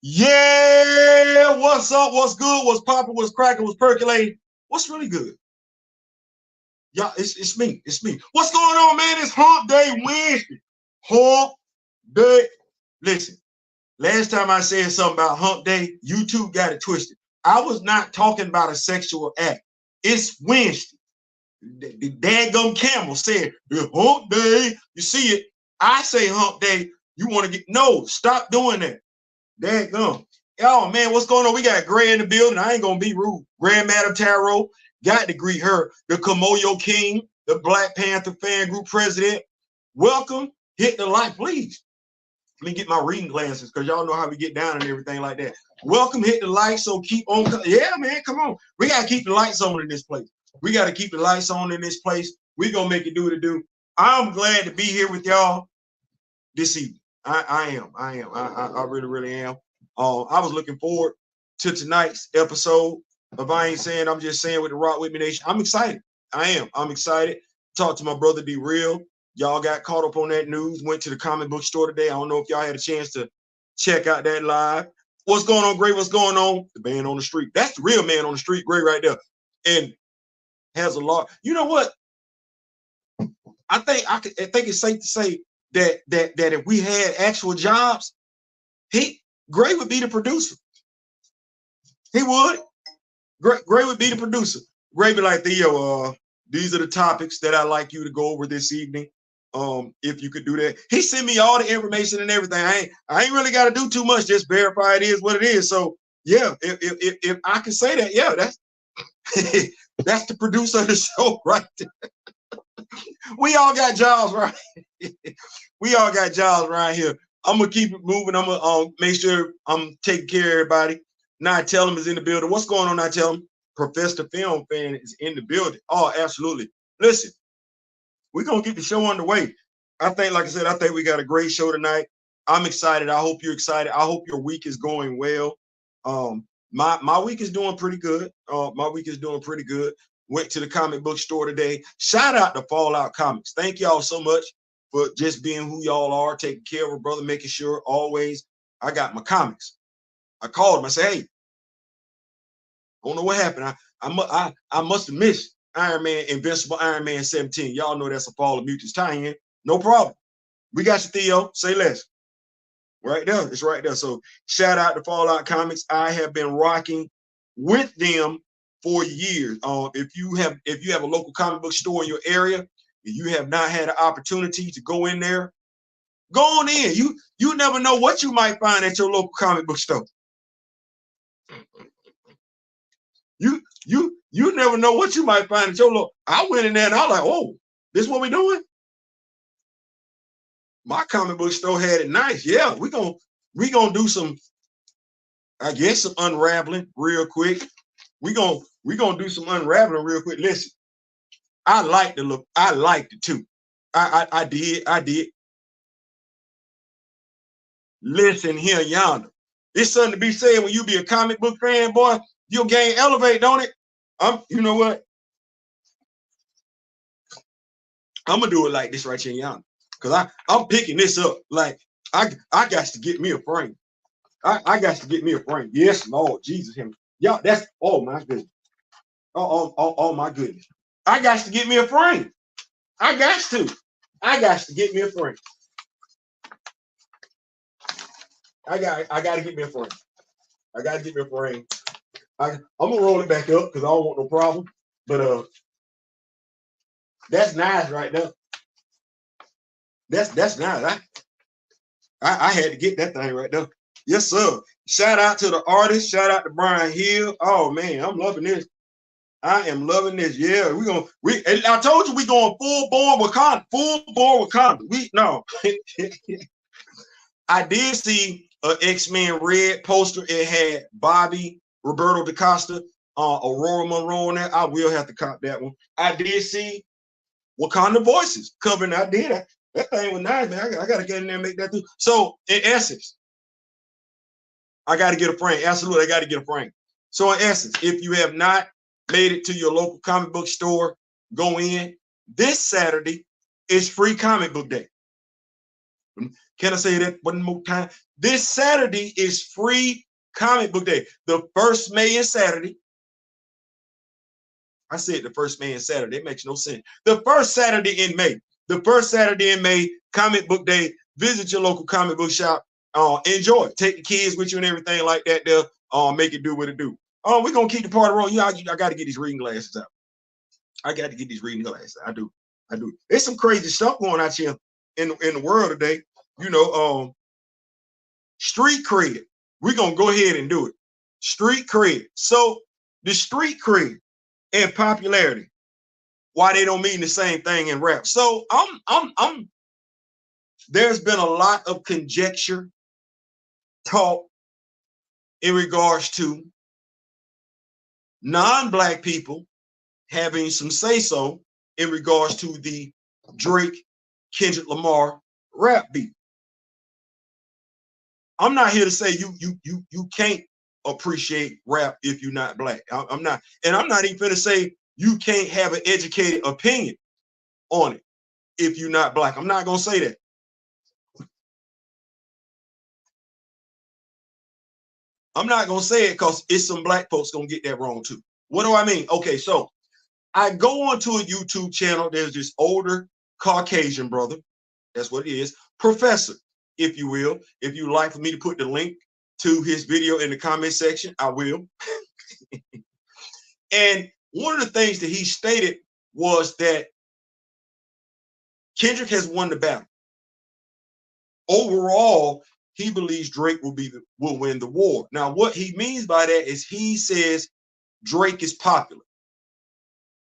Yeah, what's up? What's good? What's popping? What's cracking? What's percolating? What's really good? Yeah, it's me. It's me. What's going on, man? It's Hump Day Wednesday. Hump Day. Listen, last time I said something about Hump Day, YouTube got it twisted. I was not talking about a sexual act. It's Wednesday. The daggum camel said, it's Hump Day. You see it? I say Hump Day. You want to get, no, stop doing that. Daggum. Oh man, what's going on? We got Gray in the building. I ain't gonna be rude. Grand Madam Tarot, got to greet her. The Kamoyo King, the Black Panther fan group president. Welcome. Hit the like, please. Let me get my reading glasses because y'all know how we get down and everything like that. Welcome, hit the like. So keep on. Yeah, man, come on. We gotta keep the lights on in this place. We gotta keep the lights on in this place. We gonna make it do what it do. I'm glad to be here with y'all this evening. I am. I really am. I was looking forward to tonight's episode of I Ain't Saying, I'm Just Saying with the Rock With Me Nation. I'm excited. I am. I'm excited. Talked to my brother D Real. Y'all got caught up on that news. Went to the comic book store today. I don't know if y'all had a chance to check out that live. What's going on, Gray? What's going on? The man on the street. That's the real man on the street, Gray, right there. And has a lot. You know what? I think it's safe to say that if we had actual jobs, Gray would be the producer. He would. Gray would be the producer. Gray be like, Theo, these are the topics that I'd like you to go over this evening. If you could do that. He sent me all the information and everything. I ain't really got to do too much. Just verify it is what it is. So yeah, if I can say that, yeah, that's that's the producer of the show right there. We all got jobs, right? We all got jobs right here. I'm gonna keep it moving. I'm gonna make sure I'm taking care of everybody. Now tell him is in the building. What's going on? Now tell him Professor Film Fan is in the building. Oh, absolutely. Listen, we're gonna get the show underway. I think, like I said, I think we got a great show tonight. I'm excited. I hope you're excited. I hope your week is going well. My week is doing pretty good. My week is doing pretty good. Went to the comic book store today. Shout out to Fallout Comics. Thank y'all so much for just being who y'all are, taking care of a brother, making sure always I got my comics. I called him. I said, hey, I don't know what happened. I must have missed Iron Man, Invincible Iron Man 17. Y'all know that's a Fall of Mutants tie-in. No problem. We got you, Theo. Say less. Right there. It's right there. So shout out to Fallout Comics. I have been rocking with them for years. If you have a local comic book store in your area, and you have not had an opportunity to go in there, go on in. You never know what you might find at your local comic book store. You never know what you might find at your local. I went in there and I was like, oh, this is what we doing? My comic book store had it nice. Yeah, we gonna do some, I guess, some unraveling real quick. We gonna do some unraveling real quick. Listen, I like the look. I liked it too. I did. Listen here, yonder. It's something to be said when you be a comic book fan, boy. Your game elevate, don't it? You know what? I'm gonna do it like this right here, yonder. Cause I'm picking this up. Like I got to get me a frame. I got to get me a frame. Yes, Lord Jesus, him. Y'all, that's oh my goodness. Oh my goodness. I got to get me a frame. I got to get me a frame. I got to get me a frame. I got to get me a frame. I'm gonna roll it back up because I don't want no problem. But that's nice right there. That's nice. I had to get that thing right there. Yes, sir. Shout out to the artist. Shout out to Brian Hill. Oh man, I'm loving this. I am loving this. Yeah, I told you we going full bore Wakanda. Full bore Wakanda. No. I did see an XMEN red poster. It had Bobby, Roberto DaCosta, Aurora Monroe on there. I will have to cop that one. I did see Wakanda Voices covering. I did. That thing was nice, man. I got to get in there and make that too. So, in essence, I got to get a frame. Absolutely, I got to get a frame. So, in essence, if you have not made it to your local comic book store, go in. This Saturday is free comic book day. Can I say that one more time? This Saturday is free comic book day. The first May is Saturday. I said the first May is Saturday. It makes no sense. The first Saturday in May. The first Saturday in May, comic book day. Visit your local comic book shop. Enjoy it. Take the kids with you and everything like that. They'll make it do what it do. We're gonna keep the party rolling. I got to get these reading glasses out. I got to get these reading glasses. I do. There's some crazy stuff going out here in the world today. You know, street cred. We're gonna go ahead and do it. Street cred. So the street cred and popularity, why they don't mean the same thing in rap. So there's been a lot of conjecture, talk in regards to non-black people having some say-so in regards to the Drake, Kendrick Lamar rap beat. I'm not here to say you can't appreciate rap if you're not black. I'm not, and I'm not even going to say you can't have an educated opinion on it if you're not black. I'm not going to say that. I'm not going to say it because it's some black folks going to get that wrong too. What do I mean? Okay, so I go onto a YouTube channel. There's this older Caucasian brother. That's what it is. Professor, if you will. If you like for me to put the link to his video in the comment section, I will. And one of the things that he stated was that Kendrick has won the battle. Overall, he believes Drake will win the war. Now, what he means by that is he says Drake is popular.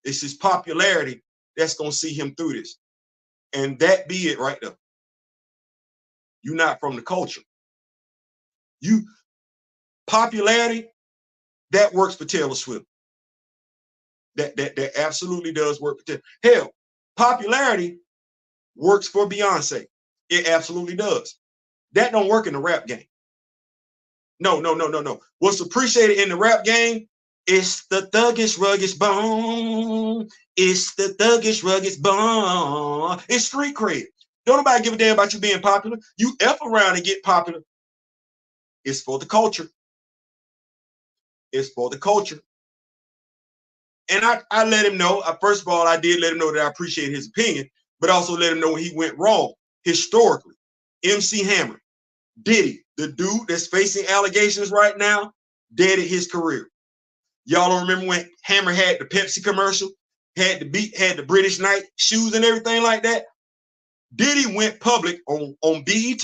It's his popularity that's going to see him through this. And that be it right there. You're not from the culture. Popularity, that works for Taylor Swift. That absolutely does work for Taylor. Hell, popularity works for Beyonce. It absolutely does. That don't work in the rap game. No. What's appreciated in the rap game is the thuggish, rugged bone. It's the thuggish, rugged bone. It's street cred. Don't nobody give a damn about you being popular. You F around and get popular. It's for the culture. It's for the culture. And I let him know, first of all, I did let him know that I appreciate his opinion, but also let him know when he went wrong historically. MC Hammer, Diddy, the dude that's facing allegations right now, deaded his career. Y'all don't remember when Hammer had the Pepsi commercial, had the British Knight shoes and everything like that? Diddy went public on BET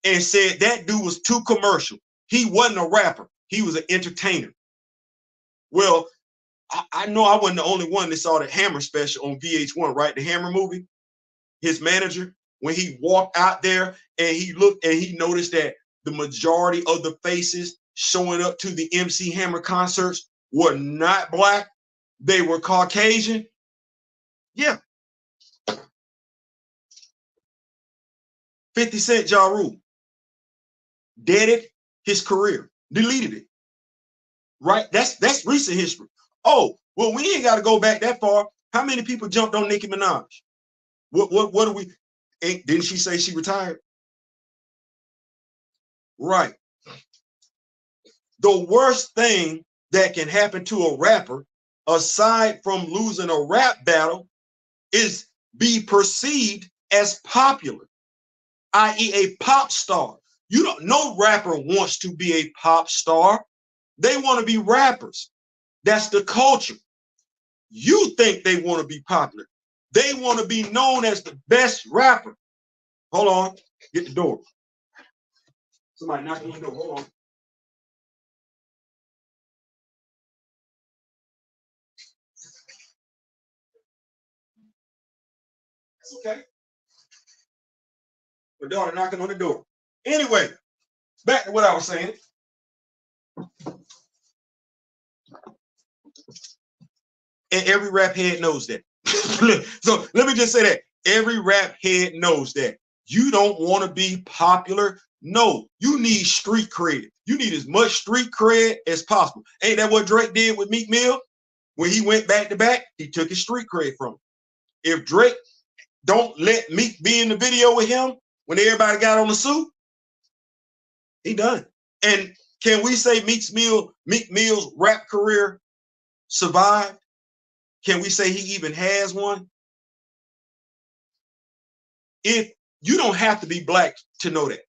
and said that dude was too commercial. He wasn't a rapper. He was an entertainer. Well, I know I wasn't the only one that saw the Hammer special on VH1, right? The Hammer movie. His manager, when he walked out there and he looked and he noticed that the majority of the faces showing up to the MC Hammer concerts were not black. They were Caucasian. Yeah. 50 Cent Ja Rule deaded his career, deleted it. Right? That's recent history. Oh, well, we ain't got to go back that far. How many people jumped on Nicki Minaj? What do we? Didn't she say she retired? Right. The worst thing that can happen to a rapper, aside from losing a rap battle, is be perceived as popular, i.e., a pop star. No rapper wants to be a pop star. They want to be rappers. That's the culture. You think they want to be popular. They want to be known as the best rapper. Hold on. Get the door. Somebody knocking on the door. Hold on. That's okay. My daughter knocking on the door. Anyway, back to what I was saying. And every rap head knows that. So let me just say that. Every rap head knows that. You don't want to be popular. No, you need street cred. You need as much street cred as possible. Ain't that what Drake did with Meek Mill? When he went back to back, he took his street cred from him. If Drake don't let Meek be in the video with him when everybody got on the suit, He done. And can we say Meek Mill's rap career survived? Can we say he even has one? If you don't have to be black to know that.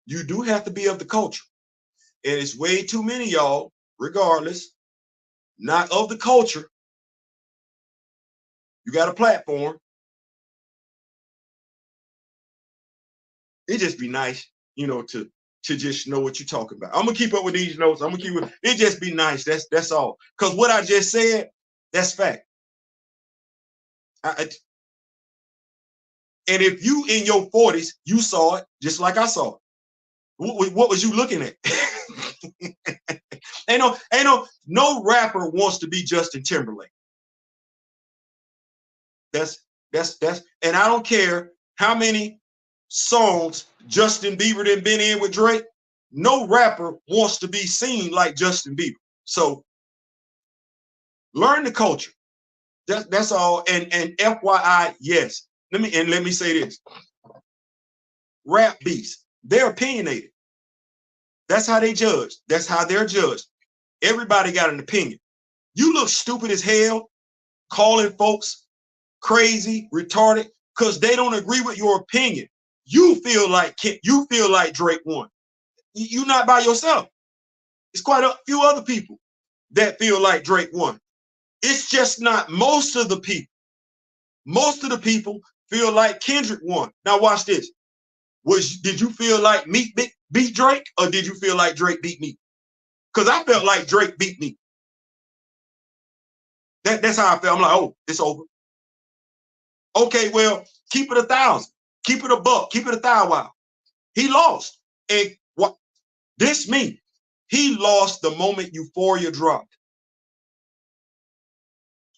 You do have to be of the culture. And it's way too many y'all, regardless, not of the culture. You got a platform. It just be nice, you know, to just know what you're talking about. I'm gonna keep up with these notes. I'm gonna keep it. It just be nice. That's all. Because what I just said, that's fact. And if you in your 40s, you saw it just like I saw it. What was you looking at? No rapper wants to be Justin Timberlake. That's and I don't care how many songs Justin Bieber done been in with Drake. No rapper wants to be seen like Justin Bieber. So learn the culture. That's all. And FYI, yes. Let me say this. Rap beasts, they're opinionated. That's how they judge. That's how they're judged. Everybody got an opinion. You look stupid as hell calling folks crazy, retarded, because they don't agree with your opinion. You feel like Drake won. You're not by yourself. It's quite a few other people that feel like Drake won. It's just not most of the people. Most of the people feel like Kendrick won. Now watch this. Did you feel like Meek beat Drake, or did you feel like Drake beat Meek? Because I felt like Drake beat Meek. That's how I felt. I'm like, oh, it's over. Okay, well, keep it 1,000. Keep it a buck. Keep it 1,000. He lost. And what this means, he lost the moment Euphoria dropped.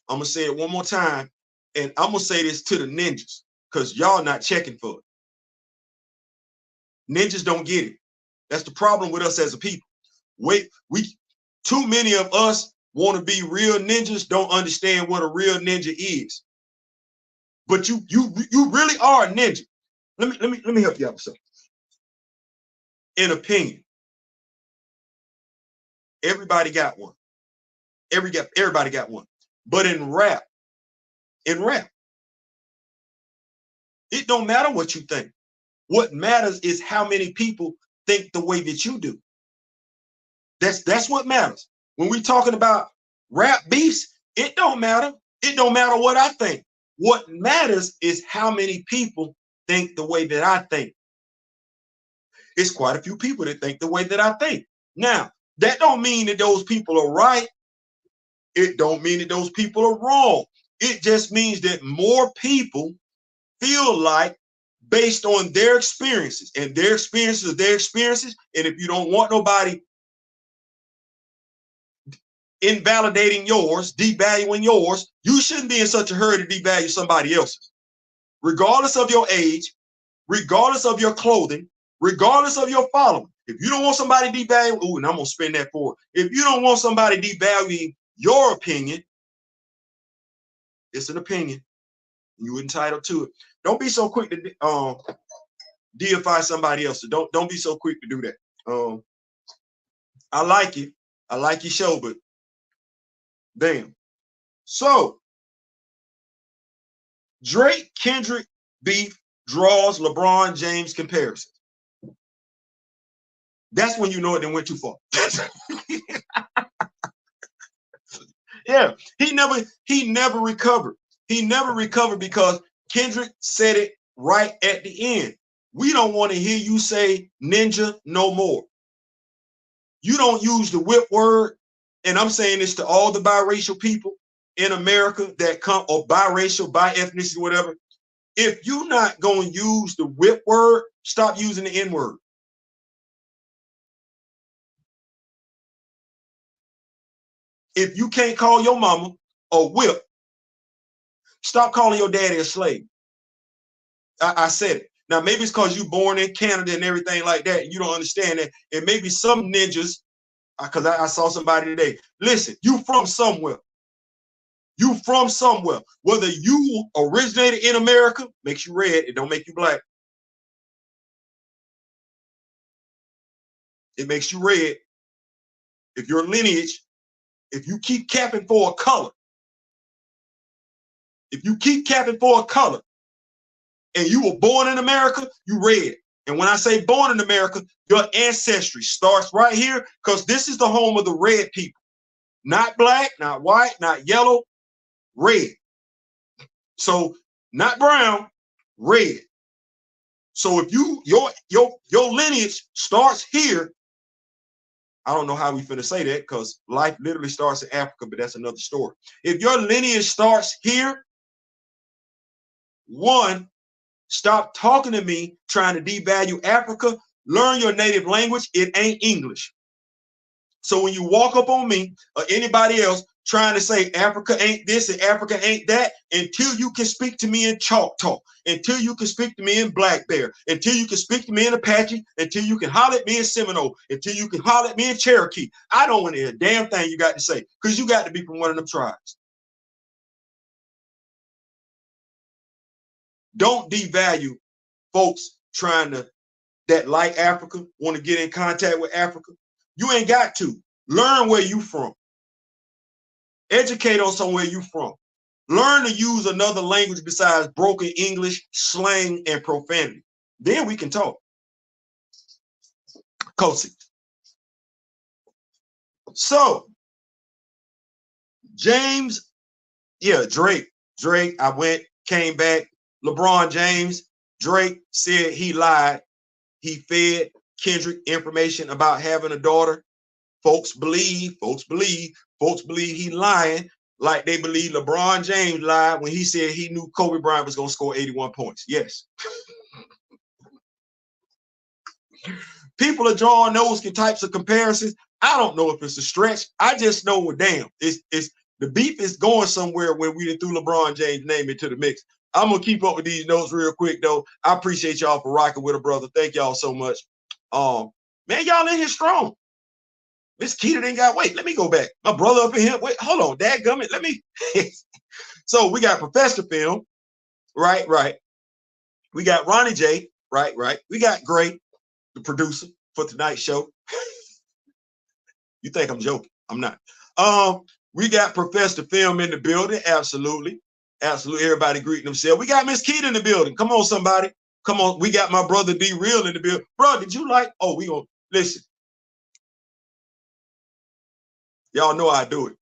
I'm going to say it one more time, and I'm going to say this to the ninjas, because y'all not checking for it. Ninjas don't get it. That's the problem with us as a people. Too many of us want to be real ninjas, don't understand what a real ninja is. But you really are a ninja. Let me help you out with something. In opinion, everybody got one. Everybody got one. But in rap, it don't matter what you think. What matters is how many people think the way that you do. That's what matters. When we're talking about rap beefs, it don't matter. It don't matter what I think. What matters is how many people think the way that I think. It's quite a few people that think the way that I think. Now, that don't mean that those people are right. It don't mean that those people are wrong. It just means that more people feel like, based on their experiences, and their experiences are their experiences. And if you don't want nobody invalidating yours, devaluing yours, you shouldn't be in such a hurry to devalue somebody else's. Regardless of your age, regardless of your clothing, regardless of your following. If you don't want somebody devaluing, and I'm going to spin that forward. If you don't want somebody devaluing your opinion, it's an opinion. You're entitled to it. Don't be so quick to deify somebody else. So don't be so quick to do that. I like you. I like your show, but damn. So Drake Kendrick beef draws LeBron James comparison. That's when you know it didn't went too far. Yeah, he never recovered. He never recovered because Kendrick said it right at the end. We don't want to hear you say ninja no more. You don't use the whip word, and I'm saying this to all the biracial people in America that come, or biracial, bi ethnicity, whatever. If you're not going to use the whip word, stop using the N word. If you can't call your mama a whip, stop calling your daddy a slave. I said it. Now, maybe it's because you're born in Canada and everything like that, and you don't understand that. And maybe some ninjas, because I saw somebody today. Listen, you from somewhere. You from somewhere. Whether you originated in America, makes you red, it don't make you black. It makes you red. If your lineage, if you keep capping for a color, if you keep capping for a color, and you were born in America, you red. And when I say born in America, your ancestry starts right here, because this is the home of the red people. Not black, not white, not yellow, red. So not brown, red. So if your lineage starts here, I don't know how we finna say that, because life literally starts in Africa, but that's another story. If your lineage starts here, one, stop talking to me trying to devalue Africa. Learn your native language. It ain't English. So when you walk up on me or anybody else trying to say Africa ain't this and Africa ain't that, until you can speak to me in Choctaw, until you can speak to me in Black Bear, until you can speak to me in Apache, until you can holler at me in Seminole, until you can holler at me in Cherokee, I don't want to hear a damn thing you got to say, because you got to be from one of them tribes. Don't devalue folks trying to, that like Africa, want to get in contact with Africa. You ain't got to. Learn where you from. Educate on somewhere you from. Learn to use another language besides broken English, slang, and profanity. Then we can talk. Kosi. So, James, yeah, Drake, I went, came back. LeBron James, Drake said he lied. He fed Kendrick information about having a daughter. Folks believe he lying, like they believe LeBron James lied when he said he knew Kobe Bryant was going to score 81 points. Yes. People are drawing those types of comparisons. I don't know if it's a stretch. I just know, well, damn, it's the beef is going somewhere when we threw LeBron James' name into the mix. I'm going to keep up with these notes real quick, though. I appreciate y'all for rocking with a brother. Thank y'all so much. Man, y'all in here strong. Miss Keita didn't got, wait, let me go back. My brother up in here. Wait, hold on, dadgummit. Let me. So we got Professor Film, right. We got Ronnie J, right. We got Gray, the producer for tonight's show. You think I'm joking? I'm not. We got Professor Film in the building. Absolutely. Everybody greeting themselves. We got Miss Keita in the building. Come on, somebody. Come on. We got my brother D Real in the building. Bro, did you like? Oh, we gonna listen. Y'all know I do it.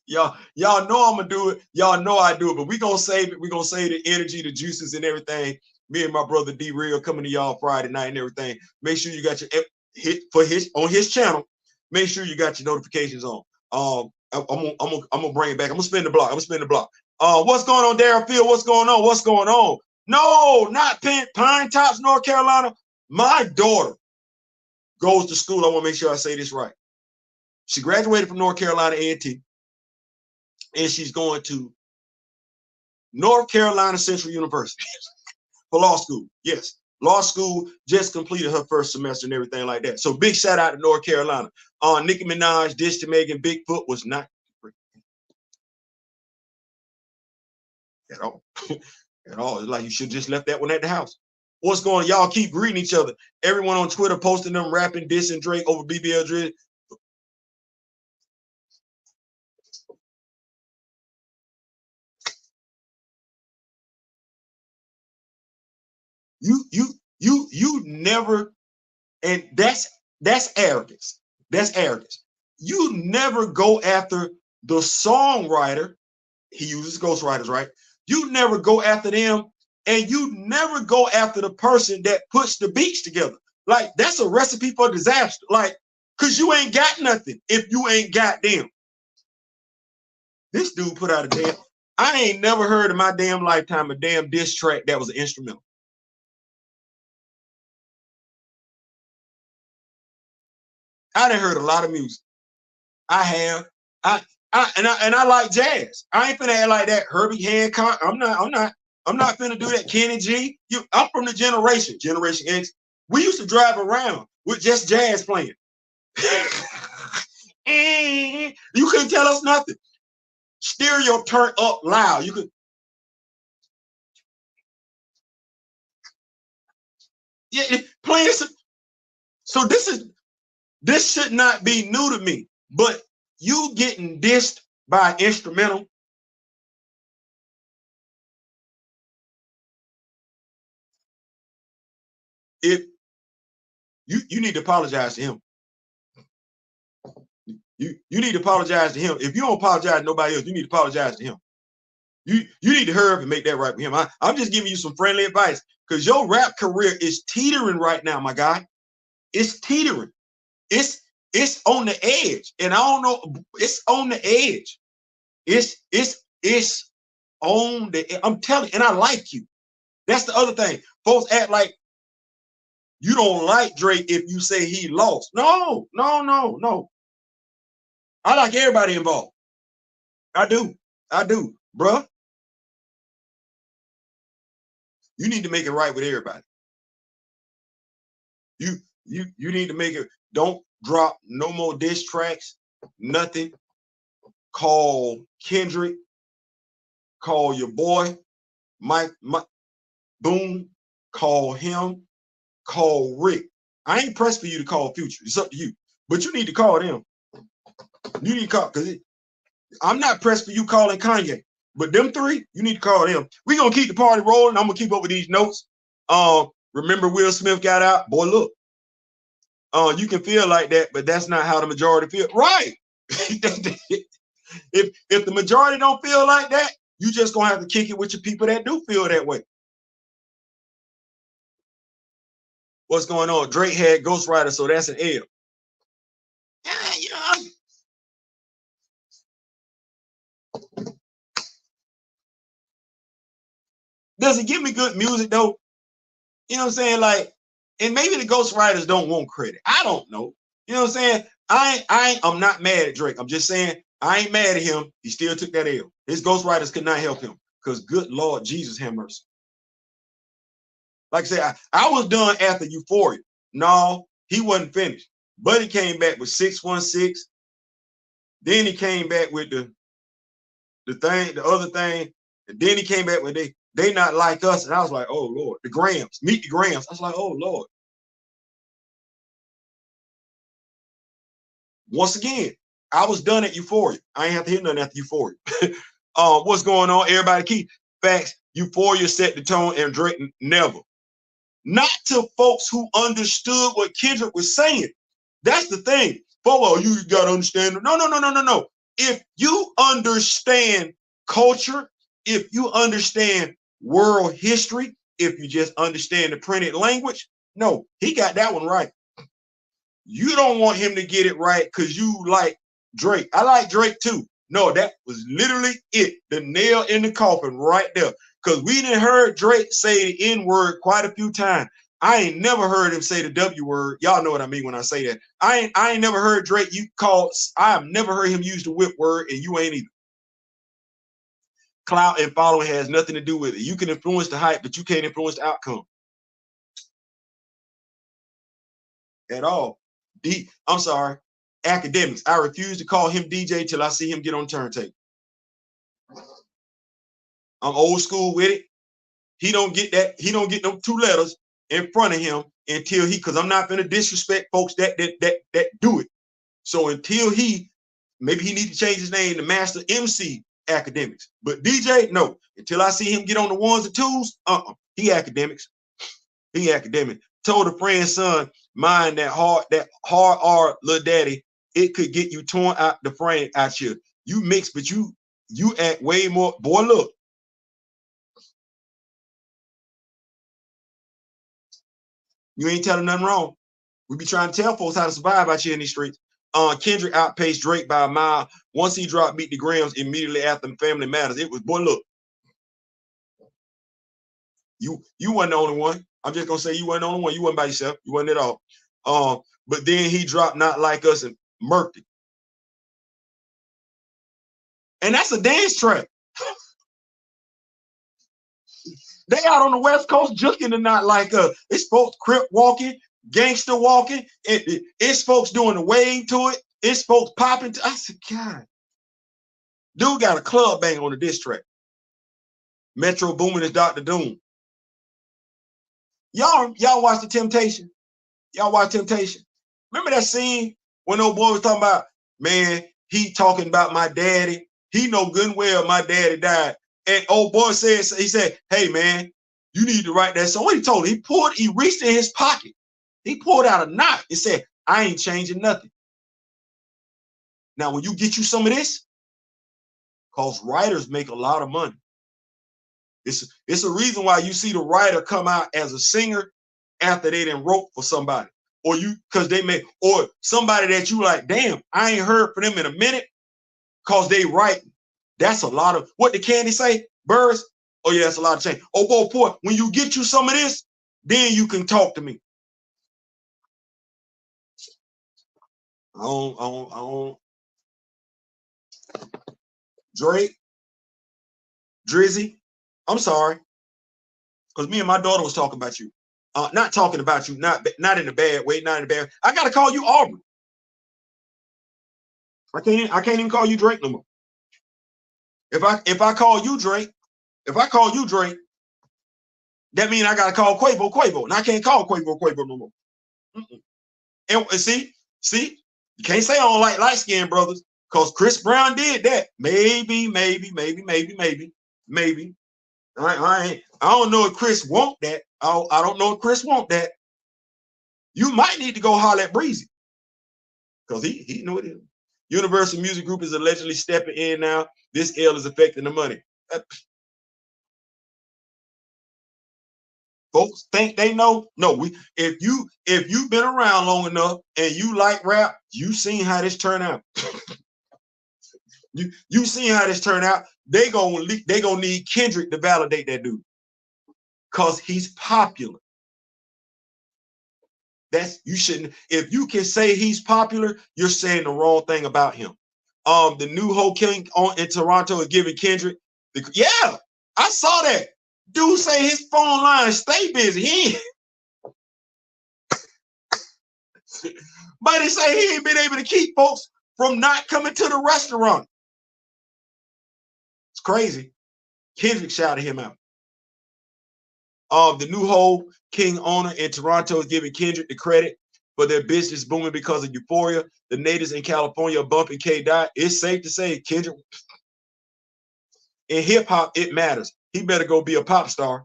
y'all know I'm gonna do it. Y'all know I do it, but we gonna save it. We gonna save the energy, the juices, and everything. Me and my brother D Real coming to y'all Friday night and everything. Make sure you got your hit for his on his channel. Make sure you got your notifications on. I'm gonna bring it back. I'm gonna spin the block. What's going on, Darren Field? What's going on? No, not Pine Tops, North Carolina. My daughter goes to school. I want to make sure I say this right. She graduated from North Carolina A&T, and she's going to North Carolina Central University for law school. Yes, law school, just completed her first semester and everything like that. So big shout out to North Carolina. Nicki Minaj, Dish to Megan, Bigfoot was not free at all. At all. It's like you should just left that one at the house. What's going on? Y'all keep greeting each other. Everyone on Twitter posting them rapping, dissing Drake over BBL Drill. You never, and that's arrogance. That's arrogance. You never go after the songwriter. He uses ghostwriters, right? You never go after them, and you never go after the person that puts the beats together. Like, that's a recipe for disaster. Like, cause you ain't got nothing if you ain't got them. This dude put out a damn, I ain't never heard in my damn lifetime a damn diss track that was an instrumental. I done heard a lot of music. I have. I like jazz. I ain't finna act like that. Herbie Hancock. I'm not finna do that. Kenny G. I'm from the Generation X. We used to drive around with just jazz playing. You couldn't tell us nothing. Stereo turned up loud. You could. Yeah, playing some. So this should not be new to me, but you getting dissed by instrumental. If you need to apologize to him. You need to apologize to him. If you don't apologize to nobody else, you need to apologize to him. You need to hurry up and make that right with him. I'm just giving you some friendly advice because your rap career is teetering right now, my guy. It's teetering. It's on the edge, and I don't know. It's on the edge. It's on the. I'm telling you, and I like you. That's the other thing. Folks act like you don't like Drake if you say he lost. No. I like everybody involved. I do, bruh. You need to make it right with everybody. You need to make it. Don't drop no more diss tracks. Nothing. Call Kendrick. Call your boy Mike Boom. Call him. Call Rick. I ain't pressed for you to call Future. It's up to you. But you need to call them. You need to call because I'm not pressed for you calling Kanye. But them three, you need to call them. We're gonna keep the party rolling. I'm gonna keep up with these notes. Remember Will Smith got out? Boy, look. You can feel like that, but that's not how the majority feel. Right. if the majority don't feel like that, you just gonna have to kick it with your people that do feel that way. What's going on? Drake had Ghost Rider, so that's an L. Yeah, you know. Does it give me good music though? You know what I'm saying? Like, and maybe the Ghost Riders don't want credit. I don't know. You know what I'm saying? I'm not mad at Drake. I'm just saying I ain't mad at him. He still took that L. His Ghost Riders could not help him because good Lord Jesus have mercy. Like I said, I was done after Euphoria. No, he wasn't finished. But he came back with 616. Then he came back with the other thing, and then he came back with they not like us, and I was like, oh Lord, the Grams, meet the Grams. I was like, oh Lord. Once again, I was done at Euphoria. I ain't have to hear nothing after Euphoria. What's going on? Everybody keep facts. Euphoria set the tone, and Drake never. Not to folks who understood what Kendrick was saying. That's the thing. Well, you gotta understand. No. If you understand culture, if you understand world history, if you just understand the printed language, no, he got that one right. You don't want him to get it right because you like Drake. I like Drake too. No, that was literally it. The nail in the coffin right there. Because we didn't heard Drake say the N-word quite a few times. I ain't never heard him say the W word. Y'all know what I mean when I say that. I ain't never heard Drake I have never heard him use the whip word, and you ain't either. Clout and following has nothing to do with it. You can influence the hype, but you can't influence the outcome. At all. I'm sorry. Academics. I refuse to call him DJ till I see him get on turntable. I'm old school with it. He don't get that. He don't get them two letters in front of him until because I'm not gonna disrespect folks that do it. So until maybe he need to change his name to Master MC Academics. But DJ, no. Until I see him get on the ones and twos, he academics. He academic. Told a friend, son, mind that hard R, little daddy, it could get you torn out the frame out here. You mix, but you act way more. Boy, look. You ain't telling nothing wrong. We be trying to tell folks how to survive out here in these streets. Kendrick outpaced Drake by a mile. Once he dropped Meet the Grams immediately after Family Matters, it was, boy, look. You wasn't the only one. I'm just gonna say you wasn't the only one. You wasn't by yourself. You wasn't at all. But then he dropped Not Like Us and murked it. And that's a dance track. They out on the West Coast juking to Not Like Us. It's folks crip walking, gangster walking. It's folks doing the wave to it. It's folks popping. I said, God. Dude got a club bang on the diss track. Metro Boomin is Dr. Doom. Y'all watch The Temptation? Y'all watch Temptation? Remember that scene when old boy was talking about, man, he talking about my daddy. He know good and well my daddy died. And old boy said, he said, hey man, you need to write that. So what he told him, he reached in his pocket. He pulled out a knot and said, I ain't changing nothing. Now, when you get you some of this, because writers make a lot of money. It's a reason why you see the writer come out as a singer after they done wrote for somebody. Or because they make, or somebody that you like, damn, I ain't heard from them in a minute because they write. That's a lot of, what did Candy say? Birds? Oh yeah, that's a lot of change. Oh boy, poor, when you get you some of this, then you can talk to me. I don't. Drake, Drizzy, I'm sorry. Because me and my daughter was talking about you. Not talking about you, not in a bad way, not in a bad. I gotta call you Aubrey. I can't even call you Drake no more. If I call you Drake, that means I gotta call Quavo, and I can't call Quavo no more. And see, you can't say I don't like light skinned brothers, because Chris Brown did that. Maybe. I don't know if Chris want that. I don't know if Chris want that. You might need to go holler at Breezy, because he knew it is. Universal Music Group is allegedly stepping in now. This L is affecting the money. Folks think they know. No, if you've been around long enough and you like rap, you seen how this turn out. you seen how this turn out. They gonna need Kendrick to validate that dude, because he's popular. You shouldn't. If you can say he's popular, you're saying the wrong thing about him. The new Ho King in Toronto is giving Kendrick. Yeah, I saw that. Dude say his phone line stay busy. But he say he ain't been able to keep folks from not coming to the restaurant. It's crazy. Kendrick shouted him out. The new Ho King owner in Toronto is giving Kendrick the credit for their business booming because of Euphoria. The natives in California are bumping K. Dot. It's safe to say Kendrick, in hip hop, it matters. He better go be a pop star.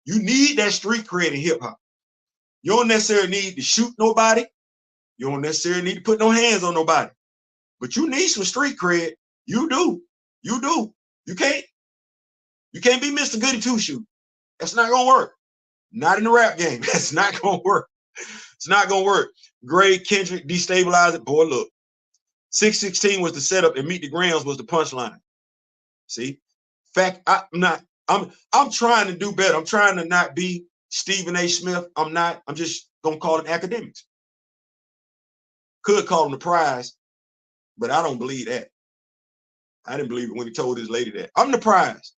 You need that street cred in hip hop. You don't necessarily need to shoot nobody. You don't necessarily need to put no hands on nobody. But you need some street cred. You do. You do. You can't be Mr. Goody Two-Shoes. That's not gonna work. Not in the rap game. That's not gonna work. It's not gonna work. Greg Kendrick destabilized it. Boy, look. 616 was the setup and Meet the Grams was the punchline. See? Fact, I'm trying to do better. I'm trying to not be Stephen A. Smith. I'm just gonna call them academics. Could call them the prize, but I don't believe that. I didn't believe it when he told his lady that. I'm the prize.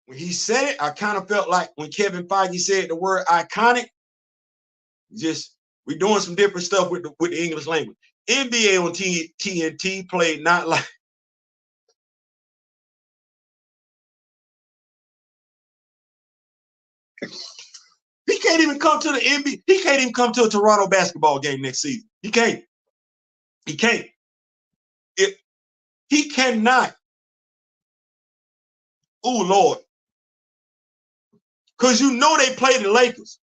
When he said it, I kind of felt like when Kevin Feige said the word iconic, just we're doing some different stuff with the English language. NBA on TNT played not like. He can't even come to the NBA. He can't even come to a Toronto basketball game next season. He can't. He can't. He cannot. Oh, Lord. Because you know they play the Lakers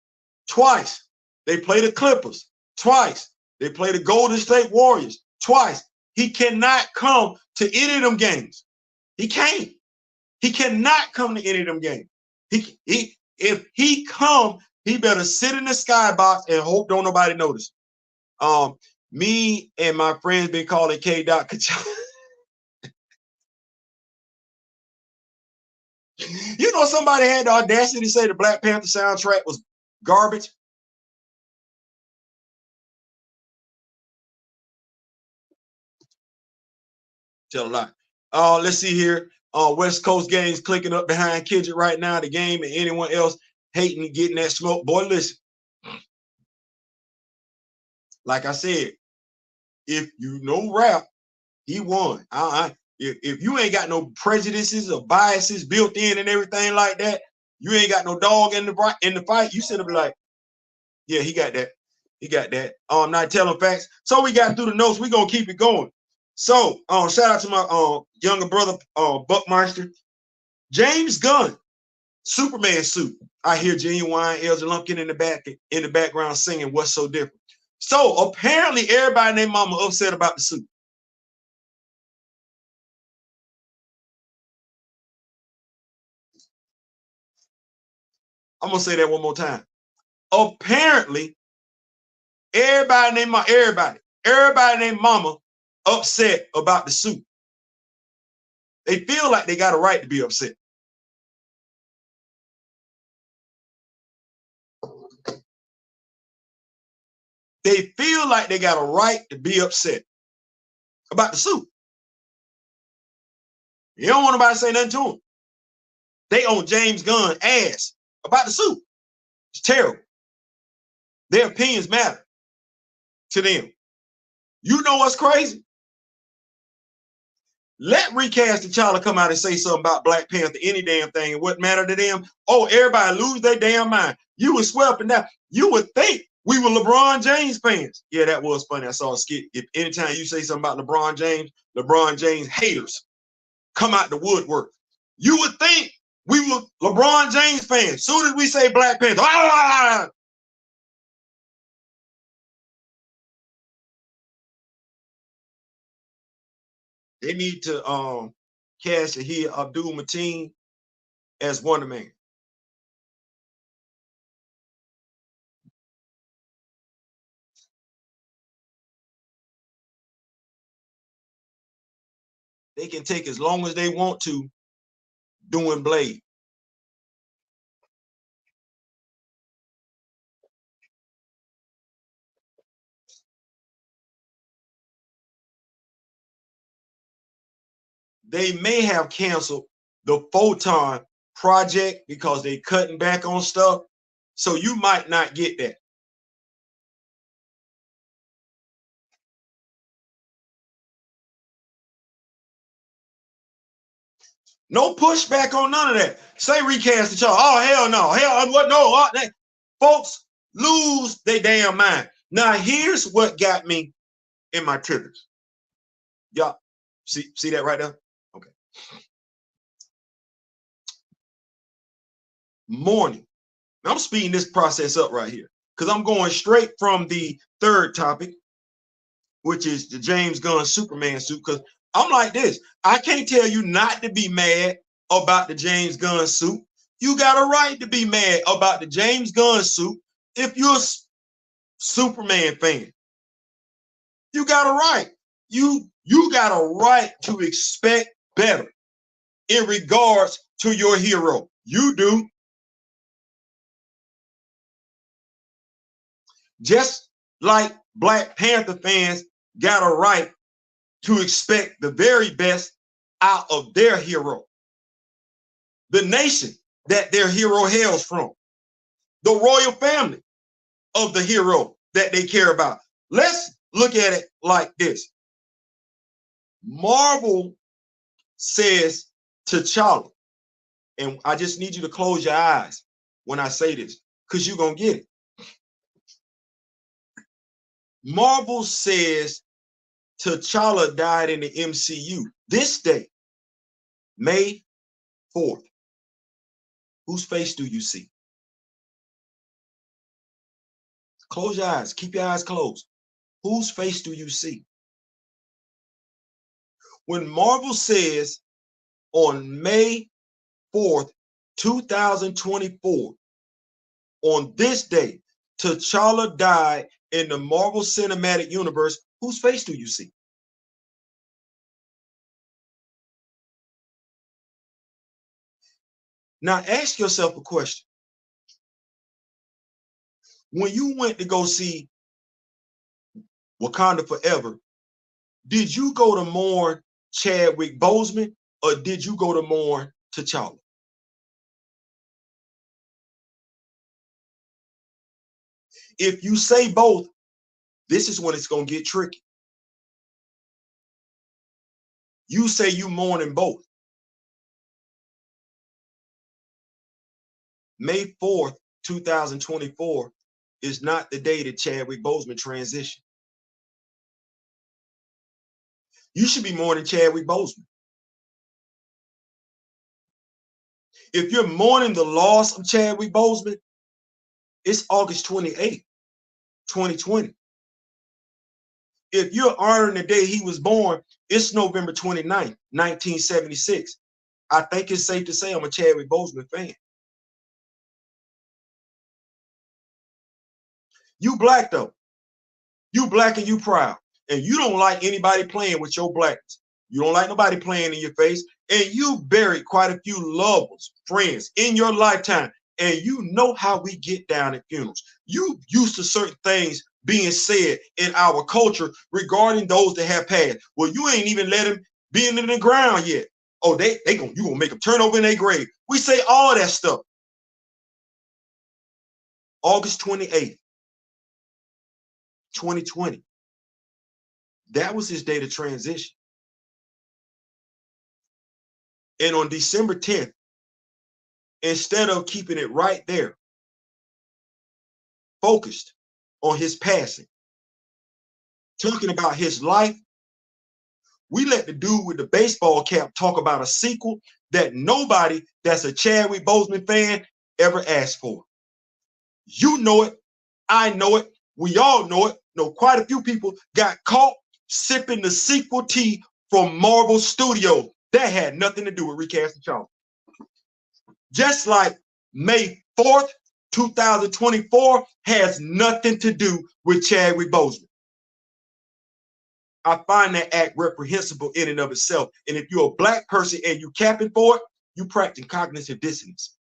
twice. They play the Clippers twice. They play the Golden State Warriors twice. He cannot come to any of them games. He can't. He cannot come to any of them games. If he come, he better sit in the skybox and hope don't nobody notice. Me and my friends been calling K. Dot Kachuk. You know, somebody had the audacity to say the Black Panther soundtrack was garbage. Tell a lie. Let's see here. West Coast gangs clicking up behind Kendrick right now, the game, and anyone else hating and getting that smoke. Boy, listen. Like I said, if you know rap, he won. If you ain't got no prejudices or biases built in and everything like that, you ain't got no dog in the fight. You sit up like, yeah, he got that. He got that. I'm not telling facts. So we got through the notes. We're gonna keep it going. So shout out to my younger brother, Buckmeister. James Gunn, Superman suit. I hear Genuine Elder Lumpkin in the background singing What's So Different. So apparently everybody and their mama upset about the suit. I'm gonna say that one more time. Apparently, everybody and their mama upset about the suit. They feel like they got a right to be upset. They feel like they got a right to be upset about the suit. You don't want nobody to say nothing to them. They on James Gunn ass about the suit. It's terrible. Their opinions matter to them. You know what's crazy? Let Recast T'Challa come out and say something about Black Panther, any damn thing, and what matter to them? Oh, everybody lose their damn mind. You would swear up and down. You would think we were LeBron James fans. Yeah, that was funny. I saw a skit. If anytime you say something about LeBron James haters come out the woodwork. You would think we were LeBron James fans. Soon as we say Black Panther, they need to cast Shahid Abdul Mateen as Wonder Man. They can take as long as they want to doing Blade. They may have canceled the Photon project because they cutting back on stuff. So you might not get that. No pushback on none of that. Say Recast T'Challa. Oh, hell no. Hell, what? No. Folks lose their damn mind. Now, here's what got me in my triggers. Y'all see that right there? Okay. Mourning. I'm speeding this process up right here because I'm going straight from the third topic, which is the James Gunn Superman suit. Because I'm like this. I can't tell you not to be mad about the James Gunn suit. You got a right to be mad about the James Gunn suit if you're a Superman fan. You got a right. You got a right to expect better in regards to your hero. You do. Just like Black Panther fans got a right to expect the very best out of their hero. The nation that their hero hails from. The royal family of the hero that they care about. Let's look at it like this. Marvel says T'Challa, and I just need you to close your eyes when I say this, because you're going to get it. Marvel says T'Challa died in the MCU this day, May 4th. Whose face do you see? Close your eyes. Keep your eyes closed. Whose face do you see? When Marvel says on May 4th, 2024, on this day, T'Challa died in the Marvel Cinematic Universe, whose face do you see? Now ask yourself a question. When you went to go see Wakanda Forever, did you go to mourn Chadwick Boseman or did you go to mourn T'Challa? If you say both, this is when it's going to get tricky. You say you mourning both. May 4th, 2024 is not the day that Chadwick Boseman transitioned. You should be mourning Chadwick Boseman. If you're mourning the loss of Chadwick Boseman, it's August 28th, 2020. If you're honoring the day he was born, it's November 29th, 1976. I think it's safe to say I'm a Chadwick Boseman fan. You black though. You black and you proud. And you don't like anybody playing with your blackness. You don't like nobody playing in your face. And you buried quite a few loved ones, friends in your lifetime. And you know how we get down at funerals. You used to certain things being said in our culture regarding those that have passed. Well, you ain't even let them be in the ground yet. Oh, you gonna make them turn over in their grave. We say all that stuff. August 28th, 2020. That was his date of transition. And on December 10th, instead of keeping it right there, focused on his passing, talking about his life, we let the dude with the baseball cap talk about a sequel that nobody that's a Chadwick Boseman fan ever asked for. You know it. I know it. We all know it. No, quite a few people got caught sipping the sequel tea from Marvel Studios. That had nothing to do with recasting T'Challa. Just like May 4th, 2024 has nothing to do with Chadwick Boseman. I find that act reprehensible in and of itself. And if you're a black person and you capping for it, you practice cognitive dissonance.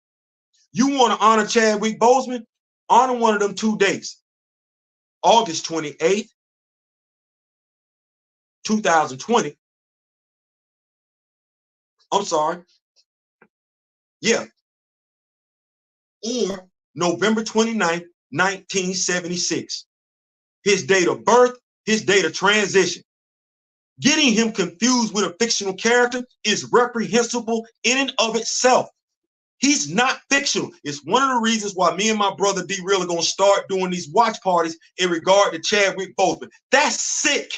You want to honor Chadwick Boseman? Honor one of them 2 dates. August 28th, 2020. I'm sorry. Yeah. Or November 29th, 1976. His date of birth, his date of transition. Getting him confused with a fictional character is reprehensible in and of itself. He's not fictional. It's one of the reasons why me and my brother D Real are going to start doing these watch parties in regard to Chadwick Boseman. That's sick.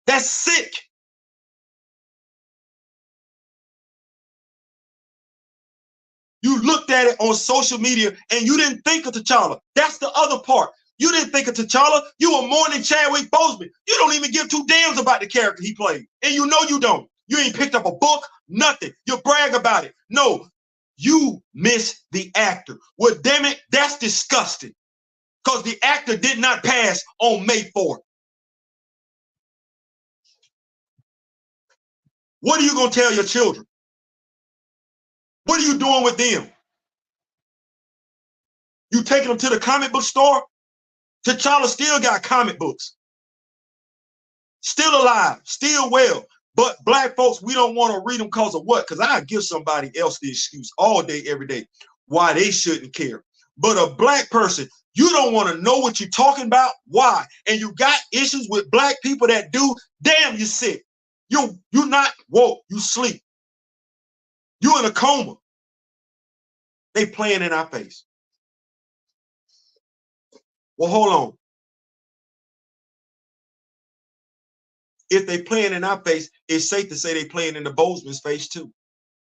That's sick. You looked at it on social media and you didn't think of T'Challa. That's the other part. You didn't think of T'Challa. You were mourning Chadwick Boseman. You don't even give two damns about the character he played. And you know you don't. You ain't picked up a book, nothing. You brag about it. No, you miss the actor. Well, damn it, that's disgusting. Because the actor did not pass on May 4th. What are you going to tell your children? What are you doing with them? You taking them to the comic book store? T'Challa still got comic books. Still alive, still well. But black folks, we don't want to read them because of what? Because I give somebody else the excuse all day, every day, why they shouldn't care. But a black person, you don't want to know what you're talking about. Why? And you got issues with black people that do. Damn, you're sick. You're not woke. You sleep. You in a coma. They playing in our face. Well, hold on. If they playing in our face, it's safe to say they playing in the Boseman's face too.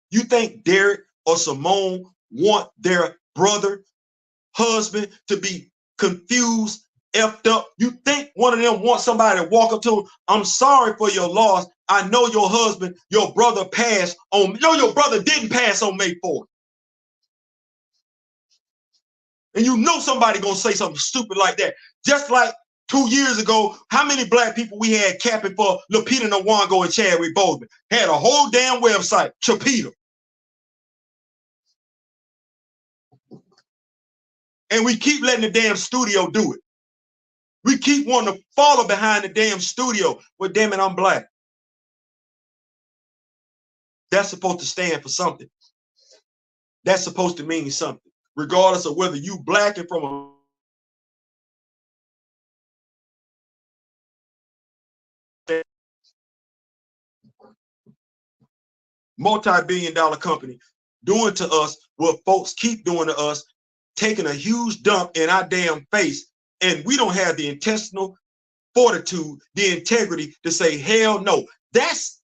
You think Derek or Simone want their brother, husband to be confused, effed up? You think one of them wants somebody to walk up to them? I'm sorry for your loss. I know your husband, your brother passed on. No, your brother didn't pass on May 4th. And you know somebody gonna say something stupid like that. Just like 2 years ago, how many black people we had capping for Lupita Nyong'o and Chadwick Boseman? Had a whole damn website, Chapita. And we keep letting the damn studio do it. We keep wanting to follow behind the damn studio. Well, damn it, I'm black. That's supposed to stand for something. That's supposed to mean something, regardless of whether you black and from a multi-billion-dollar company doing to us what folks keep doing to us, taking a huge dump in our damn face, and we don't have the intestinal fortitude, the integrity to say, hell no. That's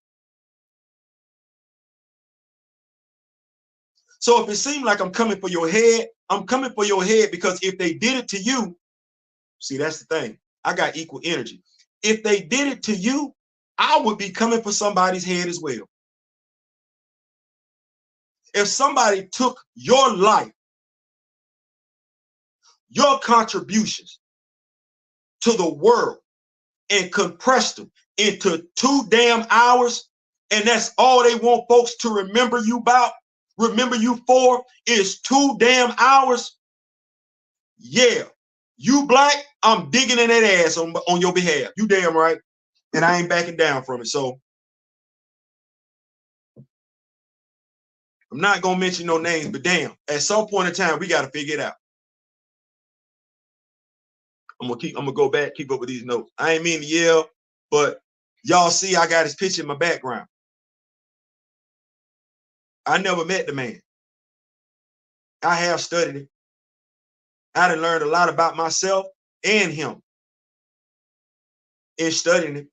so if it seems like I'm coming for your head, I'm coming for your head because if they did it to you, see, that's the thing. I got equal energy. If they did it to you, I would be coming for somebody's head as well. If somebody took your life, your contributions to the world and compressed them into 2 damn hours, and that's all they want folks to remember you about, remember you for, is 2 damn hours, yeah, you black, I'm digging in that ass on your behalf. You damn right. And I ain't backing down from it. So I'm not gonna mention no names, but damn, at some point in time, we gotta figure it out. I'm gonna go back, keep up with these notes. I ain't mean to yell, but y'all see I got his picture in my background. I never met the man. I have studied it. I done learned a lot about myself and him in studying it.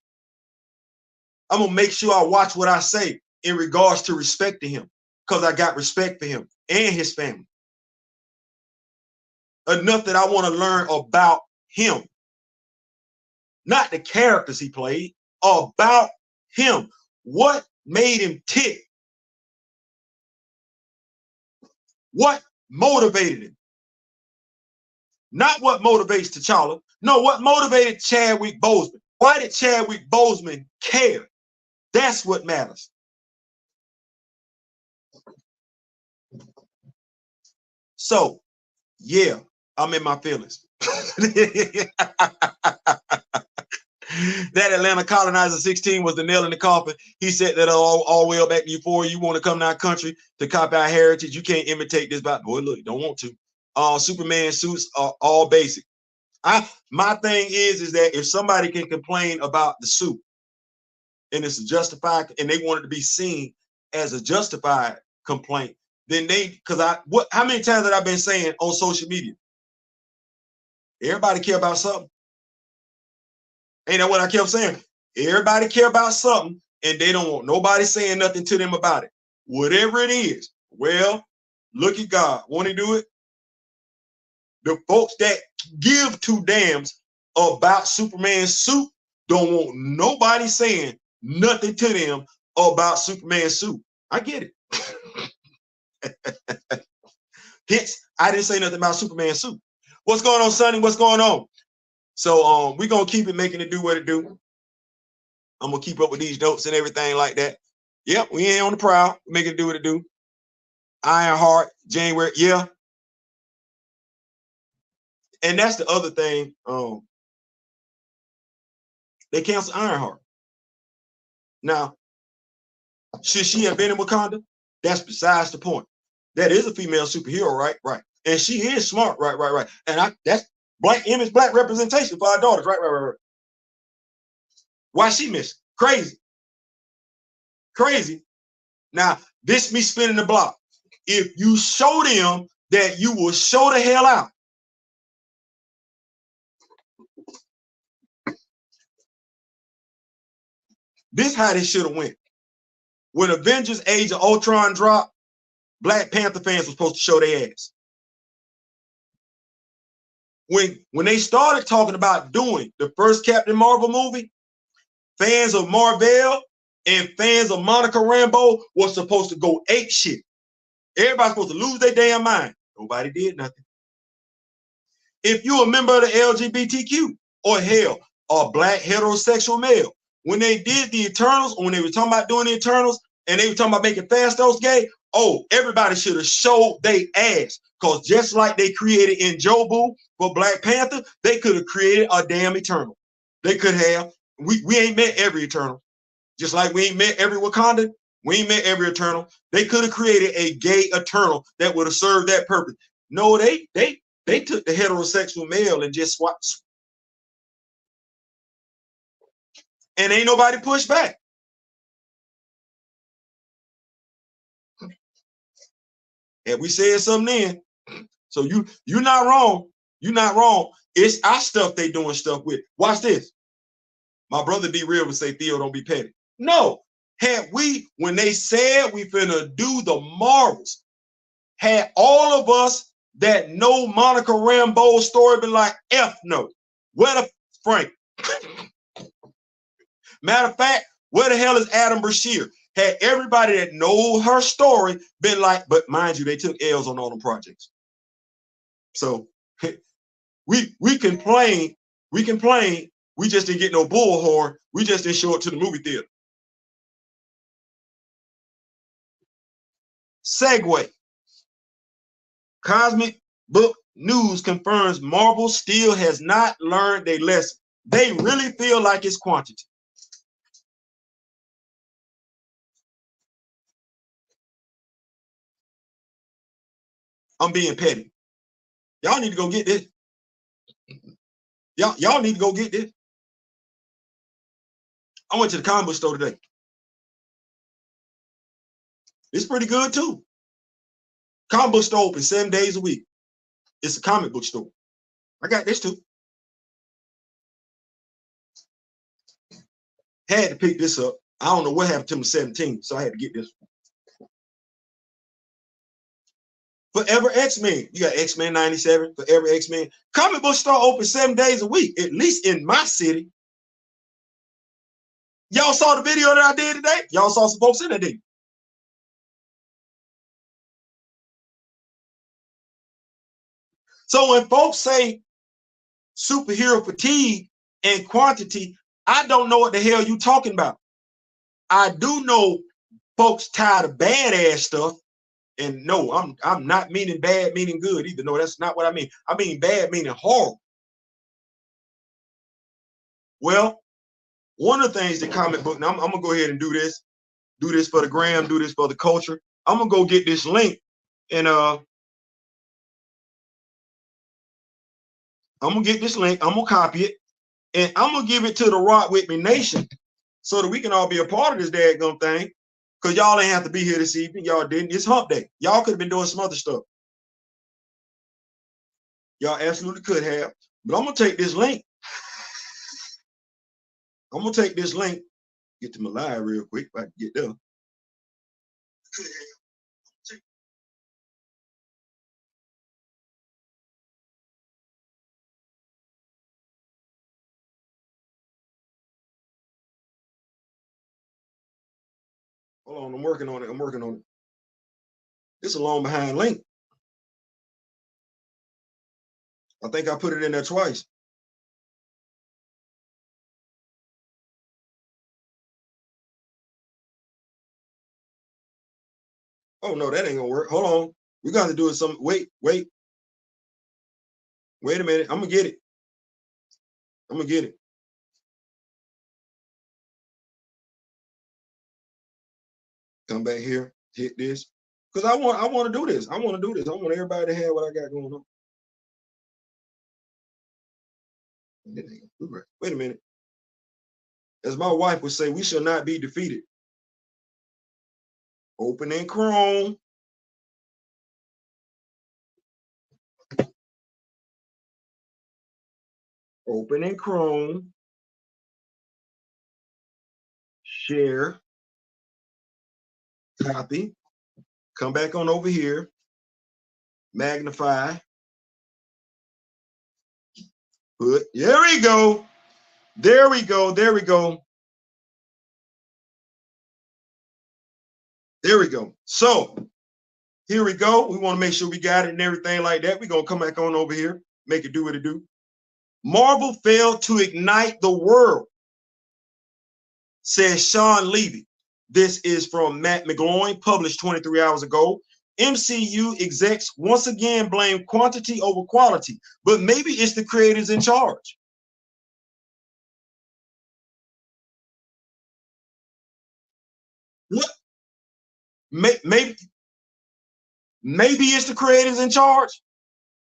I'm gonna make sure I watch what I say in regards to respecting him, because I got respect for him and his family. Enough that I want to learn about him, not the characters he played, about him. What made him tick? What motivated him? Not what motivates T'Challa. No, what motivated Chadwick Boseman? Why did Chadwick Boseman care? That's what matters. So, yeah, I'm in my feelings. That Atlanta Colonizer 16 was the nail in the coffin. He said that all the way back to Euphoria. You want to come to our country to copy our heritage. You can't imitate this. Boy, look, you don't want to. Superman suits are all basic. My thing is that if somebody can complain about the suit and it's a justified, and they want it to be seen as a justified complaint, then how many times have I been saying on social media? Everybody care about something. Ain't that what I kept saying? Everybody care about something, and they don't want nobody saying nothing to them about it. Whatever it is. Well, look at God. Want to do it? The folks that give 2 damns about Superman's suit don't want nobody saying nothing to them about Superman's suit. I get it. Hence, I didn't say nothing about Superman's suit. What's going on, Sonny? What's going on? So we're gonna keep it making it do what it do. I'm gonna keep up with these notes and everything like that. Yep, we ain't on the prowl. Making it do what it do. Ironheart, January, yeah. And that's the other thing. They canceled Ironheart. Now, should she have been in Wakanda? That's besides the point. That is a female superhero, right? Right. And she is smart, right. And that's black image, black representation for our daughters, right. Why she missing? Crazy. Now, this me spinning the block. If you show them that you will show the hell out, this how this should have went. When Avengers Age of Ultron dropped, Black Panther fans were supposed to show their ass. When they started talking about doing the first Captain Marvel movie, fans of Marvel and fans of Monica Rambeau were supposed to go ape shit. Everybody's supposed to lose their damn mind. Nobody did nothing. If you're a member of the LGBTQ or hell, a black heterosexual male, when they did the Eternals, or when they were talking about doing the Eternals, and they were talking about making Fastos gay. Oh, everybody should have showed they ass. Because just like they created in Jobu for Black Panther, they could have created a damn Eternal. They could have. We ain't met every Eternal. Just like we ain't met every Wakanda, we ain't met every Eternal. They could have created a gay Eternal that would have served that purpose. No, they took the heterosexual male and just swapped. And ain't nobody pushed back. And we said something then. So you're not wrong. You're not wrong. It's our stuff they doing stuff with. Watch this. My brother D Real would say, Theo, don't be petty. No. Had we, when they said we finna do the Marvels, had all of us that know Monica Rambeau's story been like, F no. Where the Frank? Matter of fact, where the hell is Adam Brashear? Had everybody that know her story been like, but mind you, they took L's on all the projects. So we complain, we just didn't get no bullhorn. We just didn't show it to the movie theater. Segue. Cosmicbook News confirms Marvel still has not learned their lesson. They really feel like it's quantity. I'm being petty. Y'all need to go get this. Y'all need to go get this. I went to the comic book store today. It's pretty good too. Comic book store open 7 days a week. It's a comic book store. I got this too. Had to pick this up. I don't know what happened to me 17, so I had to get this. Forever X-Men. You got X-Men 97, Forever X-Men. Comic book store open 7 days a week, at least in my city. Y'all saw the video that I did today? Y'all saw some folks in there, didn't you? So when folks say superhero fatigue and quantity, I don't know what the hell you talking about. I do know folks tired of badass stuff. And no, I'm not meaning bad, meaning good either. No, that's not what I mean. I mean bad, meaning horrible. Well, one of the things the comic book, now I'm gonna go ahead and do this for the gram, do this for the culture. I'm gonna go get this link and I'm gonna get this link, I'm gonna copy it, and I'm gonna give it to the Rock With Me Nation so that we can all be a part of this daggone thing. Because y'all ain't have to be here this evening. Y'all didn't. It's hump day. Y'all could have been doing some other stuff. Y'all absolutely could have. But I'm gonna take this link. I'm gonna take this link. Get to my live real quick if I can get there. Hold on, I'm working on it. I'm working on it. It's a long behind link. I think I put it in there twice. Oh no, that ain't gonna work. Hold on. We got to do it some. Wait a minute. I'm gonna get it. I'm gonna get it. Come back here, hit this. Because I want to do this. I want to do this. I want everybody to have what I got going on. Wait a minute. As my wife would say, we shall not be defeated. Open in Chrome. Open in Chrome. Share. Copy. Come back on over here. Magnify. Put. There we go. There we go. There we go. There we go. So here we go. We want to make sure we got it and everything like that. We're going to come back on over here. Make it do what it do. Marvel failed to ignite the world, says Sean Levy. This is from Matt McGloin, published 23 hours ago. MCU execs once again blame quantity over quality, but maybe it's the creators in charge. What? Maybe it's the creators in charge.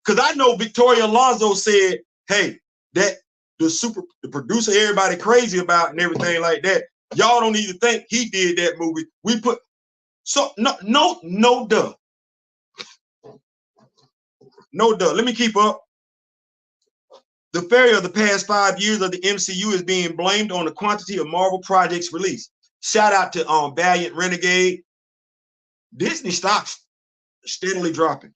Because I know Victoria Alonso said, "Hey, that the producer everybody crazy about and everything like that. Y'all don't need to think he did that movie. We put so no duh. No duh. Let me keep up. The failure of the past 5 years of the MCU is being blamed on the quantity of Marvel projects released. Shout out to Valiant Renegade. Disney stocks steadily dropping.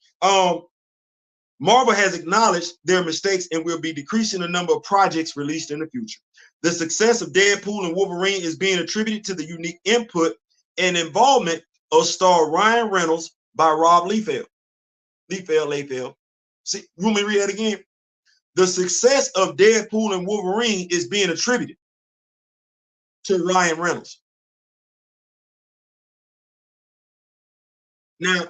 Marvel has acknowledged their mistakes and will be decreasing the number of projects released in the future. The success of Deadpool and Wolverine is being attributed to the unique input and involvement of star Ryan Reynolds by Rob Liefeld. See, you want me to read that again? The success of Deadpool and Wolverine is being attributed to Ryan Reynolds. Now,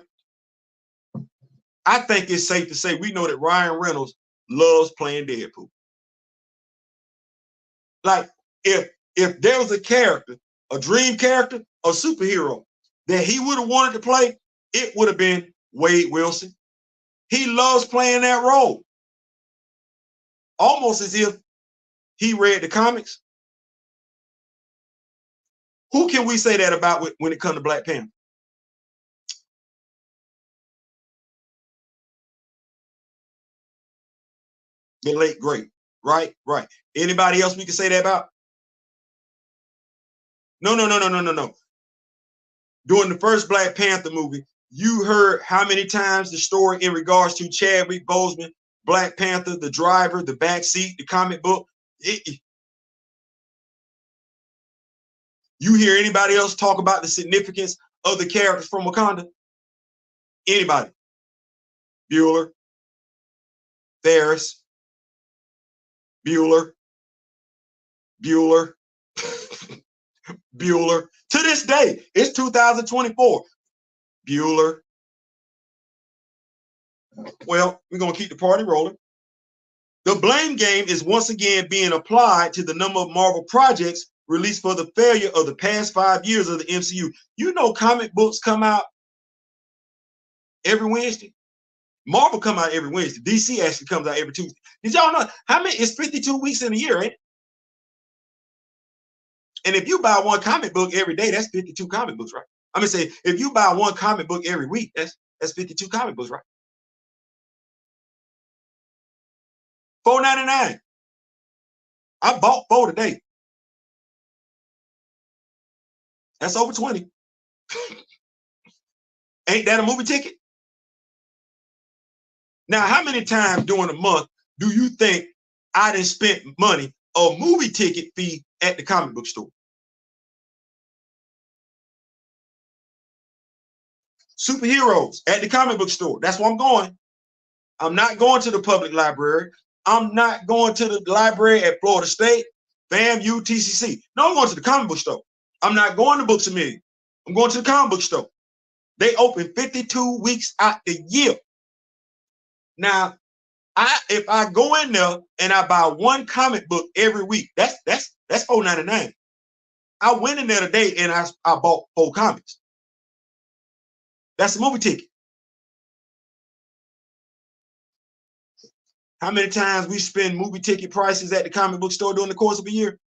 I think it's safe to say we know that Ryan Reynolds loves playing Deadpool. Like, if there was a character, a dream character, a superhero that he would have wanted to play, it would have been Wade Wilson. He loves playing that role. Almost as if he read the comics. Who can we say that about when it comes to Black Panther? The late great, right? Anybody else we can say that about? No. During the first Black Panther movie, you heard how many times the story in regards to Chadwick Boseman, Black Panther, the driver, the backseat, the comic book. You hear anybody else talk about the significance of the characters from Wakanda? Anybody? Bueller, Ferris, Bueller. To this day, it's 2024. Bueller. Well, we're going to keep the party rolling. The blame game is once again being applied to the number of Marvel projects released for the failure of the past 5 years of the MCU. You know, comic books come out every Wednesday. Marvel come out every Wednesday. DC actually comes out every Tuesday. Did y'all know how many? It's 52 weeks in a year, ain't it? And if you buy one comic book every day, that's 52 comic books, right? I'm gonna say if you buy one comic book every week, that's 52 comic books, right? $4.99. I bought 4 today. That's over 20. Ain't that a movie ticket? Now, how many times during a month do you think I done spent money a movie ticket fee at the comic book store? Superheroes at the comic book store. That's where I'm going. I'm not going to the public library. I'm not going to the library at Florida State, FAMU, TCC. No, I'm going to the comic book store. I'm not going to Books A Million. I'm going to the comic book store. They open 52 weeks out the year. Now, if I go in there and I buy one comic book every week, that's $4.99. I went in there today and I bought 4 comics. That's a movie ticket. How many times we spend movie ticket prices at the comic book store during the course of a year?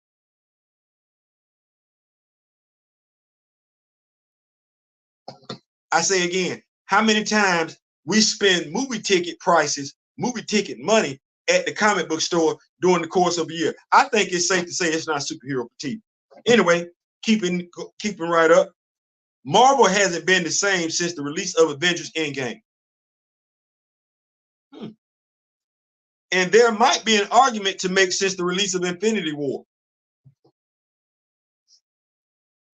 I say again, how many times we spend movie ticket prices, movie ticket money at the comic book store during the course of a year? I think it's safe to say it's not superhero fatigue. Anyway, keeping right up. Marvel hasn't been the same since the release of Avengers Endgame. And there might be an argument to make since the release of Infinity War.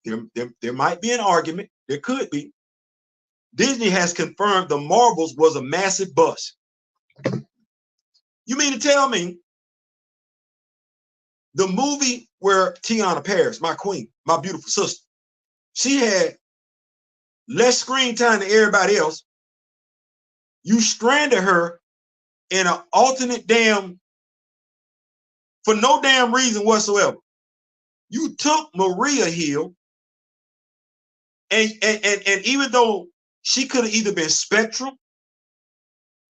There might be an argument. There could be. Disney has confirmed the Marvels was a massive bust. You mean to tell me the movie where Tiana Paris, my queen, my beautiful sister, She had less screen time than everybody else. You stranded her in an alternate for no damn reason whatsoever. You took Maria Hill, and even though she could have either been Spectrum,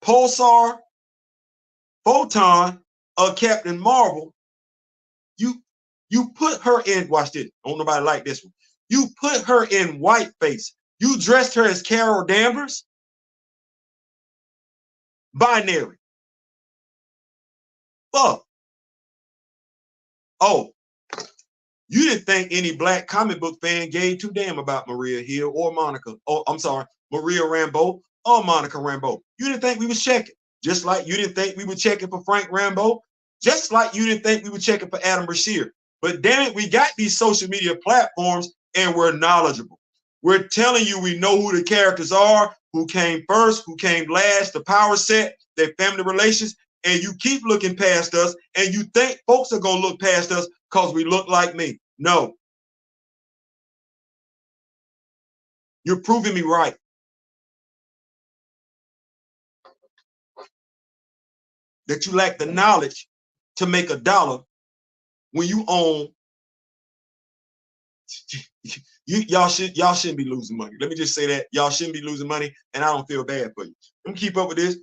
Pulsar, Photon, or Captain Marvel, you put her in, watch this, don't nobody like this one. You put her in whiteface. You dressed her as Carol Danvers. Binary. Fuck. Oh, you didn't think any black comic book fan gave two damn about Maria Hill or Monica. Oh, I'm sorry, Maria Rambeau or Monica Rambeau. You didn't think we was checking. Just like you didn't think we were checking for Frank Rambeau. Just like you didn't think we were checking for Adam Bashir. But damn it, we got these social media platforms and we're knowledgeable. We're telling you we know who the characters are, who came first, who came last, the power set, their family relations, and you keep looking past us and you think folks are going to look past us because we look like me. No. You're proving me right. That you lack the knowledge to make $1 when you own. Y'all shouldn't be losing money. Let me just say that. Y'all shouldn't be losing money, and I don't feel bad for you. Let me keep up with this.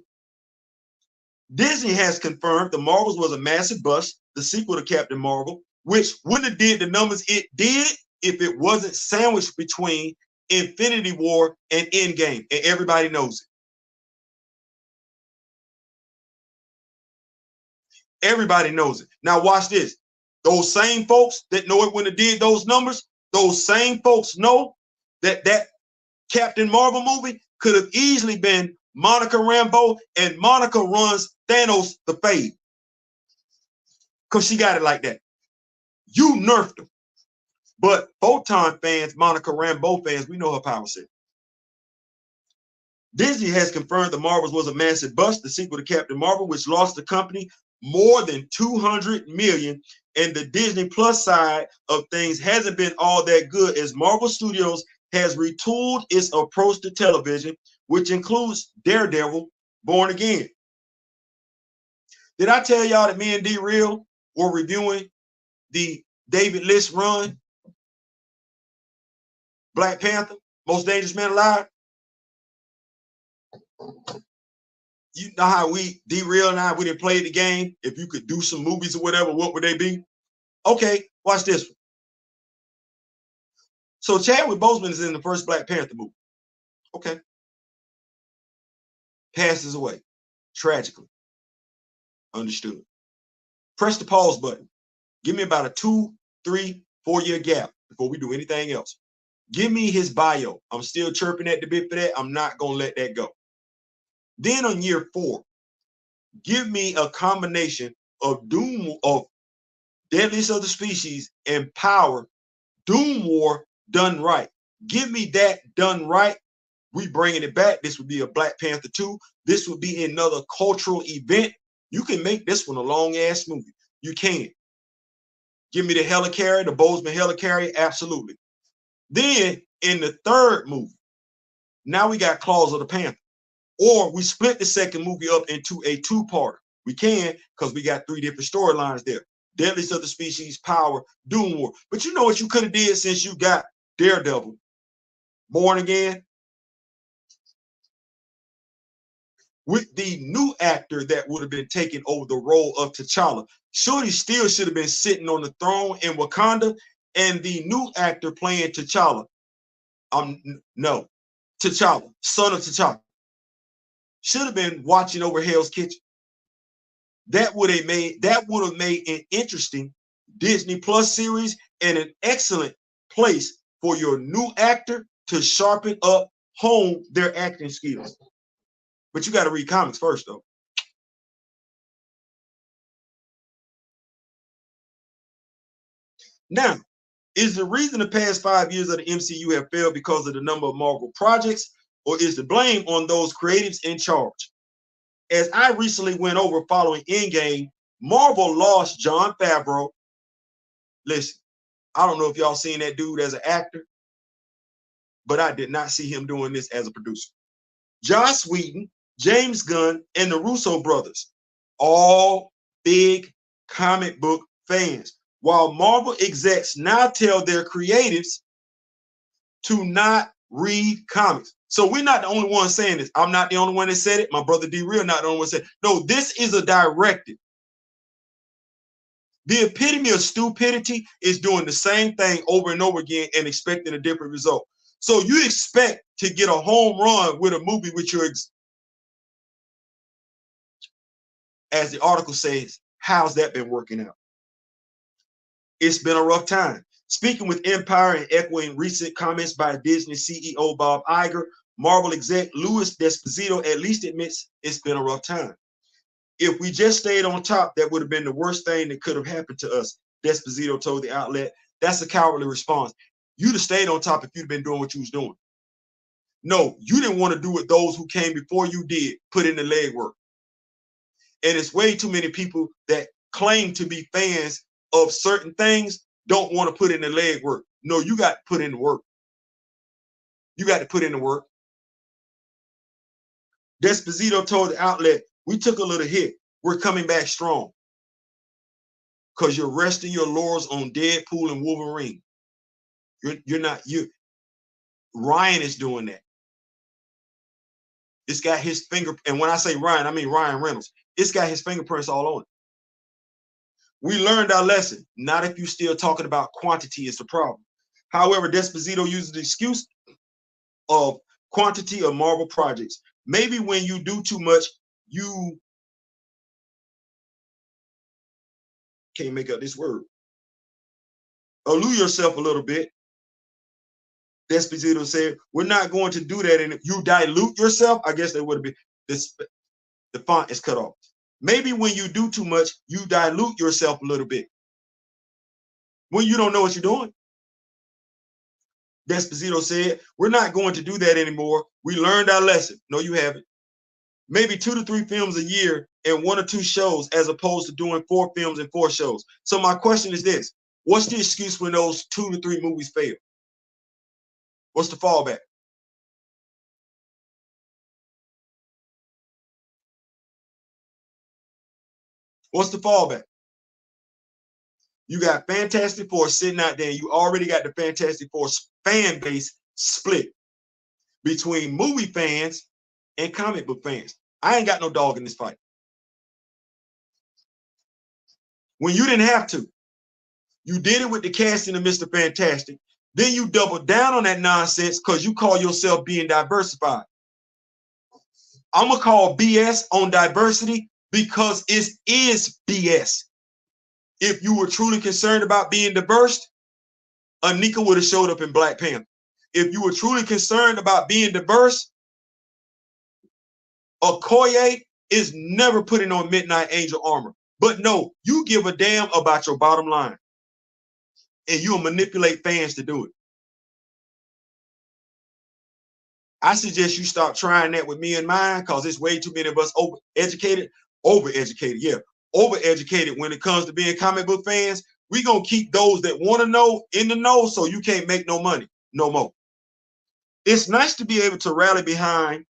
Disney has confirmed The Marvels was a massive bust, the sequel to Captain Marvel, which wouldn't have did the numbers it did if it wasn't sandwiched between Infinity War and Endgame, and everybody knows it. Everybody knows it. Now watch this. Those same folks that know it when it did those numbers, those same folks know that that Captain Marvel movie could have easily been Monica Rambeau, and Monica runs Thanos the fade. Because she got it like that. You nerfed her. But Photon fans, Monica Rambeau fans, we know her power set. Disney has confirmed The Marvels was a massive bust, the sequel to Captain Marvel, which lost the company more than $200 million. And the Disney Plus side of things hasn't been all that good, as Marvel Studios has retooled its approach to television, which includes Daredevil, Born Again. Did I tell y'all that me and D Real were reviewing the David List run, Black Panther, Most Dangerous Man Alive? You know how D Real and I, we didn't play the game. If you could do some movies or whatever, what would they be? Okay, watch this one. So Chadwick Boseman is in the first Black Panther movie. Okay. Passes away. Tragically. Understood. Press the pause button. Give me about a 2, 3, 4 year gap before we do anything else. Give me his bio. I'm still chirping at the bit for that. I'm not going to let that go. Then on year 4, give me a combination of Deadliest of the Species and Power, Doom War done right. Give me that done right. We bringing it back. This would be a Black Panther 2. This would be another cultural event. You can make this one a long-ass movie. You can. Give me the helicarrier, the Boseman helicarrier, absolutely. Then in the third movie, now we got Claws of the Panther. Or we split the second movie up into a 2-parter. We can, because we got 3 different storylines there. Deadliest of the Species, Power, Doom War. But you know what you could have did since you got Daredevil, Born Again? With the new actor that would have been taking over the role of T'Challa. Shorty still should have been sitting on the throne in Wakanda, and the new actor playing T'Challa, no, T'Challa, son of T'Challa, should have been watching over Hell's Kitchen. That would have made an interesting Disney Plus series and an excellent place for your new actor to sharpen up, hone their acting skills. But you got to read comics first, though. Now, is the reason the past 5 years of the MCU have failed because of the number of Marvel projects, or is the blame on those creatives in charge? As I recently went over following Endgame, Marvel lost Jon Favreau. Listen, I don't know if y'all seen that dude as an actor, but I did not see him doing this as a producer. Joss Whedon, James Gunn, and the Russo brothers, all big comic book fans. While Marvel execs now tell their creatives to not read comics. So we're not the only one saying this. I'm not the only one that said it. My brother D-Real not the only one that said it. No, this is a directive. The epitome of stupidity is doing the same thing over and over again and expecting a different result. So you expect to get a home run with a movie with your, as the article says, how's that been working out? It's been a rough time. Speaking with Empire and echoing recent comments by Disney CEO Bob Iger, Marvel exec Louis D'Esposito at least admits it's been a rough time. If we just stayed on top, that would have been the worst thing that could have happened to us, D'Esposito told the outlet. That's a cowardly response. You'd have stayed on top if you'd been doing what you was doing. No, you didn't want to do what those who came before you did, put in the legwork. And it's way too many people that claim to be fans of certain things don't want to put in the legwork. No, you got to put in the work. You got to put in the work. D'Esposito told the outlet, we took a little hit. We're coming back strong. Because you're resting your laurels on Deadpool and Wolverine. You're not, Ryan is doing that. It's got his finger, and when I say Ryan, I mean Ryan Reynolds. It's got his fingerprints all on it. We learned our lesson. Not if you're still talking about quantity is the problem. However, D'Esposito uses the excuse of quantity of Marvel projects. Maybe when you do too much, you can't make up this word. Allude yourself a little bit. D'Esposito said, we're not going to do that. And if you dilute yourself, I guess that would have been this. The font is cut off. Maybe when you do too much, you dilute yourself a little bit. When you don't know what you're doing. D'Esposito said, we're not going to do that anymore. We learned our lesson. No, you haven't. Maybe 2 to 3 films a year and 1 or 2 shows as opposed to doing 4 films and 4 shows. So my question is this. What's the excuse when those 2 to 3 movies fail? What's the fallback? What's the fallback? You got Fantastic Four sitting out there, and you already got the Fantastic Four fan base split between movie fans and comic book fans. I ain't got no dog in this fight. When you didn't have to, you did it with the casting of Mr. Fantastic. Then you doubled down on that nonsense because you call yourself being diversified. I'm going to call BS on diversity because it is BS. If you were truly concerned about being diverse, Anika would have showed up in Black Panther. If you were truly concerned about being diverse, Okoye is never putting on Midnight Angel armor. But no, you give a damn about your bottom line. And you'll manipulate fans to do it. I suggest you stop trying that with me and mine because it's way too many of us overeducated when it comes to being comic book fans. We're going to keep those that want to know in the know so you can't make no money no more. It's nice to be able to rally behind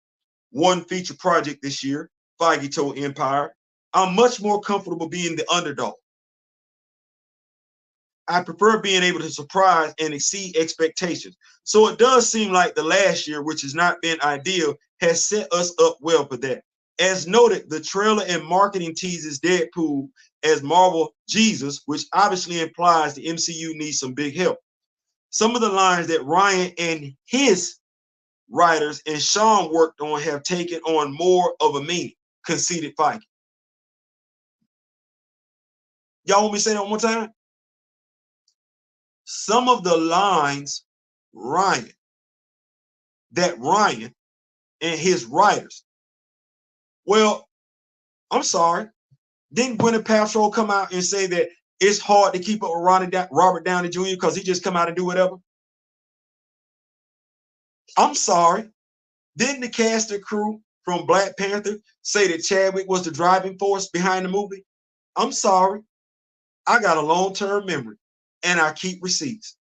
one feature project this year, Feige told Empire. I'm much more comfortable being the underdog. I prefer being able to surprise and exceed expectations. So it does seem like the last year, which has not been ideal, has set us up well for that. As noted, the trailer and marketing teases Deadpool as Marvel Jesus, which obviously implies the MCU needs some big help. Some of the lines that Ryan and his writers and Sean worked on have taken on more of a meaning, conceded Feige. Y'all want me to say that one more time? Some of the lines Ryan and his writers. Well, I'm sorry. Didn't Gwyneth Paltrow come out and say that it's hard to keep up with Robert Downey Jr. because he just come out and do whatever? I'm sorry. Didn't the cast and crew from Black Panther say that Chadwick was the driving force behind the movie? I'm sorry. I got a long-term memory and I keep receipts.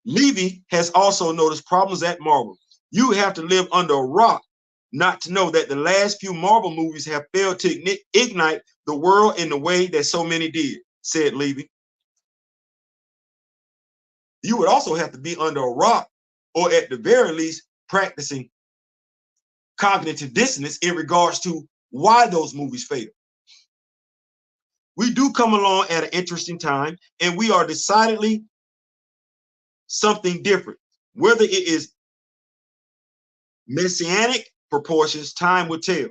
Levy has also noticed problems at Marvel. You have to live under a rock not to know that the last few Marvel movies have failed to ignite the world in the way that so many did, said Levy. You would also have to be under a rock, or at the very least, practicing cognitive dissonance in regards to why those movies failed. We do come along at an interesting time, and we are decidedly something different. Whether it is messianic proportions, time will tell.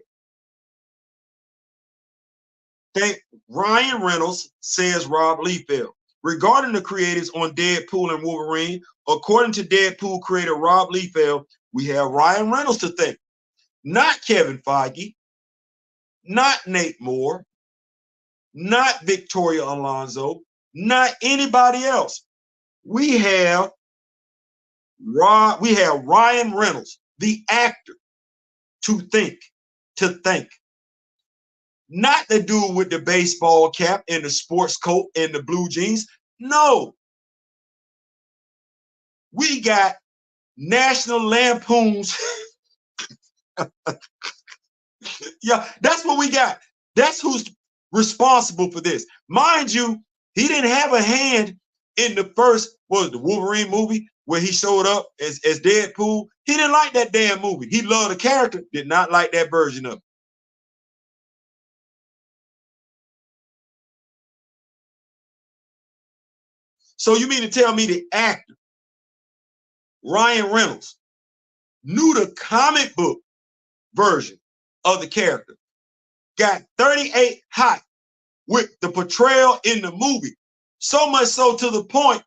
Ryan Reynolds, says Rob Liefeld. Regarding the creators on Deadpool and Wolverine, according to Deadpool creator Rob Liefeld, we have Ryan Reynolds to thank, not Kevin Feige, not Nate Moore, not Victoria Alonso, not anybody else. We have Ryan Reynolds, the actor, to thank. Not the dude with the baseball cap and the sports coat and the blue jeans. No. We got National Lampoon's. Yeah, that's what we got. That's who's responsible for this. Mind you, he didn't have a hand in the first, what was the Wolverine movie where he showed up as Deadpool. He didn't like that damn movie. He loved the character, did not like that version of it. So you mean to tell me the actor, Ryan Reynolds, knew the comic book version of the character, got 38 hot with the portrayal in the movie, so much so to the point,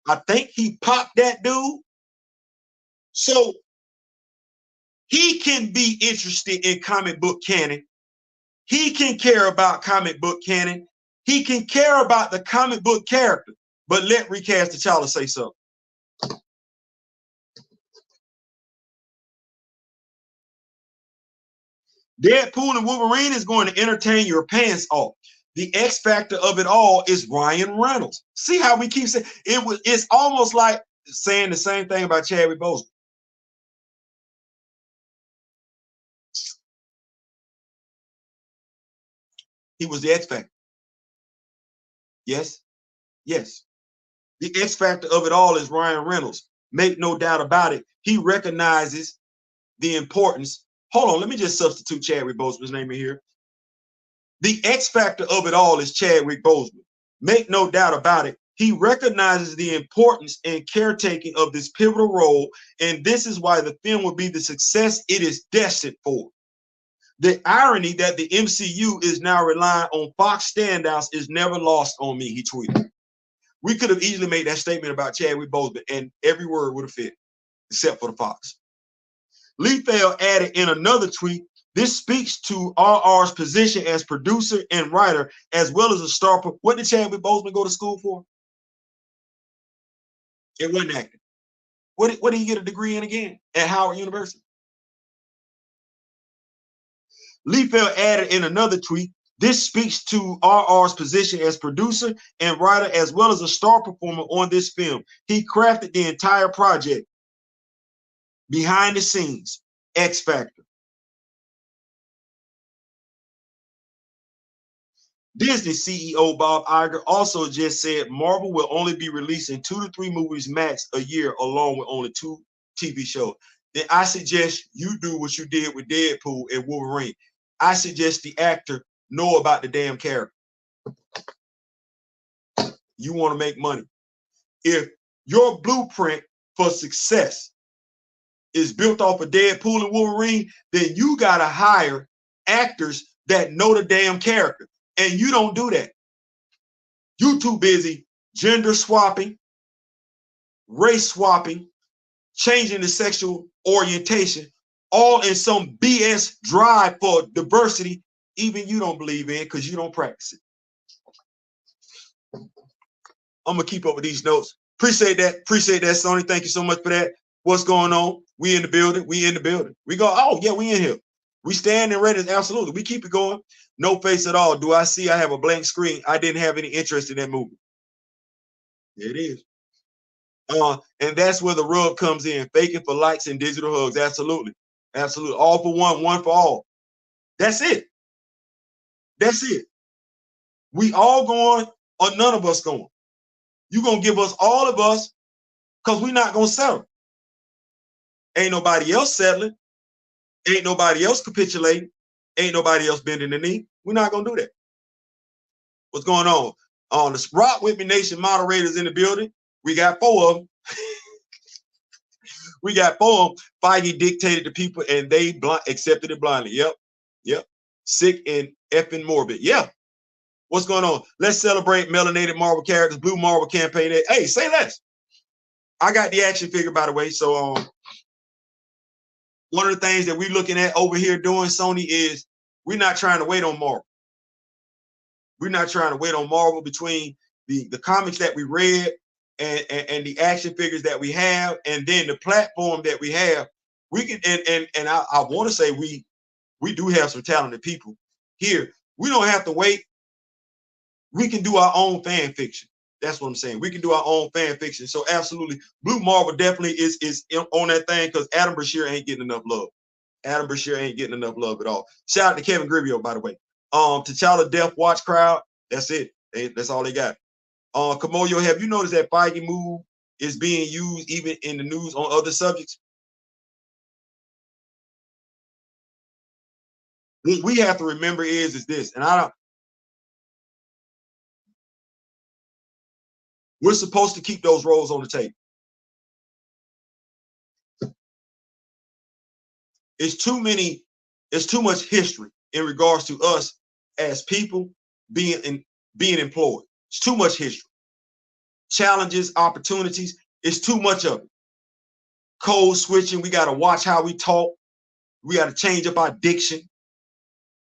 I think he popped that dude. So he can be interested in comic book canon. He can care about comic book canon. He can care about the comic book character. But let Recast T'Challa say something. Deadpool and Wolverine is going to entertain your pants off. The X factor of it all is Ryan Reynolds. See how we keep saying it's almost like saying the same thing about Chadwick Boseman. He was the X factor. Yes, yes. The X factor of it all is Ryan Reynolds. Make no doubt about it. He recognizes the importance. Hold on, let me just substitute Chadwick Boseman's name in here. The X factor of it all is Chadwick Boseman. Make no doubt about it. He recognizes the importance and caretaking of this pivotal role, and this is why the film will be the success it is destined for. The irony that the MCU is now relying on Fox standouts is never lost on me, he tweeted. We could have easily made that statement about Chadwick Boseman, and every word would have fit, except for the Fox. Liefeld added in another tweet, this speaks to RR's position as producer and writer, as well as a star. What did Chadwick Boseman go to school for? It wasn't acting. What did he get a degree in again? At Howard University. Liefeld added in another tweet, this speaks to RR's position as producer and writer, as well as a star performer on this film. He crafted the entire project. Behind the scenes, X Factor. Disney CEO Bob Iger also just said Marvel will only be releasing 2 to 3 movies max a year, along with only 2 TV shows. Then I suggest you do what you did with Deadpool and Wolverine. I suggest the actor know about the damn character. You want to make money. If your blueprint for success is built off of Deadpool and Wolverine, then you got to hire actors that know the damn character. And you don't do that. You too busy gender swapping, race swapping, changing the sexual orientation, all in some BS drive for diversity, even you don't believe in because you don't practice it. I'm going to keep up with these notes. Appreciate that, Sony. Thank you so much for that. What's going on? We in the building. We go, oh, yeah, we in here. We stand and ready. Absolutely. We keep it going. No face at all. Do I see I have a blank screen? I didn't have any interest in that movie. There it is. And that's where the rub comes in. Faking for likes and digital hugs. Absolutely. Absolutely. All for one, one for all. That's it. That's it. We all going or none of us going. You're going to give us all of us because we're not going to settle. Ain't nobody else settling. Ain't nobody else capitulating. Ain't nobody else bending the knee. We're not going to do that. What's going on? On the Rock With Me Nation moderators in the building, we got 4 of them. We got 4 of them. Feige dictated to people and they accepted it blindly. Yep. Yep. Sick and effing morbid. Yeah. What's going on? Let's celebrate melanated Marvel characters, Blue Marvel campaign. Hey, say less. I got the action figure, by the way. So one of the things that we're looking at over here doing, Sony, is we're not trying to wait on Marvel. We're not trying to wait on Marvel between the comics that we read and the action figures that we have, and then the platform that we have. We can and I want to say we do have some talented people here. We don't have to wait. We can do our own fan fiction. That's what I'm saying. We can do our own fan fiction. So absolutely, Blue Marvel definitely is on that thing because Adam Brashear ain't getting enough love. Adam Brashear ain't getting enough love at all. Shout out to Kevin Grivio, by the way. T'Challa Death Watch crowd. That's it. That's all they got. Kamoyo, have you noticed that Feige move is being used even in the news on other subjects? What we have to remember is this, and we're supposed to keep those roles on the table. It's too much history in regards to us as people being employed. It's too much history. Challenges, opportunities, it's too much of it. Code switching, we got to watch how we talk. We got to change up our diction.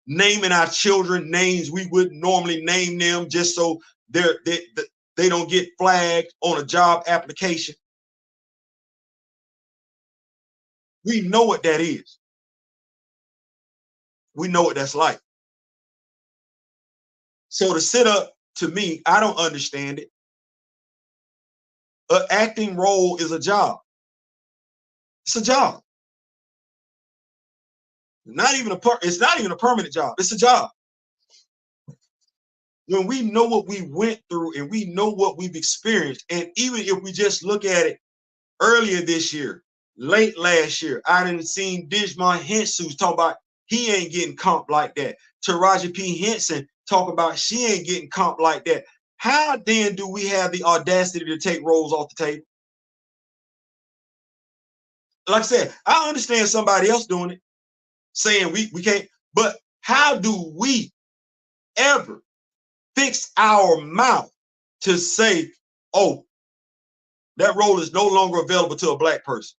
Naming our children names we wouldn't normally name them just so they don't get flagged on a job application. We know what that is. We know what that's like. So to sit up, to me, I don't understand it. An acting role is a job. It's a job. It's not even a permanent job. It's a job. When we know what we went through and we know what we've experienced, and even if we just look at it earlier this year, late last year, I didn't seen Digimon Hensu's talk about he ain't getting comp like that. Taraji P. Henson talk about she ain't getting comp like that. How then do we have the audacity to take roles off the table? Like I said, I understand somebody else doing it, saying we can't, but how do we ever fix our mouth to say, oh, that role is no longer available to a black person?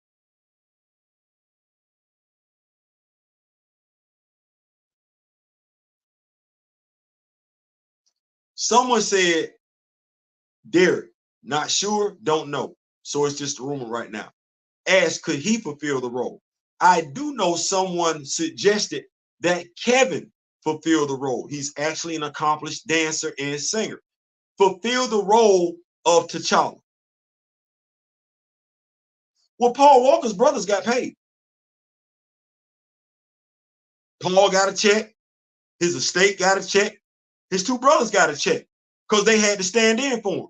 Someone said, Derek, not sure, don't know. So it's just a rumor right now. Asked, could he fulfill the role? I do know someone suggested that Kevin fulfill the role. He's actually an accomplished dancer and singer. Fulfill the role of T'Challa. Well, Paul Walker's brothers got paid. Paul got a check. His estate got a check. His 2 brothers got a check because they had to stand in for him.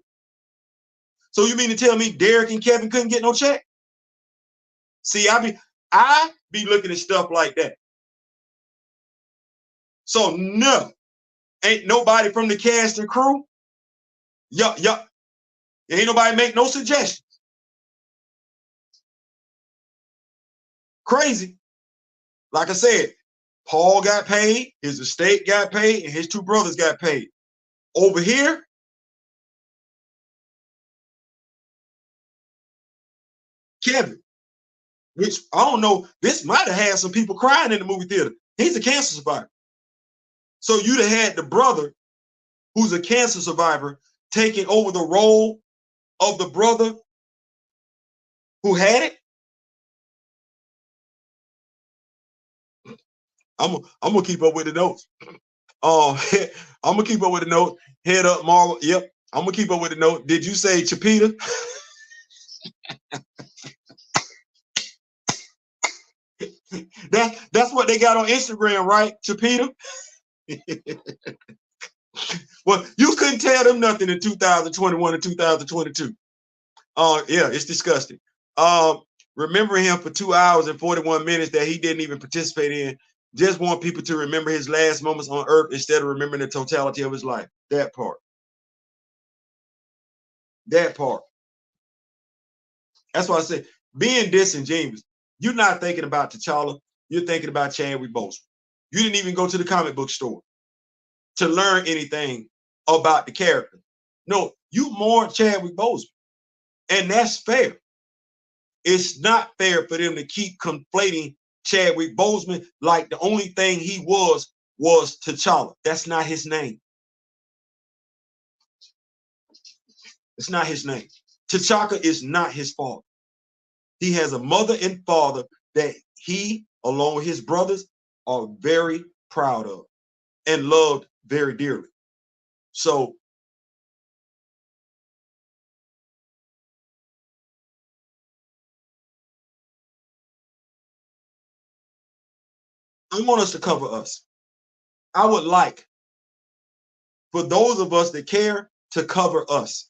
So you mean to tell me Derek and Kevin couldn't get no check? See, I be looking at stuff like that. So no, ain't nobody from the cast and crew. Yup. Ain't nobody make no suggestions. Crazy. Like I said, Paul got paid, his estate got paid, and his 2 brothers got paid. Over here, Kevin, which I don't know, this might have had some people crying in the movie theater. He's a cancer survivor. So you'd have had the brother who's a cancer survivor taking over the role of the brother who had it. I'm gonna keep up with the notes. I'm gonna keep up with the note. Head up, Marvel. Yep, I'm gonna keep up with the note. Did you say Chapita? That's what they got on Instagram, right, Chapita? Well, you couldn't tell them nothing in 2021 and 2022. Yeah, it's disgusting. Remembering him for 2 hours and 41 minutes that he didn't even participate in. Just want people to remember his last moments on earth instead of remembering the totality of his life. That part. That part. That's why I say being disingenuous. You're not thinking about T'Challa. You're thinking about Chadwick Boseman. You didn't even go to the comic book store to learn anything about the character. No, you mourn Chadwick Boseman. And that's fair. It's not fair for them to keep conflating Chadwick Boseman like the only thing he was T'Challa. That's not his name. It's not his name. T'Chaka is not his father. He has a mother and father that he, along with his brothers, are very proud of and loved very dearly. So I want us to cover us. I would like for those of us that care to cover us.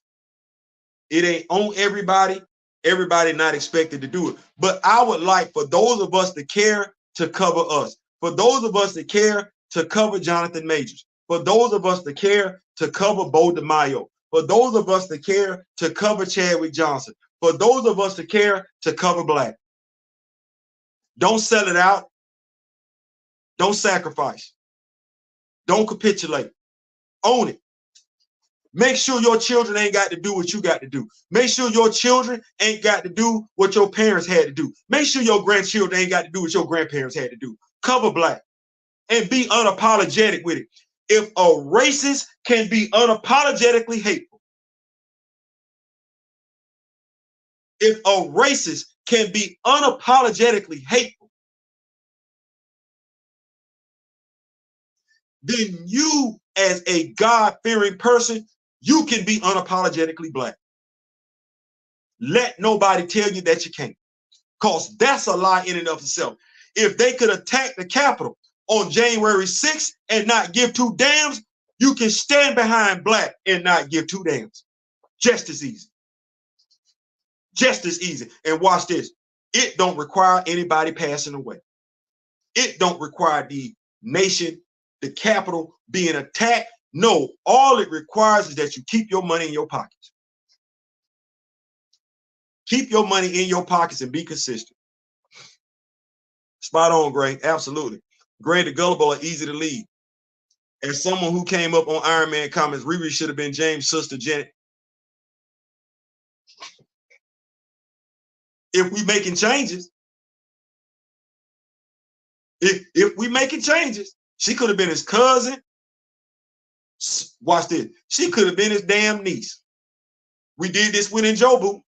It ain't on everybody. Everybody not expected to do it. But I would like for those of us that care to cover us. For those of us that care to cover Jonathan Majors. For those of us that care to cover Bo DeMaio. For those of us that care to cover Chadwick Johnson. For those of us that care to cover Black. Don't sell it out. Don't sacrifice. Don't capitulate. Own it. Make sure your children ain't got to do what you got to do. Make sure your children ain't got to do what your parents had to do. Make sure your grandchildren ain't got to do what your grandparents had to do. Cover Black and be unapologetic with it. If a racist can be unapologetically hateful, if a racist can be unapologetically hateful, then you as a God-fearing person, you can be unapologetically Black. Let nobody tell you that you can't. Because that's a lie in and of itself. If they could attack the Capitol on January 6th and not give two damns, you can stand behind Black and not give two damns. Just as easy. Just as easy. And watch this. It don't require anybody passing away. It don't require the nation, the Capitol being attacked. No, all it requires is that you keep your money in your pockets. Keep your money in your pockets and be consistent. Spot on, Gray. Absolutely. Gray, the gullible are easy to lead. As someone who came up on Iron Man comics, Riri should have been James' sister, Janet. If we making changes, if we making changes, she could have been his cousin. Watch this. She could have been his damn niece. We did this with Njobu.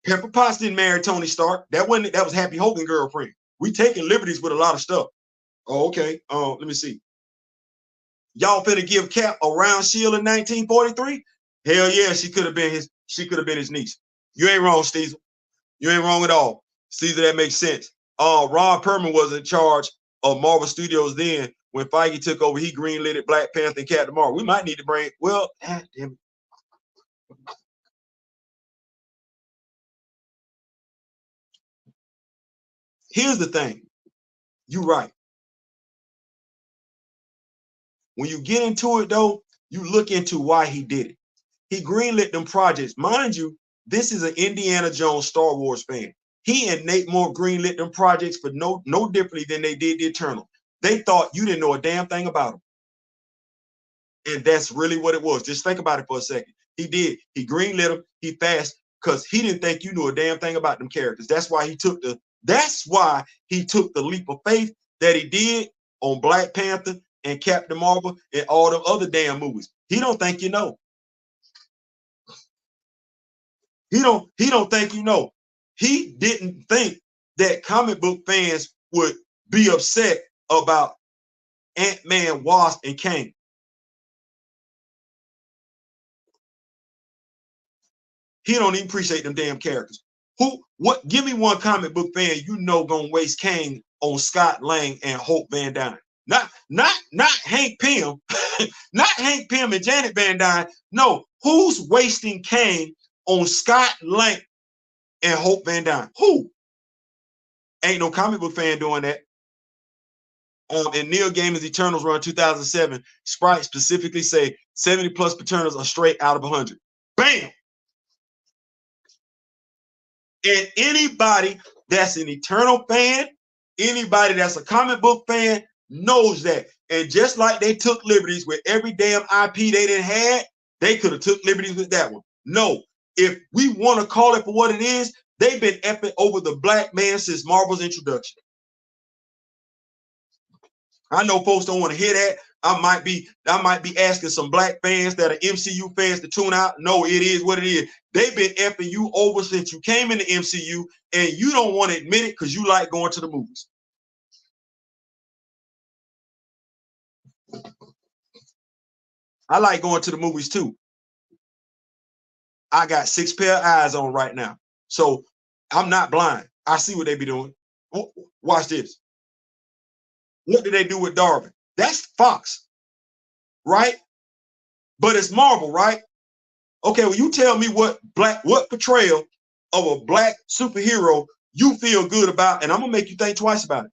Pepper Potts didn't marry Tony Stark. That was Happy Hogan girlfriend. We taking liberties with a lot of stuff. Oh, okay. Let me see. Y'all finna give Cap a round shield in 1943? Hell yeah, she could have been his niece. You ain't wrong, Steve. You ain't wrong at all. Caesar, that makes sense. Ron Perlman was in charge of Marvel Studios then. When Feige took over, he greenlit Black Panther and Captain Marvel. We might need to bring, well, damn it. Here's the thing. You're right. When you get into it, though, you look into why he did it. He greenlit them projects. Mind you, this is an Indiana Jones Star Wars fan. He and Nate Moore greenlit them projects for no differently than they did the Eternal. They thought you didn't know a damn thing about them. And that's really what it was. Just think about it for a second. He did. He greenlit them. He fast because he didn't think you knew a damn thing about them characters. That's why he took the leap of faith that he did on Black Panther and Captain Marvel and all the other damn movies. He don't think you know. He don't think you know. He didn't think that comic book fans would be upset about Ant-Man, Wasp, and Kang. He don't even appreciate them damn characters. What? Give me one comic book fan you know gonna waste Kane on Scott Lang and Hope Van Dyne. Not Hank Pym, not Hank Pym and Janet Van Dyne. No, who's wasting Kane on Scott Lang and Hope Van Dyne? Who? Ain't no comic book fan doing that. In Neil Gaiman's Eternals run 2007, Sprite specifically say 70 plus Paternals are straight out of 100. Bam! And anybody that's an Eternal fan, anybody that's a comic book fan knows that. And just like they took liberties with every damn IP they didn't had, they could have took liberties with that one. No, if we want to call it for what it is, they've been effing over the black man since Marvel's introduction. I know folks don't want to hear that. I might be asking some black fans that are MCU fans to tune out. No, it is what it is. They've been effing you over since you came in the MCU, and you don't want to admit it because you like going to the movies. I like going to the movies too. I got 6 pair of eyes on right now. So I'm not blind. I see what they be doing. Watch this. What did they do with Darwin? That's Fox, right? But it's Marvel, right? Okay, well, you tell me what portrayal of a black superhero you feel good about, and I'm gonna make you think twice about it.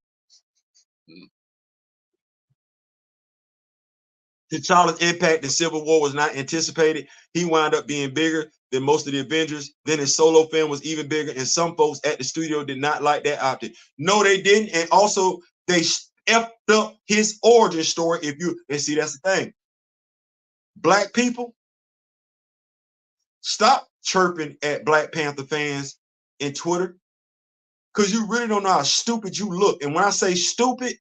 T'Challa's impact in Civil War was not anticipated. He wound up being bigger than most of the Avengers. Then his solo film was even bigger, and some folks at the studio did not like that optic. No, they didn't, and also they effed up his origin story. See, that's the thing. Black people, stop chirping at Black Panther fans in Twitter, because you really don't know how stupid you look. And when I say stupid,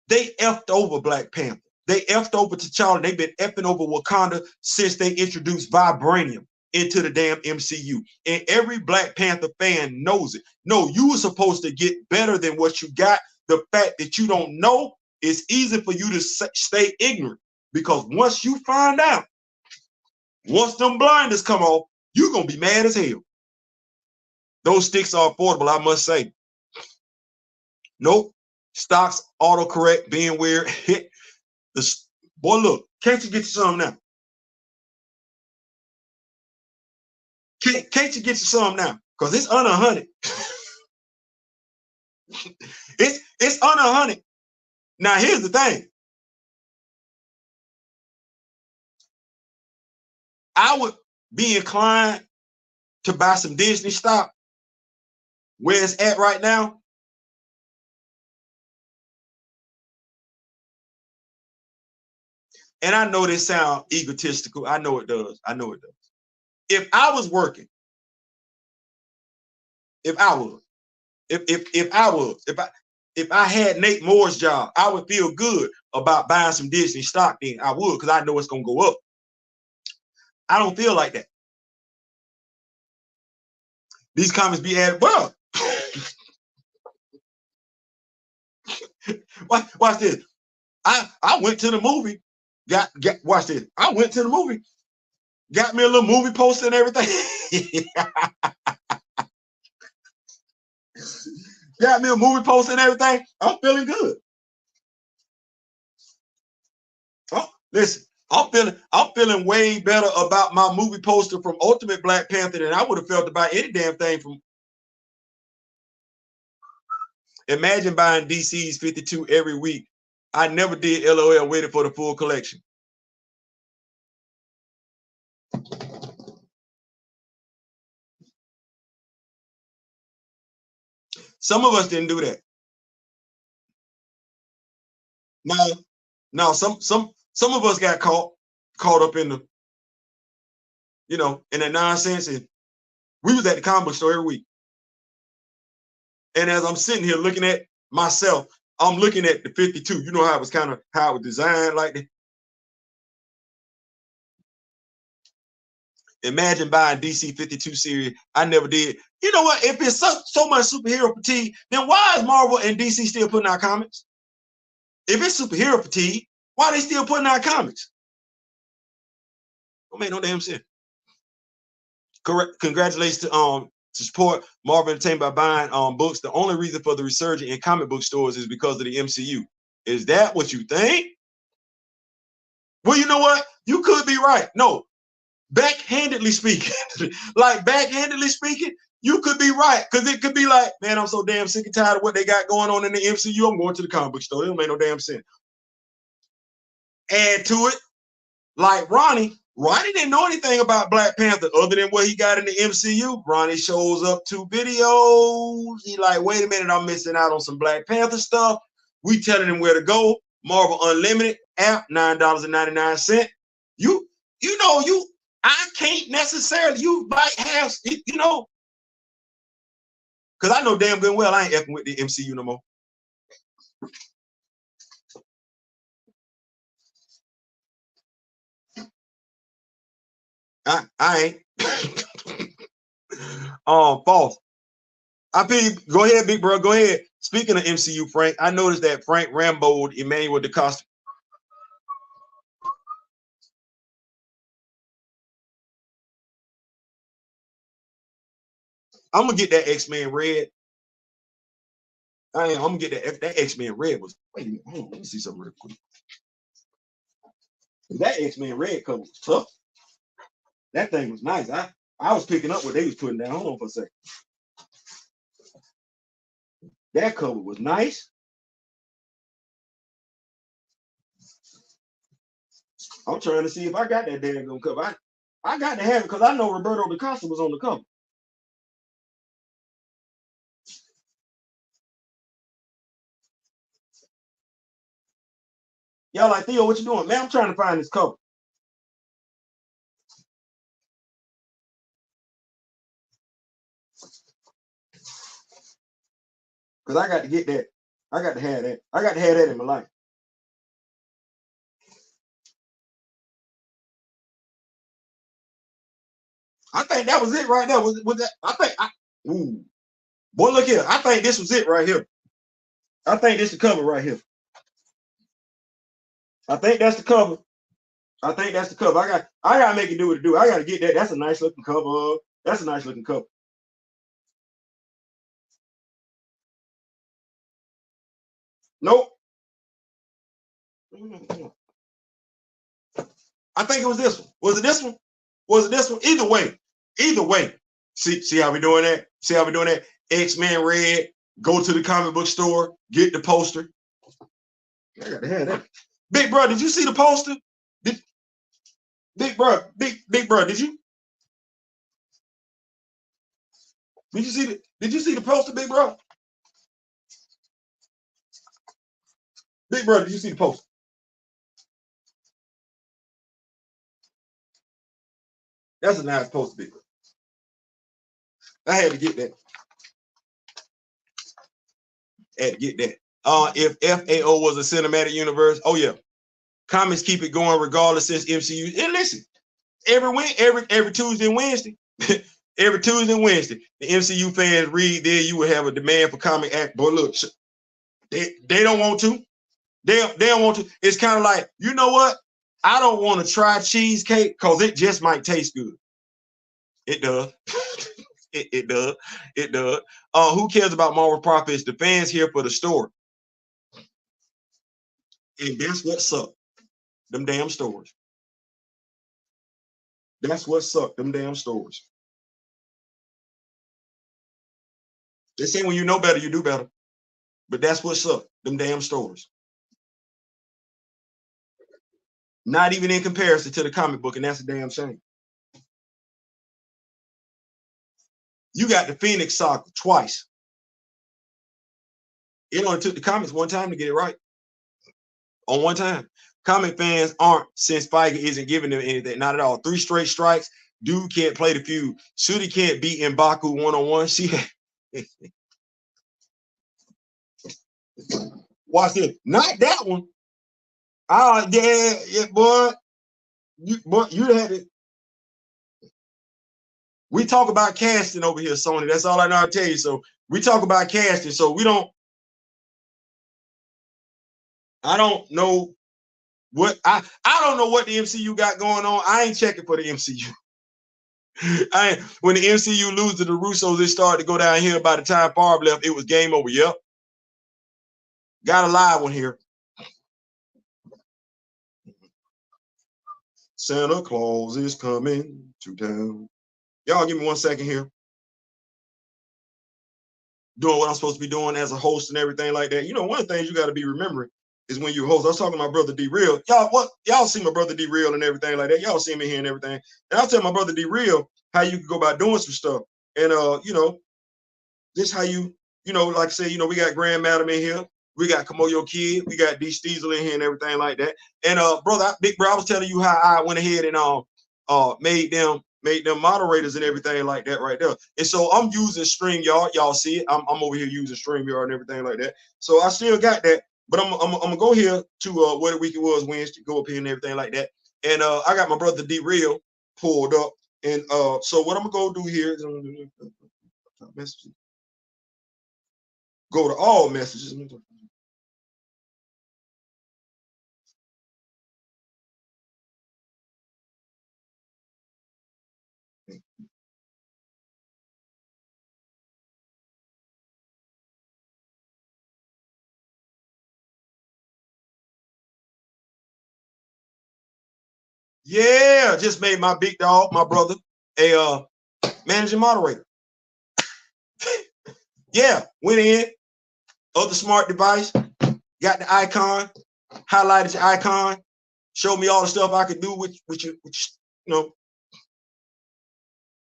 they effed over Black Panther. They effed over T'Challa. They've been effing over Wakanda since they introduced vibranium into the damn MCU. And every Black Panther fan knows it. No, you were supposed to get better than what you got. The fact that you don't know, it's easy for you to stay ignorant, because once you find out, once them blinders come off, you're going to be mad as hell. Those sticks are affordable, I must say. Nope. Stocks, autocorrect, being weird. Boy, look, can't you get you some now? Can't you get you some now? Because it's under 100. it's under 100. Now, here's the thing. I would be inclined to buy some Disney stock where it's at right now. And I know this sounds egotistical. I know it does. I know it does. If I was working, if I had Nate Moore's job, I would feel good about buying some Disney stock. Then I would, because I know it's gonna go up. I don't feel like that. These comments be added. Well, watch this. I went to the movie. Watch this. I went to the movie. Got me a little movie poster and everything. Got me a movie poster and everything. I'm feeling good. Oh, listen, I'm feeling way better about my movie poster from Ultimate Black Panther than I would have felt about any damn thing from. Imagine buying DC's 52 every week. I never did. LOL, waited for the full collection. Some of us didn't do that. Now some of us got caught up in the, in that nonsense, and we was at the comic book store every week. And as I'm sitting here looking at myself, I'm looking at the 52. You know how it was how it was designed like that. Imagine buying DC 52 series. I never did. You know what? If it's so much superhero fatigue, then why is Marvel and DC still putting out comics? If it's superhero fatigue, why are they still putting out comics? Don't make no damn sense. Congratulations to support Marvel Entertainment by buying books. The only reason for the resurgence in comic book stores is because of the MCU. Is that what you think? Well, you know what? You could be right. No, backhandedly speaking, backhandedly speaking, you could be right. Because it could be like, man, I'm so damn sick and tired of what they got going on in the MCU. I'm going to the comic book store. It don't make no damn sense. Add to it, like Ronnie didn't know anything about Black Panther other than what he got in the MCU. Ronnie shows up to videos. He like, wait a minute, I'm missing out on some Black Panther stuff. We telling him where to go. Marvel Unlimited app, $9.99. I can't necessarily, you might have, because I know damn good well I ain't effing with the MCU no more. I ain't. False. Go ahead, big bro. Go ahead. Speaking of MCU, Frank, I noticed that Frank Rambo'd Emmanuel DeCosta. I'm gonna get that X-Men red. I'm gonna get that X-Men red was. Wait a minute, hold on, let me see something real quick. That X-Men red cover was tough. That thing was nice. I was picking up what they was putting down. Hold on for a second. That cover was nice. I'm trying to see if I got that damn cover. I got to have it because I know Roberto DaCosta was on the cover. Y'all like, Theo, what you doing? Man, I'm trying to find this cover. Because I got to get that. I got to have that. I got to have that in my life. I think that was it right there. Was that? I think. Ooh. Boy, look here. I think this was it right here. I think this is the cover right here. I think that's the cover. I think that's the cover. I gotta make it do what it do. I gotta get that. That's a nice looking cover. That's a nice looking cover. Nope. I think it was this one. Was it this one? Was it this one? Either way. Either way. See how we doing that? See how we doing that? X-Men red. Go to the comic book store. Get the poster. I gotta have that. Big bro, did you see the poster? Big bro, did you? Did you see the poster, big bro? Big bro, did you see the poster? That's a nice poster, big bro. I had to get that. Had to get that. If FAO was a cinematic universe, oh yeah. Comics keep it going regardless since MCU. And listen, every Tuesday and Wednesday, every Tuesday and Wednesday, the MCU fans read there, you will have a demand for comic act. Boy, look, they don't want to. They don't want to. It's kind of like, you know what? I don't want to try cheesecake because it just might taste good. It does. it does. It does. Who cares about Marvel profits? The fans here for the story. And that's what sucked. Them damn stores. That's what sucked. Them damn stores. They say when you know better, you do better. But that's what sucked. Them damn stores. Not even in comparison to the comic book, and that's a damn shame. You got the Phoenix Saga twice. It only took the comics one time to get it right. On one time. Comic fans aren't, since Feige isn't giving them anything. Not at all. 3 straight strikes. Dude can't play the feud. Sudi can't beat M'Baku one-on-one. She watch this. Not that one. Oh, yeah, boy. You had it. We talk about casting over here, Sony. That's all I know how to tell you. So we talk about casting. So we don't. I don't know what I don't know what the MCU got going on. I ain't checking for the MCU. When the MCU lose to the Russos, it started to go downhill. By the time Favre left, it was game over. Yep. Got a live one here. Santa Claus is coming to town. Y'all give me 1 second here. Doing what I'm supposed to be doing as a host and everything like that. You know, one of the things you got to be remembering is when you're a host. I was talking to my brother D-Real. Y'all see my brother D-Real and everything like that. Y'all see me here and everything. And I'll tell my brother D-Real how you can go about doing some stuff. And you know, this how you know, like I said, you know, we got Grand Madam in here. We got Kamoyo Kid. We got D Steezel in here and everything like that. And brother, Big Bro, I was telling you how I went ahead and made them moderators and everything like that right there. And so I'm using StreamYard. Y'all see it. I'm over here using StreamYard and everything like that. So I still got that. But I'm gonna go here to what the week it was Wednesday, go up here and everything like that. And I got my brother D-Real pulled up. And so what I'm gonna go do here is messages. Go to all messages. Yeah, just made my big dog, my brother, a managing moderator. Yeah, went in, other smart device, got the icon, highlighted your icon, showed me all the stuff I could do with you know,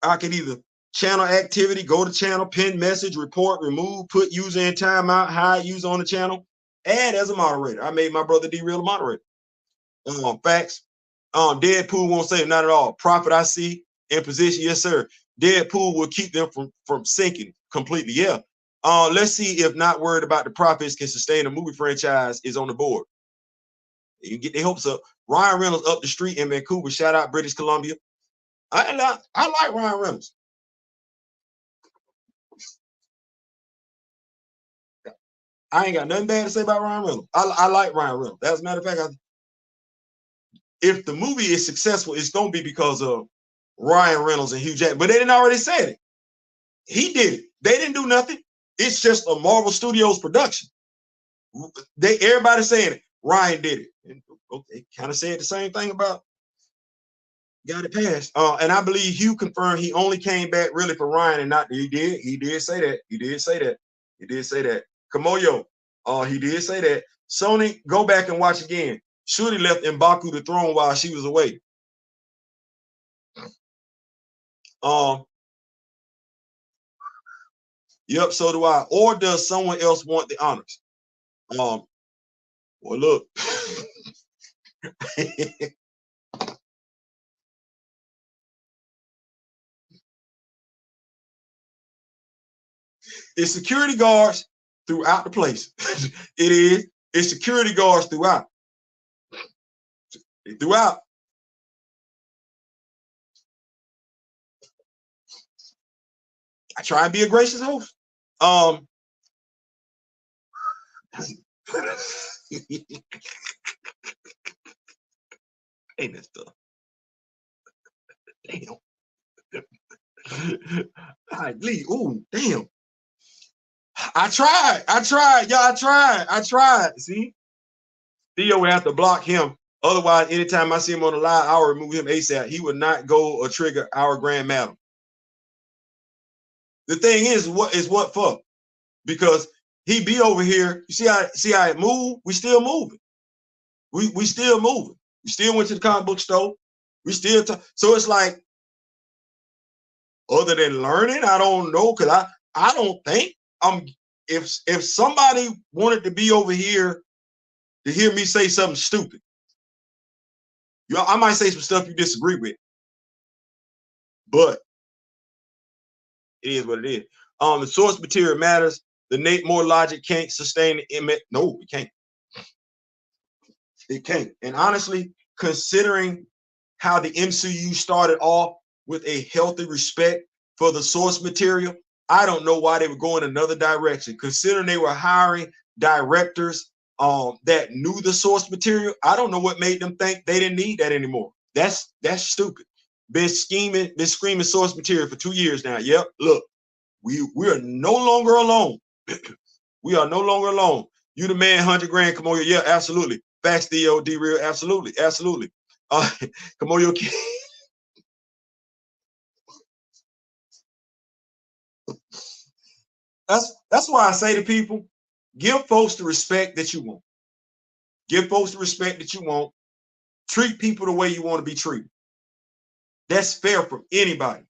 I could either channel activity, go to channel, pin message, report, remove, put user in timeout, hide user on the channel, add as a moderator. I made my brother D-Real a moderator. Facts. Deadpool won't save, not at all. Profit I see in position, yes, sir. Deadpool will keep them from sinking completely. Yeah. Let's see if not worried about the profits can sustain a movie franchise is on the board. You can get their hopes up. Ryan Reynolds up the street in Vancouver. Shout out British Columbia. I like Ryan Reynolds. I ain't got nothing bad to say about Ryan Reynolds. I like Ryan Reynolds. As a matter of fact, if the movie is successful, it's gonna be because of Ryan Reynolds and Hugh Jackman. But they didn't already say it. He did it. They didn't do nothing. It's just a Marvel Studios production. Everybody saying it. Ryan did it. And they kind of said the same thing about got it passed. And I believe Hugh confirmed he only came back really for Ryan and not he did. He did say that. He did say that. He did say that. Kamoyo, he did say that. Sony, go back and watch again. Shuri left M'Baku the throne while she was away. Yep, so do I. Or does someone else want the honors? Well, look. It's security guards throughout the place. It is. It's security guards throughout. Throughout. I try and be a gracious host. Ain't that stuff. Damn. Ooh, damn. I tried. Y'all, I tried. See? Theo would have to block him. Otherwise, anytime I see him on the live, I'll remove him ASAP. He would not go or trigger our Grand Madam. The thing is, what for? Because he be over here. You see how it move? We still moving. We still moving. We still went to the comic book store. We still so it's like, other than learning, I don't know, because I don't think if somebody wanted to be over here to hear me say something stupid, I might say some stuff you disagree with, but it is what it is. The source material matters. The Nate Moore logic can't sustain the image. No, it can't. It can't. And honestly, considering how the MCU started off with a healthy respect for the source material, I don't know why they would go in another direction. Considering they were hiring directors that knew the source material, I don't know what made them think they didn't need that anymore. That's stupid. been screaming source material for 2 years now. Yep, look, we are no longer alone. We are no longer alone. You the man, 100 grand, come on. Yeah, absolutely. Facts, D.O. D-Real, absolutely, absolutely. Come on, your kid. That's why I say to people, give folks the respect that you want. Give folks the respect that you want. Treat people the way you want to be treated. That's fair from anybody.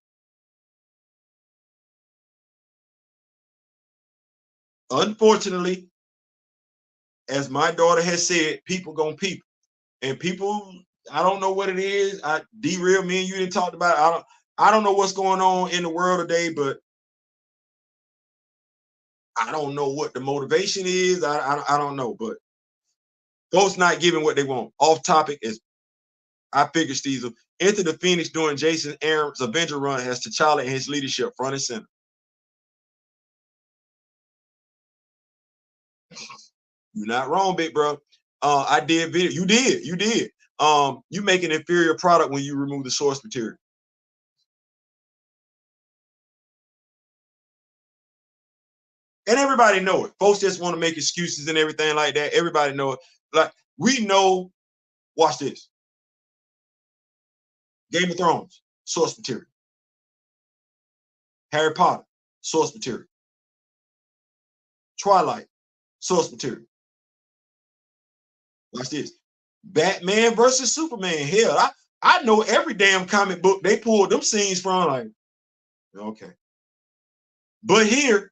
Unfortunately, as my daughter has said, people gonna people. And people, I don't know what it is. D-Real, me and you didn't talk about it. I don't know what's going on in the world today, but I don't know what the motivation is. I don't know, but folks not giving what they want. Off topic is, I figure Steve enter the Phoenix during Jason Aaron's Avenger run has T'Challa and his leadership front and center. You're not wrong, big bro. I did video. You did. You make an inferior product when you remove the source material. And everybody know it. Folks just want to make excuses and everything like that. Everybody know it. Like, we know, watch this. Game of Thrones, source material. Harry Potter, source material. Twilight, source material. Watch this. Batman versus Superman. Hell, I know every damn comic book they pulled them scenes from. Like, okay. But here,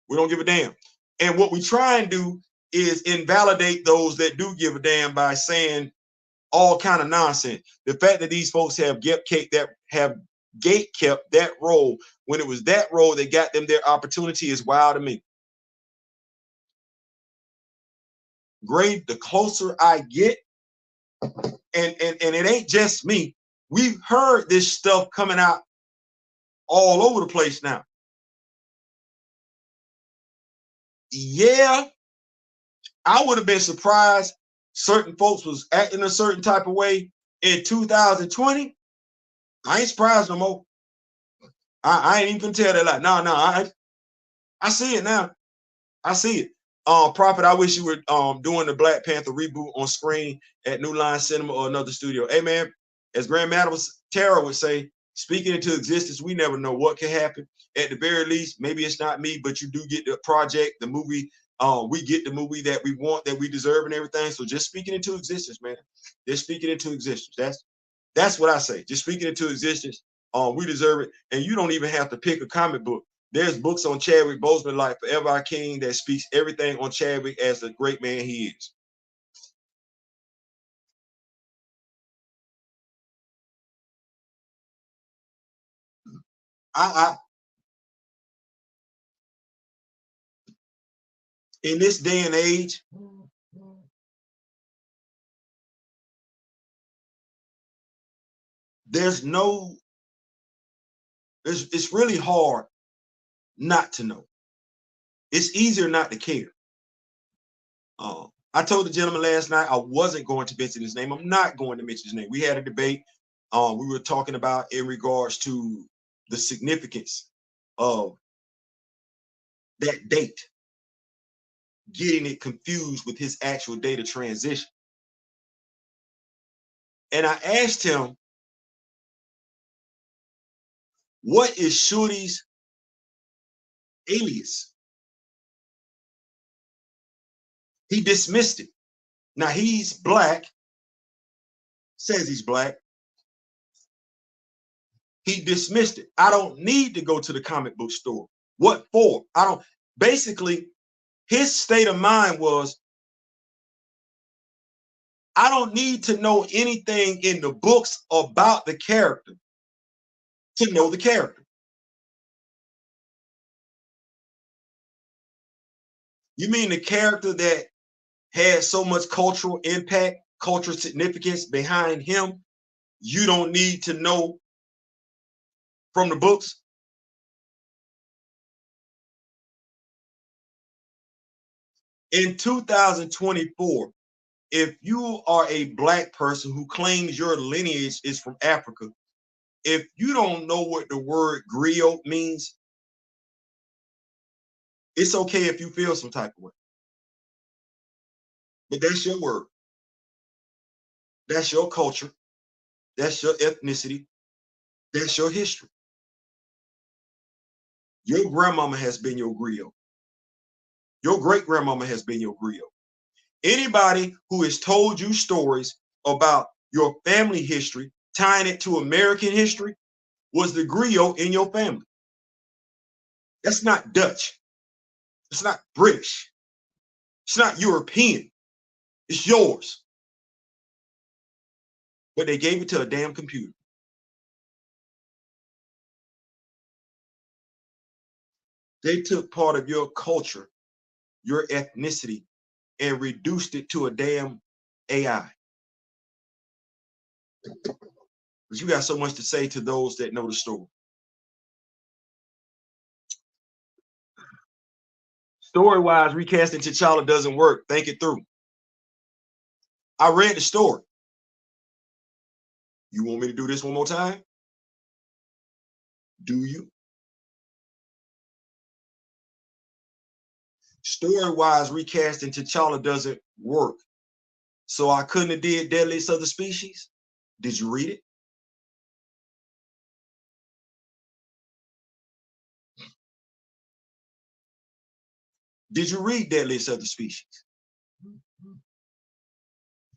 we don't give a damn. And what we try and do is invalidate those that do give a damn by saying all kind of nonsense. The fact that these folks have gate kept that role when it was that role that got them their opportunity is wild to me. Grade, the closer I get, and it ain't just me. We've heard this stuff coming out all over the place now. Yeah, I would have been surprised certain folks was acting a certain type of way in 2020. I ain't surprised no more. I ain't even tell that like, no, I see it now. I see it. Prophet, I wish you were doing the Black Panther reboot on screen at New Line Cinema or another studio. Hey man, as Grand Madam Tara would say, speaking into existence, we never know what can happen. At the very least, maybe it's not me, but you do get the project, the movie. We get the movie that we want, that we deserve, and everything. So just speaking into existence, man. Just speaking into existence. That's what I say. Just speaking into existence. We deserve it, and you don't even have to pick a comic book. There's books on Chadwick Boseman like Forever Our King that speaks everything on Chadwick as the great man he is. In this day and age, it's really hard not to know. It's easier not to care. I told the gentleman last night I wasn't going to mention his name. I'm not going to mention his name. We had a debate. We were talking about in regards to the significance of that date, getting it confused with his actual date of transition. And I asked him, what is Shorty's alias? He dismissed it. Now he's black, says he's black. He dismissed it. I don't need to go to the comic book store. What for? I don't. Basically, his state of mind was, I don't need to know anything in the books about the character to know the character. You mean the character that had so much cultural impact, cultural significance behind him, you don't need to know from the books? In 2024, if you are a black person who claims your lineage is from Africa, if you don't know what the word griot means, it's okay if you feel some type of way. But that's your word. That's your culture. That's your ethnicity. That's your history. Your grandmama has been your griot. Your great-grandmama has been your griot. Anybody who has told you stories about your family history, tying it to American history, was the griot in your family. That's not Dutch. It's not British. It's not European. It's yours. But they gave it to a damn computer. They took part of your culture, your ethnicity, and reduced it to a damn AI. But you got so much to say to those that know the story. Story-wise, recasting T'Challa doesn't work. Think it through. I read the story. You want me to do this one more time? Do you? Story-wise, recasting T'Challa doesn't work. So I couldn't have did Deadliest of the Species. Did you read it? Did you read Deadliest of the Species?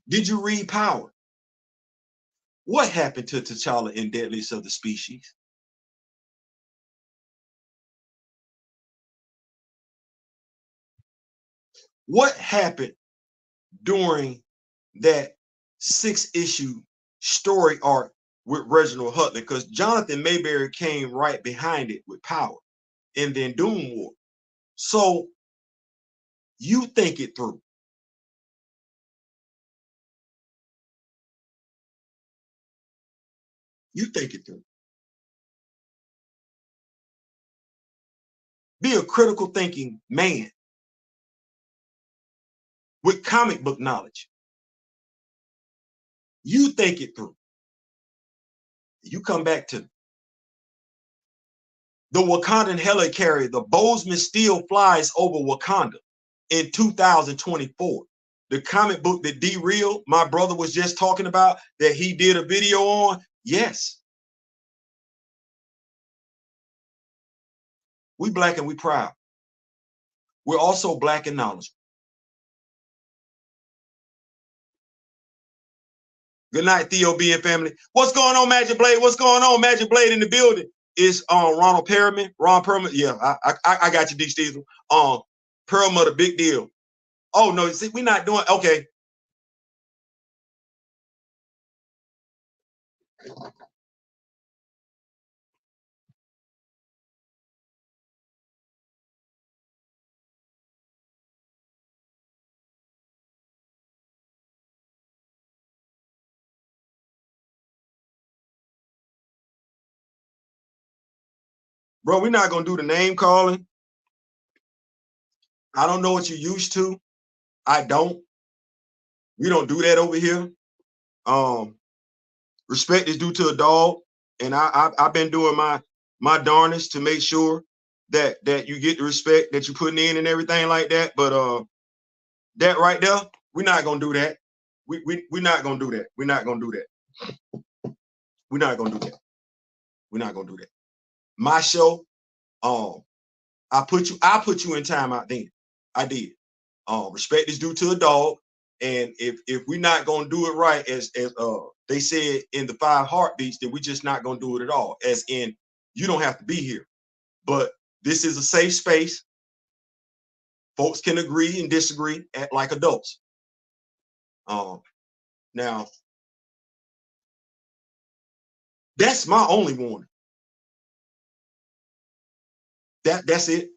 Did you read Power? What happened to T'Challa in Deadliest of the Species? What happened during that 6-issue story arc with Reginald Hutler? Because Jonathan Mayberry came right behind it with Power and then Doom War. So you think it through. You think it through. Be a critical thinking man with comic book knowledge. You think it through. You come back to the Wakandan helicarrier, the Bozeman still flies over Wakanda in 2024. The comic book that D-Real, my brother, was just talking about, that he did a video on, yes. We black and we proud. We're also black and knowledgeable. Good night, Theo B and family. What's going on, Magic Blade? What's going on, Magic Blade in the building? Is Ronald Perriman, Ron Perlman. Yeah, I got you, D. Steven. Perlman, the big deal. Oh no, see, we're not doing okay. Bro, we're not gonna do the name calling. I don't know what you're used to. I don't. We don't do that over here. Respect is due to a dog, and I've been doing my darnest to make sure that you get the respect that you're putting in and everything like that. But that right there, we're not gonna do that. We're not gonna do that. We're not gonna do that. We're not gonna do that. We're not gonna do that. My show, I put you in timeout then. I did. Respect is due to a dog. And if we're not gonna do it right, as they said in the 5 heartbeats, then we're just not gonna do it at all. As in, you don't have to be here. But this is a safe space. Folks can agree and disagree like adults. Now, that's my only warning. That's it.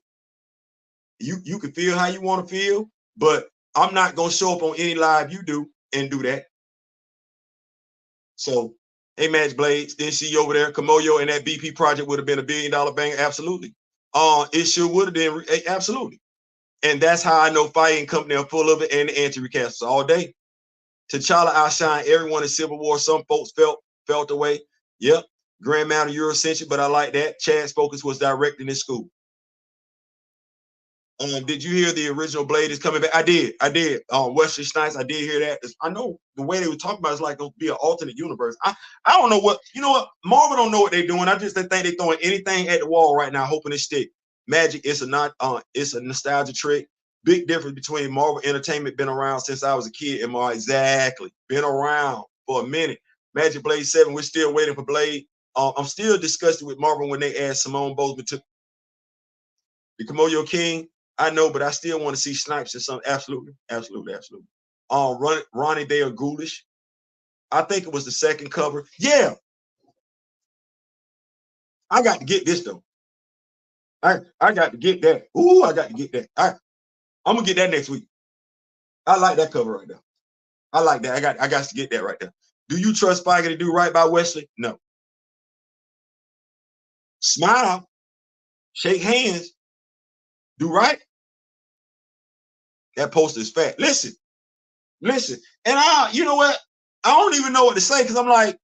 You can feel how you want to feel, but I'm not gonna show up on any live you do and do that. So, hey, Match Blades, didn't see you over there. Kamoyo and that BP project would have been $1 billion banger. Absolutely. It sure would have been. Absolutely. And that's how I know Fighting Company are full of it, and the anti-recasters all day. T'Challa outshined everyone in Civil War. Some folks felt the way. Yep. Grandmaster Eurocentric, but I like that. Chad's focus was directing in school. Did you hear the original Blade is coming back? I did. Wesley Snipes, I did hear that. I know the way they were talking about it's like it'll be an alternate universe. I don't know what, you know what? Marvel don't know what they're doing. I just think they're throwing anything at the wall right now, hoping it stick. Magic is it's a nostalgia trick. Big difference between Marvel Entertainment, been around since I was a kid, and Marvel exactly been around for a minute. Magic Blade 7, we're still waiting for Blade. I'm still disgusted with Marvel when they add Simone Bozeman to the Komodo King. I know, but I still want to see Snipes or something. Absolutely. Ronnie, they are ghoulish. I think it was the second cover. Yeah. I got to get this though. I got to get that. Ooh, I got to get that. I'm gonna get that next week. I like that cover right there. I like that. I got to get that right there. Do you trust Spiker to do right by Wesley? No. Smile, shake hands, do right. That poster is fat. Listen. And you know what? I don't even know what to say because I'm like,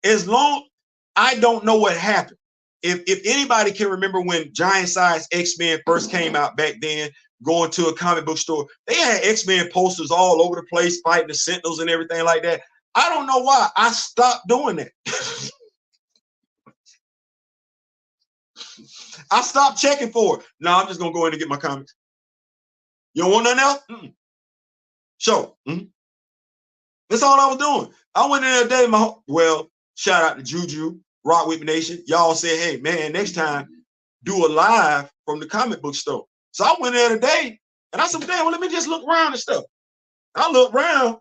as long I don't know what happened. If anybody can remember when giant size X-Men first came out back then, going to a comic book store, they had X-Men posters all over the place, fighting the Sentinels and everything like that. I don't know why I stopped doing that. I stopped checking for it. No, I'm just gonna go in and get my comics. You don't want nothing else? Sure. That's all I was doing. I went in there today. Shout out to Juju, Rock With Me Nation. Y'all said, hey, man, next time, do a live from the comic book store. So I went there today, and I said, damn, well, let me just look around and stuff. I looked around.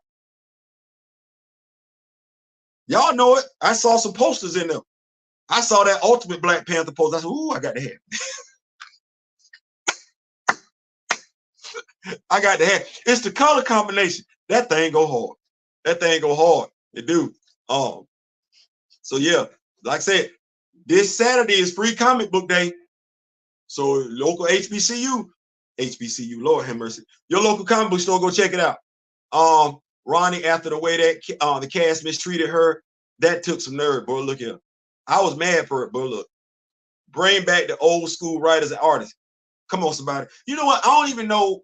Y'all know it. I saw some posters in there. I saw that Ultimate Black Panther poster. I said, ooh, I got to have. I got to have. It's the color combination. That thing go hard. It do. So yeah, like I said, this Saturday is free comic book day. So local HBCU, Lord have mercy. Your local comic book store, go check it out. Ronnie, after the way that the cast mistreated her, that took some nerve, bro. Look here. I was mad for it, bro. Look. Bring back the old school writers and artists. Come on, somebody. You know what? I don't even know.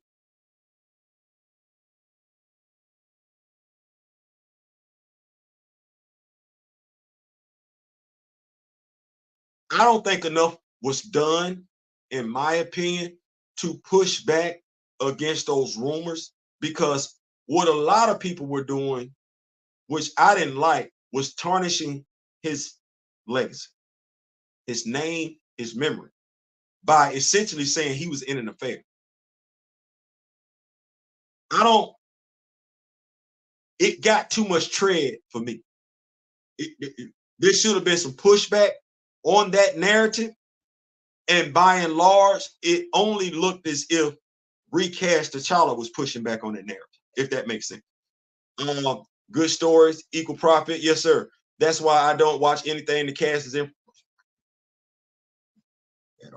I don't think enough was done, in my opinion, to push back against those rumors, because what a lot of people were doing, which I didn't like, was tarnishing his legacy, his name, his memory, by essentially saying he was in an affair. It got too much tread for me. There should have been some pushback on that narrative. And by and large, it only looked as if Recast T'Challa was pushing back on that narrative, if that makes sense. Good stories, equal profit. Yes, sir. That's why I don't watch anything the cast is in at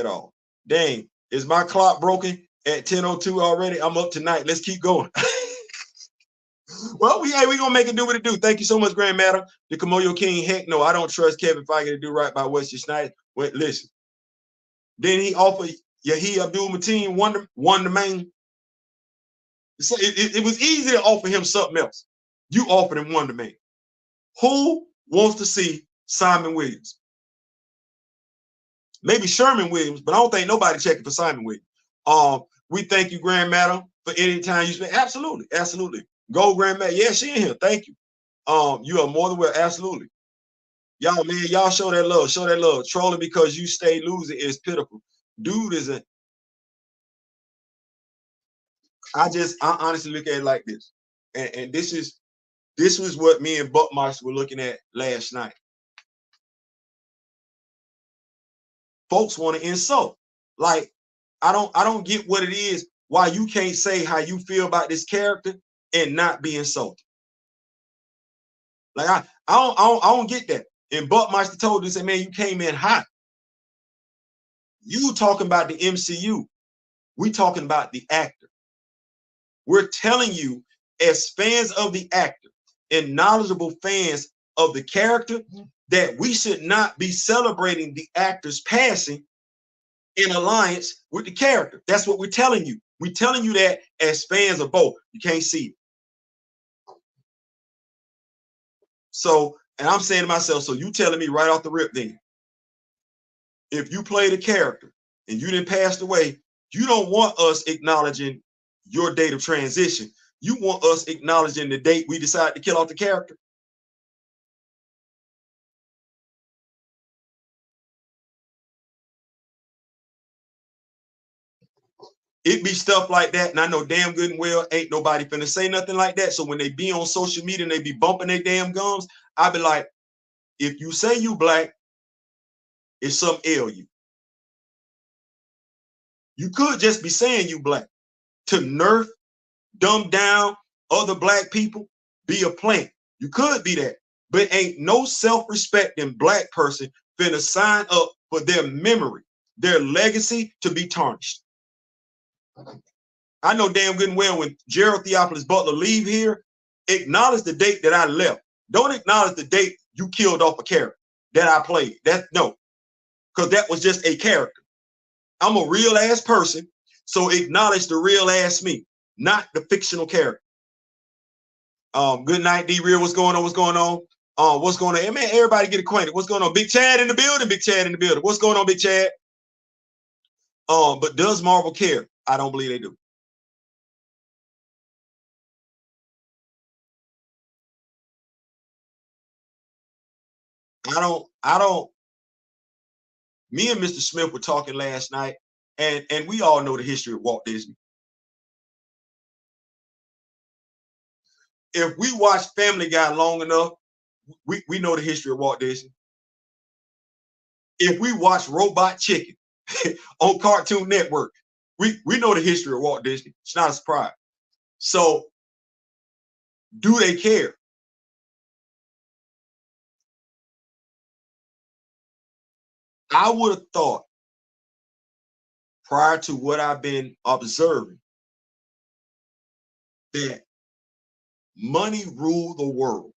all. Dang, is my clock broken at 10:02 already? I'm up tonight. Let's keep going. Well, we gonna make it do what it do. Thank you so much, Grand Madam. The Komodo King. Heck no, I don't trust Kevin Feige to do right by Wesley Snipes. Wait, listen. Then he offered Yahi Abdul Mateen one the main. So it was easy to offer him something else. You offered him one the main. Who wants to see Simon Williams? Maybe Sherman Williams, but I don't think nobody checking for Simon Williams. We thank you, Grand Madam, for any time you spend. Absolutely. Go, Grand Madam. Yeah, she in here. Thank you. You are more than well. Absolutely. Y'all, man, y'all show that love. Trolling because you stay losing is pitiful. Dude isn't. I honestly look at it like this. And this was what me and Buckmarks were looking at last night. Folks want to insult. Like, I don't get what it is, why you can't say how you feel about this character and not be insulted. Like, I don't get that. And Buckmeister told us, man, you came in hot. You talking about the MCU. We talking about the actor. We're telling you, as fans of the actor and knowledgeable fans of the character that we should not be celebrating the actor's passing in alliance with the character. That's what we're telling you. We're telling you that as fans of both. You can't see it. So, and I'm saying to myself, so you telling me right off the rip then, if you played a character and you didn't pass away, you don't want us acknowledging your date of transition. You want us acknowledging the date we decided to kill off the character. It be stuff like that, and I know damn good and well ain't nobody finna say nothing like that. So when they be on social media and they be bumping their damn gums, I be like, if you say you black, it's some ail you. You could just be saying you black to nerf, dumb down other black people, be a plant. You could be that, but ain't no self-respecting black person finna sign up for their memory, their legacy to be tarnished. I know damn good and well when Gerald Theophilus Butler leave here, acknowledge the date that I left. Don't acknowledge the date you killed off a character that I played. That no, because that was just a character. I'm a real ass person, so acknowledge the real ass me, not the fictional character. Good night, D-Real. What's going on? What's going on? What's going on? Hey, man, everybody get acquainted. What's going on? Big Chad in the building. Big Chad in the building. What's going on, Big Chad? But does Marvel care? I don't believe they do. I don't. Me and Mr. Smith were talking last night, and we all know the history of Walt Disney. If we watch Family Guy long enough, we know the history of Walt Disney. If we watch Robot Chicken on Cartoon Network, we know the history of Walt Disney. It's not a surprise. So, do they care? I would have thought, prior to what I've been observing, that money ruled the world.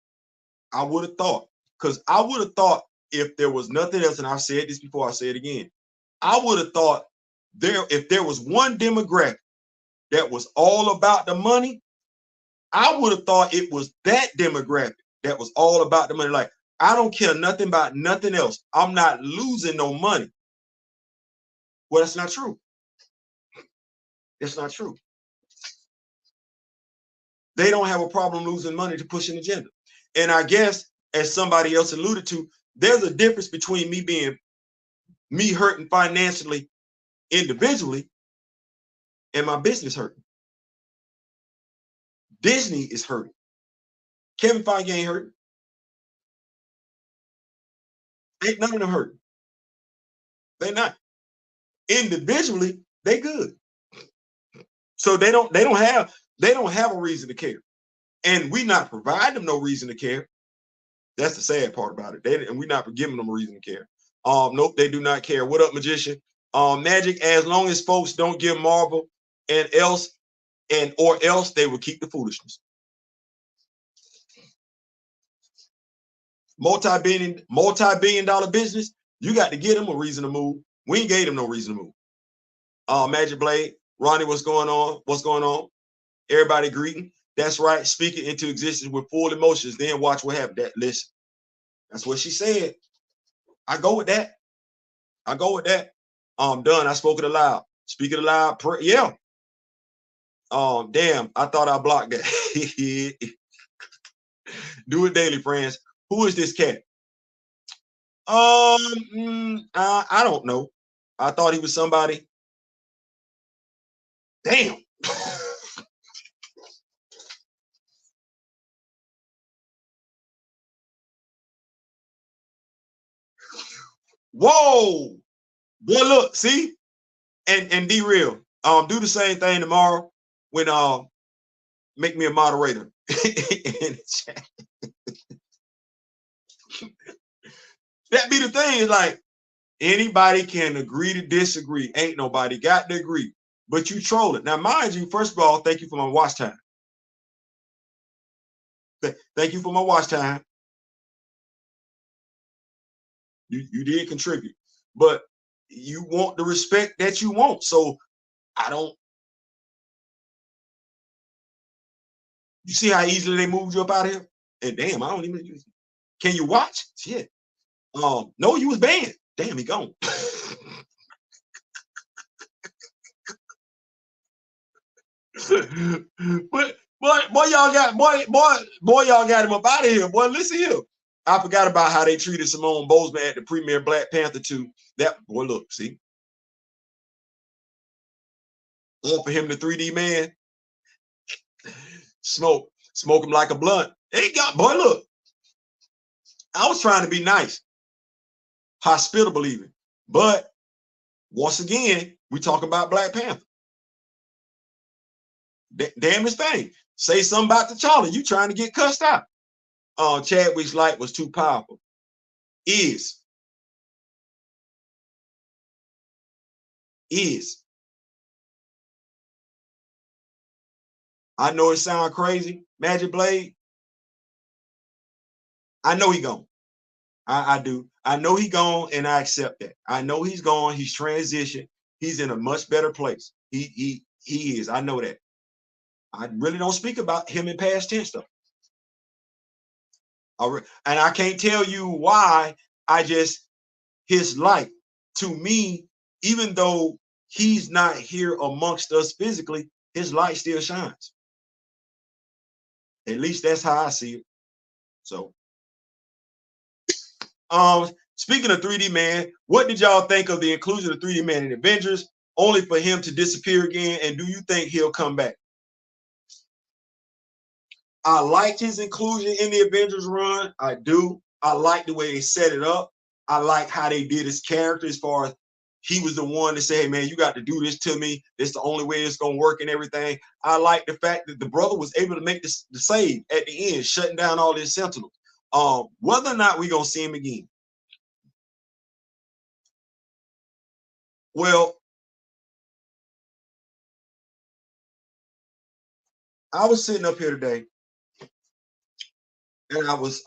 I would have thought, because I would have thought if there was nothing else, and I've said this before, I'll say it again, I would have thought if there was one demographic that was all about the money, I would have thought it was that demographic that was all about the money. Like, I don't care nothing about nothing else. I'm not losing no money. Well, that's not true. That's not true. They don't have a problem losing money to push an agenda. And I guess, as somebody else alluded to, there's a difference between me hurting financially individually and my business hurting. Disney is hurting. Kevin Feige ain't hurting. Ain't none of them hurting. They're not. Individually, they good. So they don't have a reason to care. And we not provide them no reason to care. That's the sad part about it. And we're not giving them a reason to care. Nope, they do not care. What up, magician? Magic, as long as folks don't give Marvel or else they will keep the foolishness. Multi-billion dollar business, you got to give them a reason to move. We ain't gave them no reason to move. Magic Blade, Ronnie, what's going on? What's going on? Everybody greeting. That's right. Speak it into existence with full emotions. Then watch what happens. Listen, that's what she said. I go with that. I go with that. Done. I spoke it aloud. Speak it aloud. Yeah. Damn. I thought I blocked that. Do it daily, friends. Who is this cat? I don't know. I thought he was somebody. Damn. Whoa. Well, look, see? And be real. Do the same thing tomorrow when make me a moderator in the chat. That be the thing, is like anybody can agree to disagree. Ain't nobody got to agree. But you troll it. Now, mind you, first of all, thank you for my watch time. Thank you for my watch time. You did contribute, but you want the respect that you want. So I don't. You see how easily they moved you up out of here? And damn, I don't even use it. Can you watch? Shit. No, you was banned. Damn, he gone. but boy, y'all got y'all got him up out of here. Boy, listen here. I forgot about how they treated Simone Bozeman at the premiere Black Panther 2. That boy, look, see. Offer him the 3D man. Smoke him like a blunt. They got, boy, look. I was trying to be nice, hospitable even. But once again, we talk about Black Panther. Damnest thing. Say something about T'Challa. You trying to get cussed out. Chadwick's light was too powerful. Is. I know it sounds crazy. Magic Blade. I know he gone. I do. I know he gone, and I accept that. I know he's gone. He's transitioned. He's in a much better place. He is. I know that. I really don't speak about him in past tense stuff. And I can't tell you why. His light to me, even though he's not here amongst us physically, his light still shines. At least that's how I see it. So, speaking of 3D Man, what did y'all think of the inclusion of 3D Man in Avengers, only for him to disappear again? And do you think he'll come back? I liked his inclusion in the Avengers run. I do. I like the way they set it up. I like how they did his character as far as he was the one to say, hey, man, you got to do this to me. It's the only way it's going to work and everything. I like the fact that the brother was able to make the save at the end, shutting down all his sentinels. Whether or not we're going to see him again. Well, I was sitting up here today and I was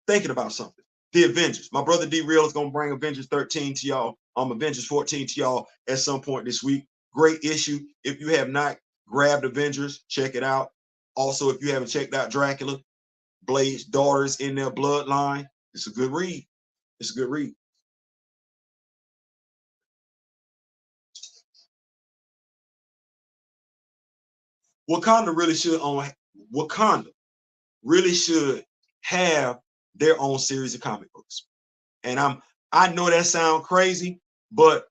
thinking about something. The Avengers. My brother D-Real is going to bring Avengers 13 to y'all. Avengers 14 to y'all at some point this week. Great issue. If you have not grabbed Avengers, check it out. Also, if you haven't checked out Dracula, Blade's daughters in their bloodline, it's a good read. It's a good read. Wakanda really should have their own series of comic books. And I know that sounds crazy, but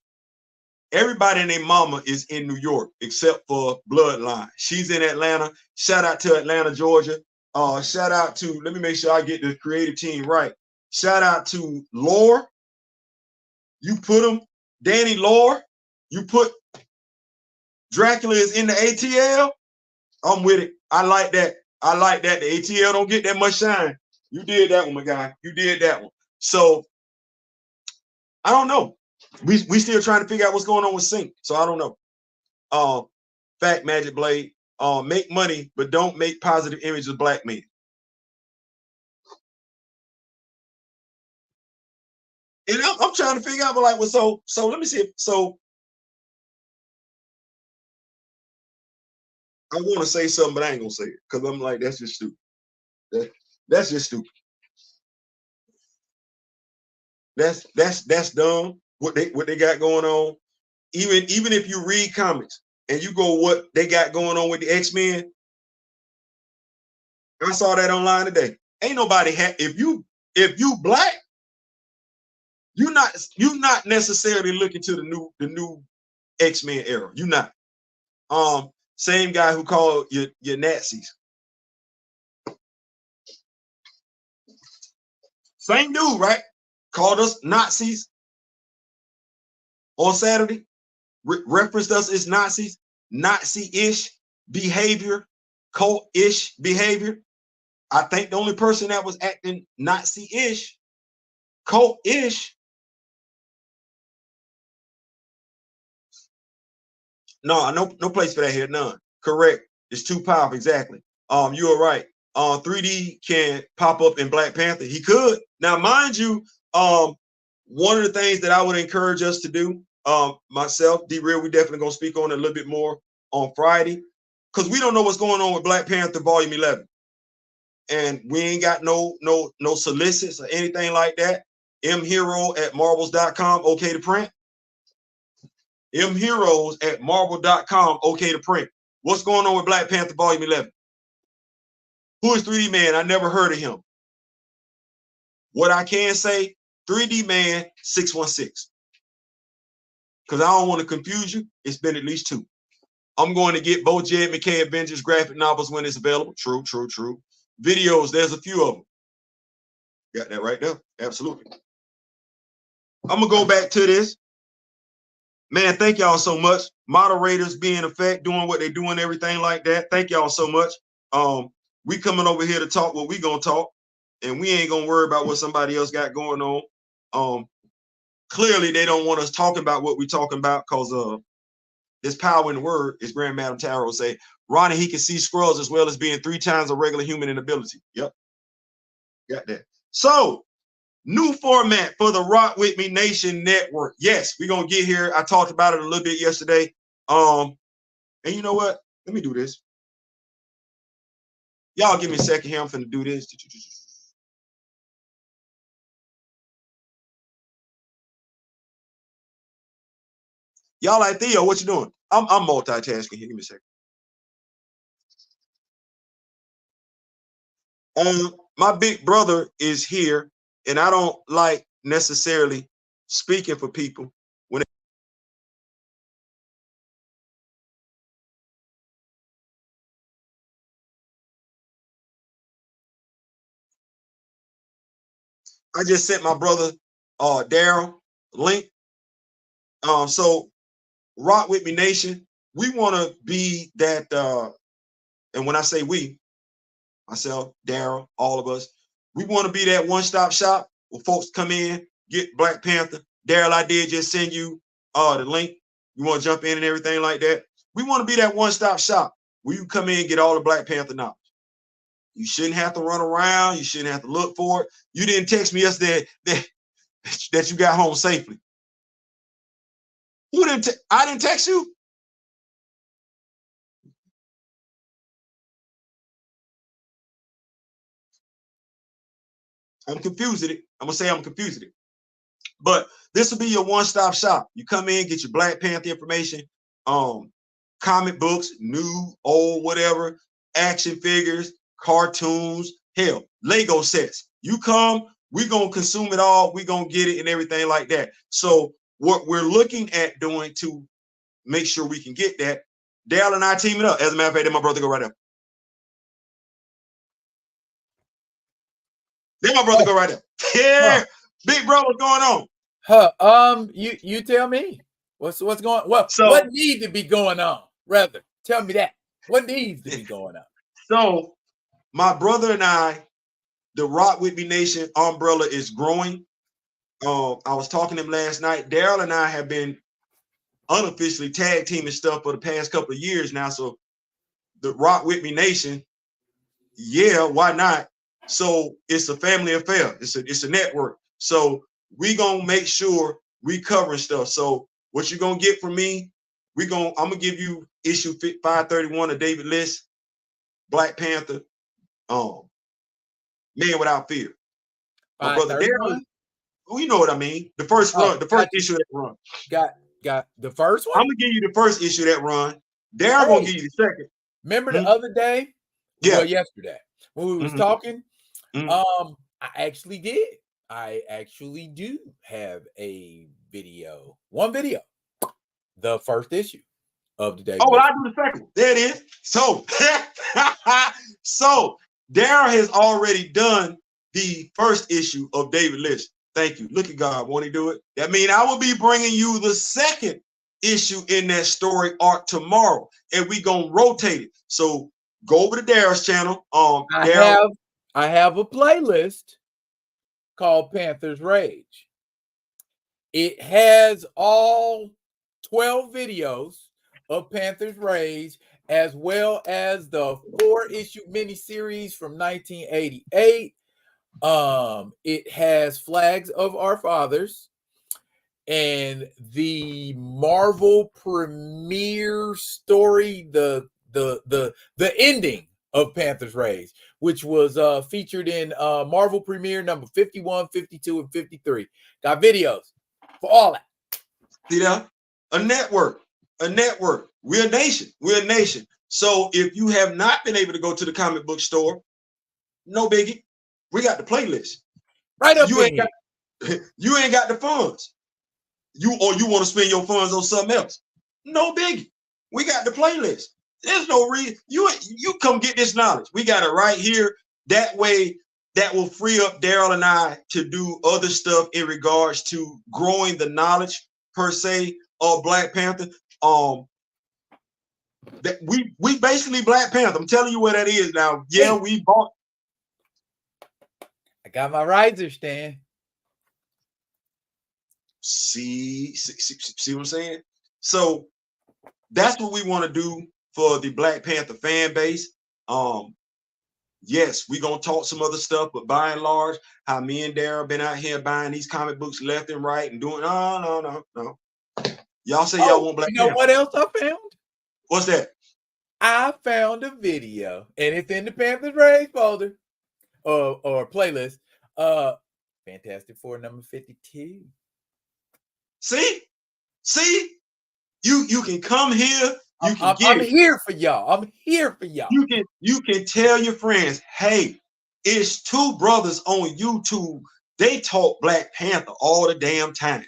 everybody and their mama is in New York except for Bloodline. She's in Atlanta. Shout out to Atlanta, Georgia. Shout out to, let me make sure I get the creative team right. Shout out to Lore. You put them, Danny Lore. You put Dracula is in the ATL. I'm with it. I like that. I like that. The ATL don't get that much shine. You did that one, my guy. You did that one. So I don't know. We still trying to figure out what's going on with Sync. So I don't know. Fact, Magic Blade. Make money, but don't make positive images of black men. And I'm trying to figure out, but like, well, so let me see. So I want to say something, but I ain't gonna say it because I'm like, that's just stupid. That's just stupid. That's dumb. What they got going on. Even if you read comics and you go what they got going on with the X-Men, I saw that online today. Ain't nobody if you black, you're not necessarily looking to the new X-Men era. You're not. Same guy who called your Nazis. Same dude, right? Called us Nazis on Saturday. Referenced us as Nazis, Nazi-ish behavior, cult-ish behavior. I think the only person that was acting Nazi-ish, cult-ish. No place for that here, none. Correct. It's too powerful, exactly. You are right. 3D can pop up in Black Panther. He could. Now, mind you, one of the things that I would encourage us to do, myself, D-Real, we definitely gonna speak on it a little bit more on Friday, because we don't know what's going on with Black Panther Volume 11. And we ain't got no solicits or anything like that. mhero@marvels.com, okay to print. mheroes@marvel.com, okay to print. What's going on with Black Panther Volume 11? Who is 3D Man? I never heard of him. What I can say, 3D Man 616. Because I don't want to confuse you. It's been at least 2. I'm going to get both Jed McKay Avengers graphic novels when it's available. True. Videos, there's a few of them. Got that right there. Absolutely. I'm going to go back to this. Man, thank y'all so much. Moderators being in effect, doing what they're doing, everything like that. Thank y'all so much. We coming over here to talk what we gonna talk, and we ain't gonna worry about what somebody else got going on. Clearly they don't want us talking about what we talking about, because there's power in the word, as Grand Madam Tarot say. Ronnie, he can see scrolls as well as being 3 times a regular human in ability. Yep, got that. So, new format for the Rock With Me Nation Network. Yes, we're gonna get here. I talked about it a little bit yesterday. And you know what? Let me do this. Y'all give me a second here. I'm finna do this. Y'all like, Theo, what you doing? I'm multitasking here. Give me a second. My big brother is here, and I don't like necessarily speaking for people when I just sent my brother Daryl link. So Rock With Me Nation, we want to be that, and when I say we, myself, Daryl, all of us, we want to be that one-stop shop where folks come in, get Black Panther. Daryl, I did just send you the link. You want to jump in and everything like that. We want to be that one-stop shop where you come in and get all the Black Panther knowledge. You shouldn't have to run around. You shouldn't have to look for it. You didn't text me yesterday that you got home safely. Who didn't? I didn't text you. I'm confused at it. I'm gonna say I'm confused at it. But this will be your one-stop shop. You come in, get your Black Panther information, comic books, new, old, whatever, action figures, cartoons, hell, Lego sets. You come, we're gonna consume it all, we're gonna get it and everything like that. So what we're looking at doing to make sure we can get that, Dale and I teaming up. As a matter of fact, then my brother go right there. Then my brother go right there. Yeah, big bro, what's going on? You tell me what's going. What needs to be going on? Rather, tell me that. What needs to be going on? So, my brother and I, the Rock With Me Nation umbrella is growing. I was talking to him last night. Daryl and I have been unofficially tag teaming stuff for the past couple of years now. So, the Rock With Me Nation, yeah, why not? So it's a family affair. It's a network. So we gonna make sure we covering stuff. So what you gonna get from me? I'm gonna give you issue 531 of David List, Black Panther, Man Without Fear. My brother Darren, you know what I mean. The first run, the first issue of that run. Got the first one. I'm gonna give you the first issue of that run. Darren gonna give you the second. Remember the other day? Yeah. Well, yesterday when we was talking. I actually did. I actually do have a video. One video. The first issue of the day. Oh, well, I do the second. There it is. So, so Darren has already done the first issue of David List. Thank you. Look at God. Won't he do it? That means I will be bringing you the second issue in that story arc tomorrow, and we gonna rotate it. So go over to Darren's channel. I have a playlist called Panther's Rage. It has all 12 videos of Panther's Rage as well as the 4-issue miniseries from 1988. It has Flags of Our Fathers and the Marvel premiere story, the ending of Panther's Rage, which was featured in Marvel premiere number 51, 52, and 53. Got videos for all that. See that? A network. We're a nation. So if you have not been able to go to the comic book store, no biggie. We got the playlist. Right up you in ain't here. got you ain't got the funds. You want to spend your funds on something else. No biggie. We got the playlist. There's no reason. You come get this knowledge. We got it right here. That way, that will free up Daryl and I to do other stuff in regards to growing the knowledge per se of Black Panther. That we basically Black Panther. I'm telling you what that is now. Yeah, we bought. I got my riser stand. See what I'm saying? So that's what we want to do for the Black Panther fan base. Yes, we're gonna talk some other stuff, but by and large, how me and Daryl been out here buying these comic books left and right and doing no. Y'all say y'all want Black Panther. You know what else I found? What's that? I found a video, and it's in the Panther's Rage folder or playlist. Fantastic Four number 52. See, you can come here. I'm here for y'all. You can tell your friends, hey, it's two brothers on YouTube. They talk Black Panther all the damn time.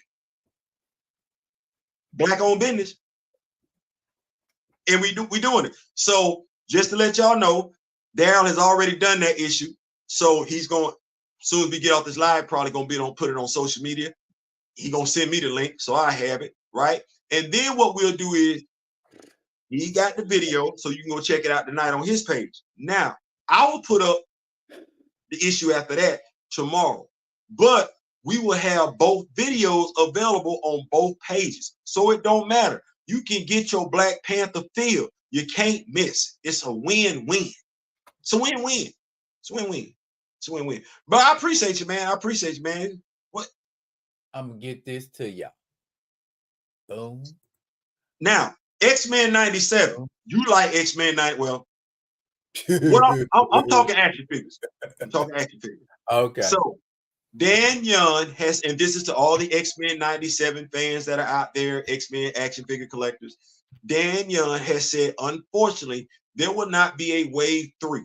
Black owned business. And we doing it. So just to let y'all know, Daryl has already done that issue. So he's going, as soon as we get off this live, probably gonna put it on social media. He gonna send me the link, so I have it, right? And then what we'll do is he got the video, so you can go check it out tonight on his page. Now, I will put up the issue after that tomorrow, but we will have both videos available on both pages, so it don't matter. You can get your Black Panther feel. You can't miss. It's a win-win. It's a win-win. It's a win-win. It's a win-win. But I appreciate you, man. What? I'm gonna get this to y'all. Boom. Now, XMEN 97. You like XMEN 90? Well, I'm talking action figures. Okay. So Dan Young has, and this is to all the XMEN 97 fans that are out there, XMEN action figure collectors. Dan Young has said, unfortunately, there will not be a wave 3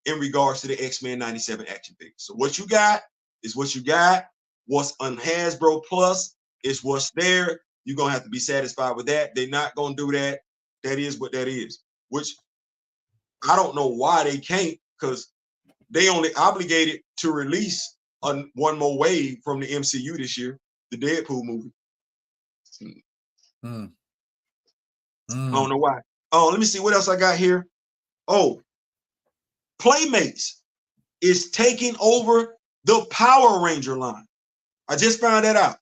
in regards to the XMEN 97 action figures. So what you got is what you got. What's on Hasbro Plus is what's there. You're gonna have to be satisfied with that. They're not gonna do that. That is what that is. Which I don't know why they can't, because they only obligated to release one more wave from the MCU this year, the Deadpool movie. I don't know why. Oh, let me see what else I got here. Oh, Playmates is taking over the Power Ranger line. I just found that out.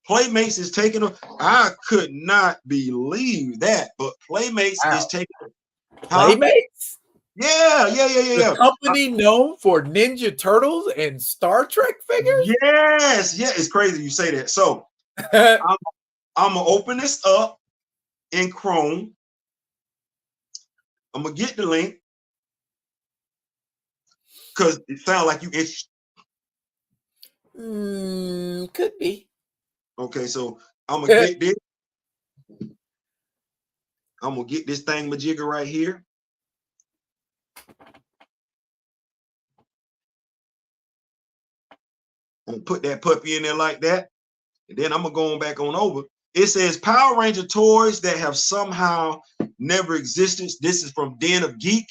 Playmates is taking over. I could not believe that, but Playmates is taking over. Playmates? Yeah. The company known for Ninja Turtles and Star Trek figures? Yes. It's crazy you say that. So I'm gonna open this up in Chrome. I'm gonna get the link because it sounds like you interested. Could be. Okay, so I'm gonna get this. I'm gonna get this thing majigger right here. I'm gonna put that puppy in there like that, and then I'm gonna go on back on over. It says Power Ranger toys that have somehow never existed. This is from Den of Geek.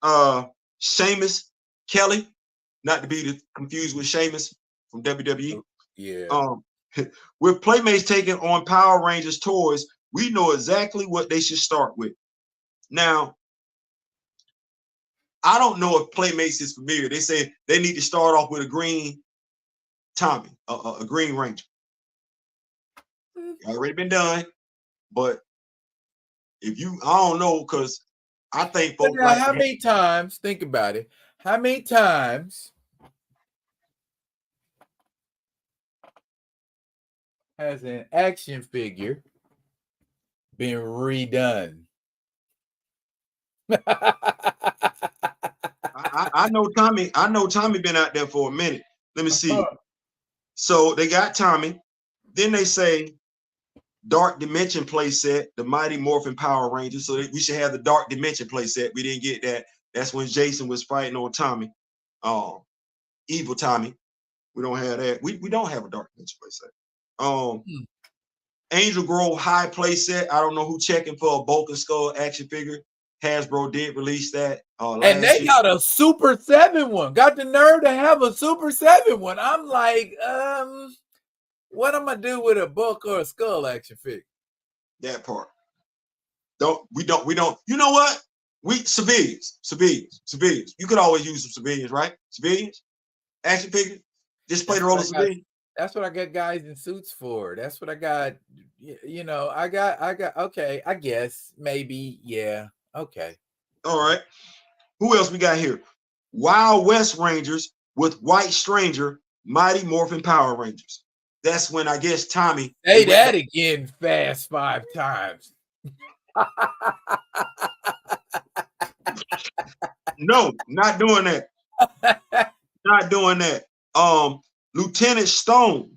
Seamus Kelly, not to be confused with Seamus from WWE. Yeah. With Playmates taking on Power Rangers toys, we know exactly what they should start with. Now, I don't know if Playmates is familiar. They say they need to start off with a green Tommy, a green Ranger. Already been done, but If you, I don't know, because I think folks now, how many times, think about it, how many times has an action figure been redone? I know Tommy. I know Tommy been out there for a minute. Let me see. So they got Tommy. Then they say Dark Dimension playset, the Mighty Morphin Power Rangers. So we should have the Dark Dimension playset. We didn't get that. That's when Jason was fighting on Tommy. Evil Tommy. We don't have that. We don't have a Dark Dimension playset. Angel Grove High playset. I don't know who checking for a Bulk and Skull action figure. Hasbro did release that. And they got a Super 7 one. Got the nerve to have a Super 7 one. I'm like, what am I do with a Bulk or a Skull action figure? That part. We don't. You know what? We civilians. You could always use some civilians, right? Civilians, action figures. Just play the role of civilian. That's what I got guys in suits for. That's what I got. You know, I got. Okay, I guess maybe. Yeah. Okay. All right. Who else we got here? Wild West Rangers with White Stranger, Mighty Morphin Power Rangers. That's when I guess Tommy. Say that again fast 5 times. No, not doing that. Not doing that. Lieutenant Stone,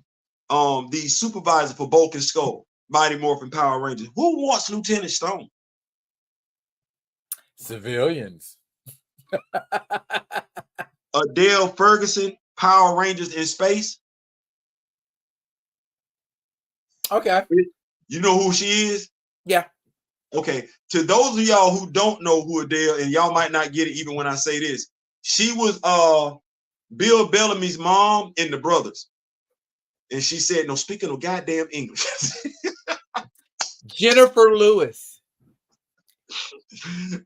the supervisor for Bulk and Skull, Mighty Morphin Power Rangers. Who wants Lieutenant Stone? Civilians. Adele Ferguson, Power Rangers in Space. Okay. You know who she is? Yeah. Okay. To those of y'all who don't know who Adele, and y'all might not get it even when I say this, she was Bill Bellamy's mom in The Brothers. And she said, no, speaking of goddamn English. Jennifer Lewis.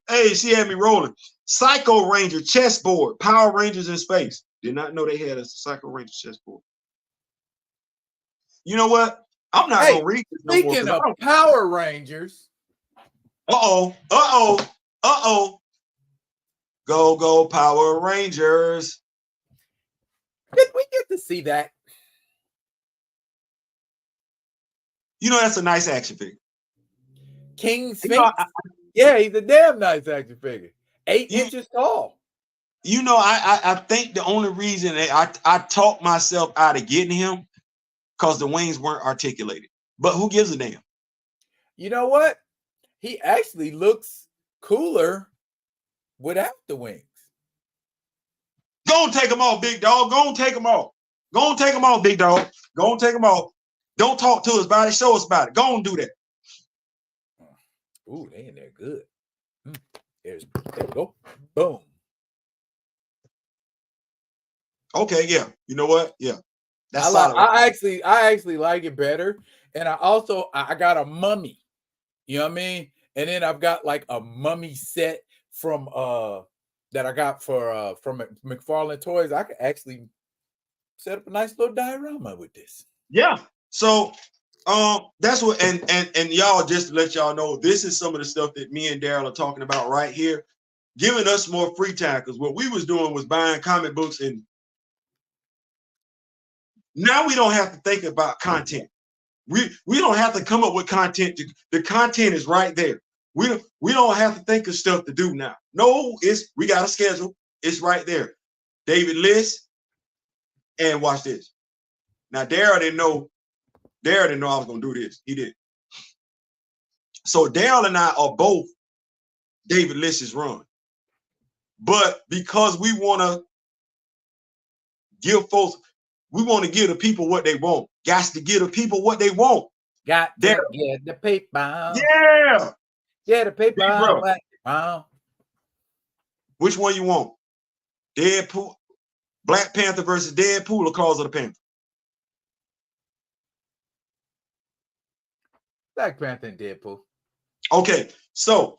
Hey, she had me rolling. Psycho Ranger chessboard, Power Rangers in Space. Did not know they had a Psycho Ranger chessboard. You know what? I'm not gonna read this no more. Speaking of Power Rangers. Go Power Rangers. Did we get to see that? You know, that's a nice action figure. King Sphinx. Yeah, he's a damn nice action figure. 8 inches tall. You know, I think the only reason that I talked myself out of getting him because the wings weren't articulated. But who gives a damn? You know what? He actually looks cooler without the wings. Go and take them off, big dog. Go and take them off. Go and take them off, big dog. Go and take them off. Don't talk to us about it. Show us about it. Go and do that. Ooh, they in there good. There we go. Boom. Okay, yeah. You know what? Yeah. That's solid. I actually like it better. And I got a mummy. You know what I mean? And then I've got like a mummy set from that I got for from McFarlane Toys. I could actually set up a nice little diorama with this. Yeah. So that's what and y'all, just to let y'all know, this is some of the stuff that me and Daryl are talking about right here, giving us more free time, because what we was doing was buying comic books, and now we don't have to think about content. We don't have to come up with content. The content is right there. We don't have to think of stuff to do now. No, we got a schedule. It's right there. David Liss, and watch this. Now Daryl didn't know I was gonna do this. He did. So Daryl and I are both David Liss's run. But because we want to give folks, we want to give the people what they want. Got to give the people what they want. Got to get the paper. Yeah. Yeah, the paper. Which one you want? Deadpool, Black Panther versus Deadpool, or Cause of the Panther? Black Panther and Deadpool. Okay, so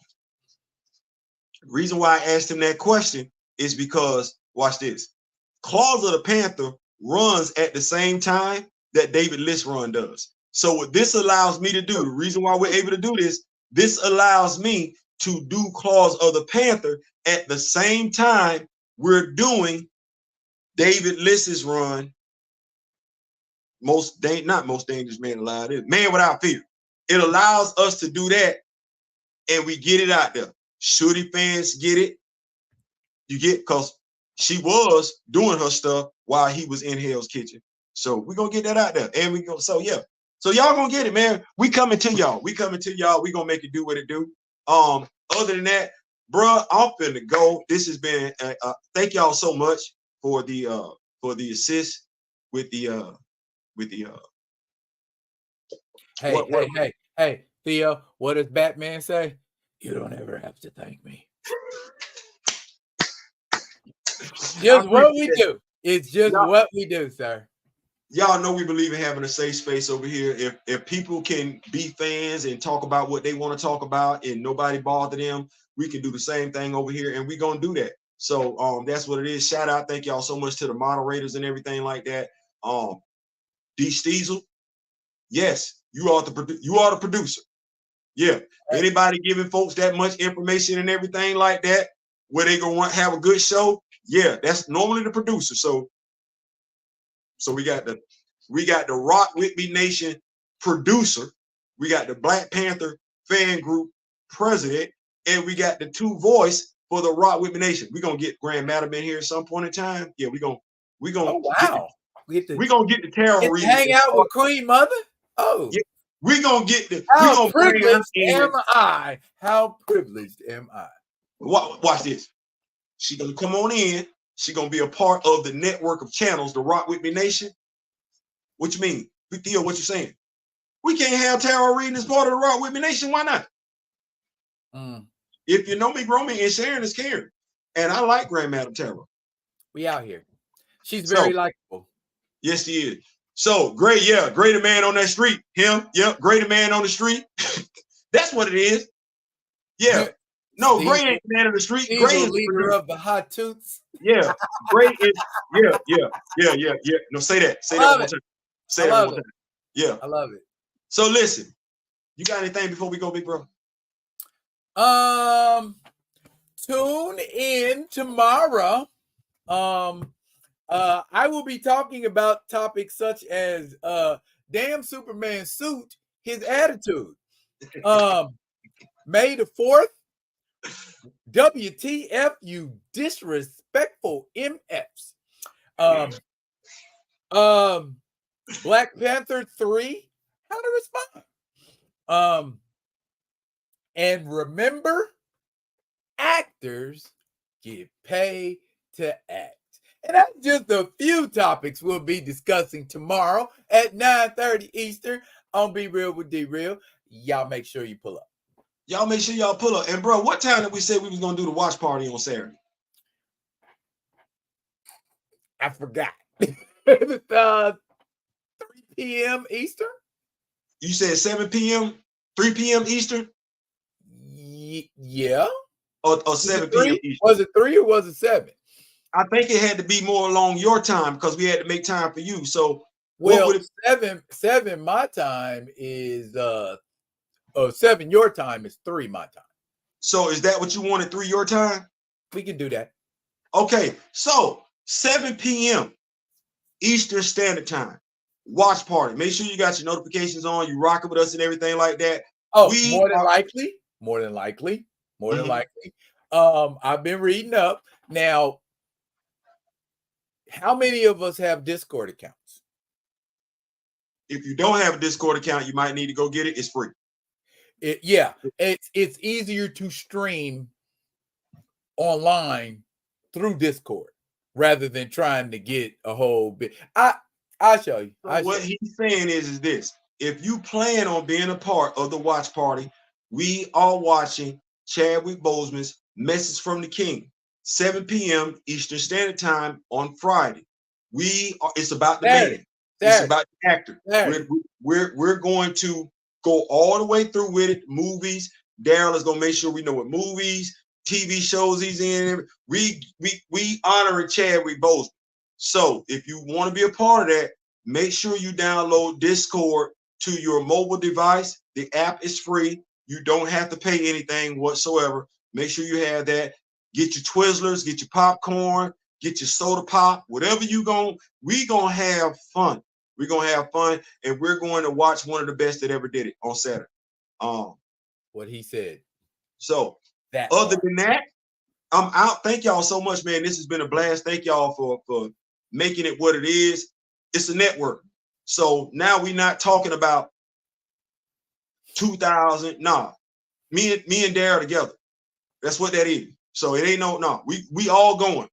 the reason why I asked him that question is because, watch this. Claws of the Panther runs at the same time that David Liss run does. So what this allows me to do, the reason why we're able to do this, This allows me to do Claws of the Panther at the same time we're doing David Liss's run, not most dangerous man alive, Man Without Fear. It allows us to do that, and we get it out there. Shooty fans get it. You get, because she was doing her stuff while he was in Hell's Kitchen. So we're gonna get that out there. And we go, so yeah. So y'all gonna get it, man. We coming to y'all. We coming to y'all. We gonna make it do what it do. Other than that, bruh, I'm finna go. This has been thank y'all so much for the assist with the Hey, Theo, what does Batman say? You don't ever have to thank me. Just what we do. It's just what we do, sir. Y'all know we believe in having a safe space over here. If people can be fans and talk about what they want to talk about and nobody bother them, we can do the same thing over here, and we're gonna do that. So that's what it is. Shout out, thank y'all so much to the moderators and everything like that. D Steezel, yes, you are the producer. Yeah. Anybody giving folks that much information and everything like that, where they gonna have a good show, yeah, that's normally the producer. So we got the Rock With Me Nation producer, we got the Black Panther fan group president, and we got the two voice for the Rock With Me Nation. We're gonna get Grand Madam in here at some point in time. Yeah, we're gonna oh, wow. We're gonna get the tarot reading. Hang out with Queen Mother. Oh, yeah, we're gonna get the how privileged am I? How privileged am I? Watch this. She's gonna come on in. She's gonna be a part of the network of channels, the Rock With Me Nation. What you mean? Theo, what you saying? We can't have tarot reading as part of the Rock With Me Nation. Why not? If you know me, grow me, and Sharon is Karen. And I like Grand Madam Tarot. We out here. She's very likable. Yes, she is. So great, yeah, greater man on that street. Him, yep, greater man on the street. That's what it is. Yeah. No, Gray ain't the man of the street. Gray is the leader of the Hot Toots. Yeah, Gray is. Yeah. No, say that. Say that one more time. Say that one more time. Yeah, I love it. So listen, you got anything before we go, big bro? Tune in tomorrow. I will be talking about topics such as damn Superman suit, his attitude. May the 4th. WTF, you disrespectful MFs. Black Panther 3, how to respond. And remember, actors get paid to act. And that's just a few topics we'll be discussing tomorrow at 9:30 Eastern on Be Real with D Real. Y'all make sure you pull up. Y'all make sure y'all pull up. And bro, what time did we say we was gonna do the watch party on Saturday? I forgot. 3 p.m. Eastern? You said 7 p.m., 3 p.m. Eastern? Yeah. Or 7 p.m. Eastern. Was it 3 or was it 7? I think it had to be more along your time because we had to make time for you. So well, 7 my time is 7 your time is 3 my time. So is that what you wanted, 3 your time? We can do that. Okay, so 7 p.m. Eastern Standard Time. Watch party. Make sure you got your notifications on, you rocking with us and everything like that. Oh, more than likely. I've been reading up. Now, how many of us have Discord accounts? If you don't have a Discord account, you might need to go get it. It's free. It's easier to stream online through Discord rather than trying to get a whole bit. I'll show you. What he's saying is this: if you plan on being a part of the watch party, we are watching Chadwick Boseman's Message from the King, 7 p.m. Eastern Standard Time on Friday. It's about the man. It's about the actor. We're going to go all the way through with it. Movies. Daryl is gonna make sure we know what movies, TV shows he's in. We honor Chadwick Boseman. So if you want to be a part of that, make sure you download Discord to your mobile device. The app is free. You don't have to pay anything whatsoever. Make sure you have that. Get your Twizzlers, get your popcorn, get your soda pop, whatever we gonna have fun. We're gonna have fun, and we're going to watch one of the best that ever did it on Saturday. What he said. So that other than that, I'm out. Thank y'all so much, man. This has been a blast. Thank y'all for making it what it is. It's a network. So now we're not talking about 2000. Nah, me and Daryl together. That's what that is. So it ain't we all going.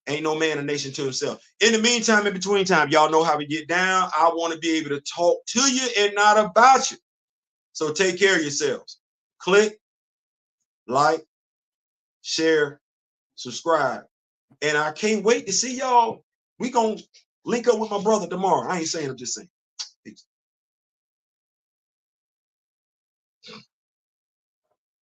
Ain't no man a nation to himself. In the meantime, in between time, y'all know how we get down. I want to be able to talk to you and not about you. So take care of yourselves. Click, like, share, subscribe. And I can't wait to see y'all. We gonna link up with my brother tomorrow. I ain't saying, I'm just saying.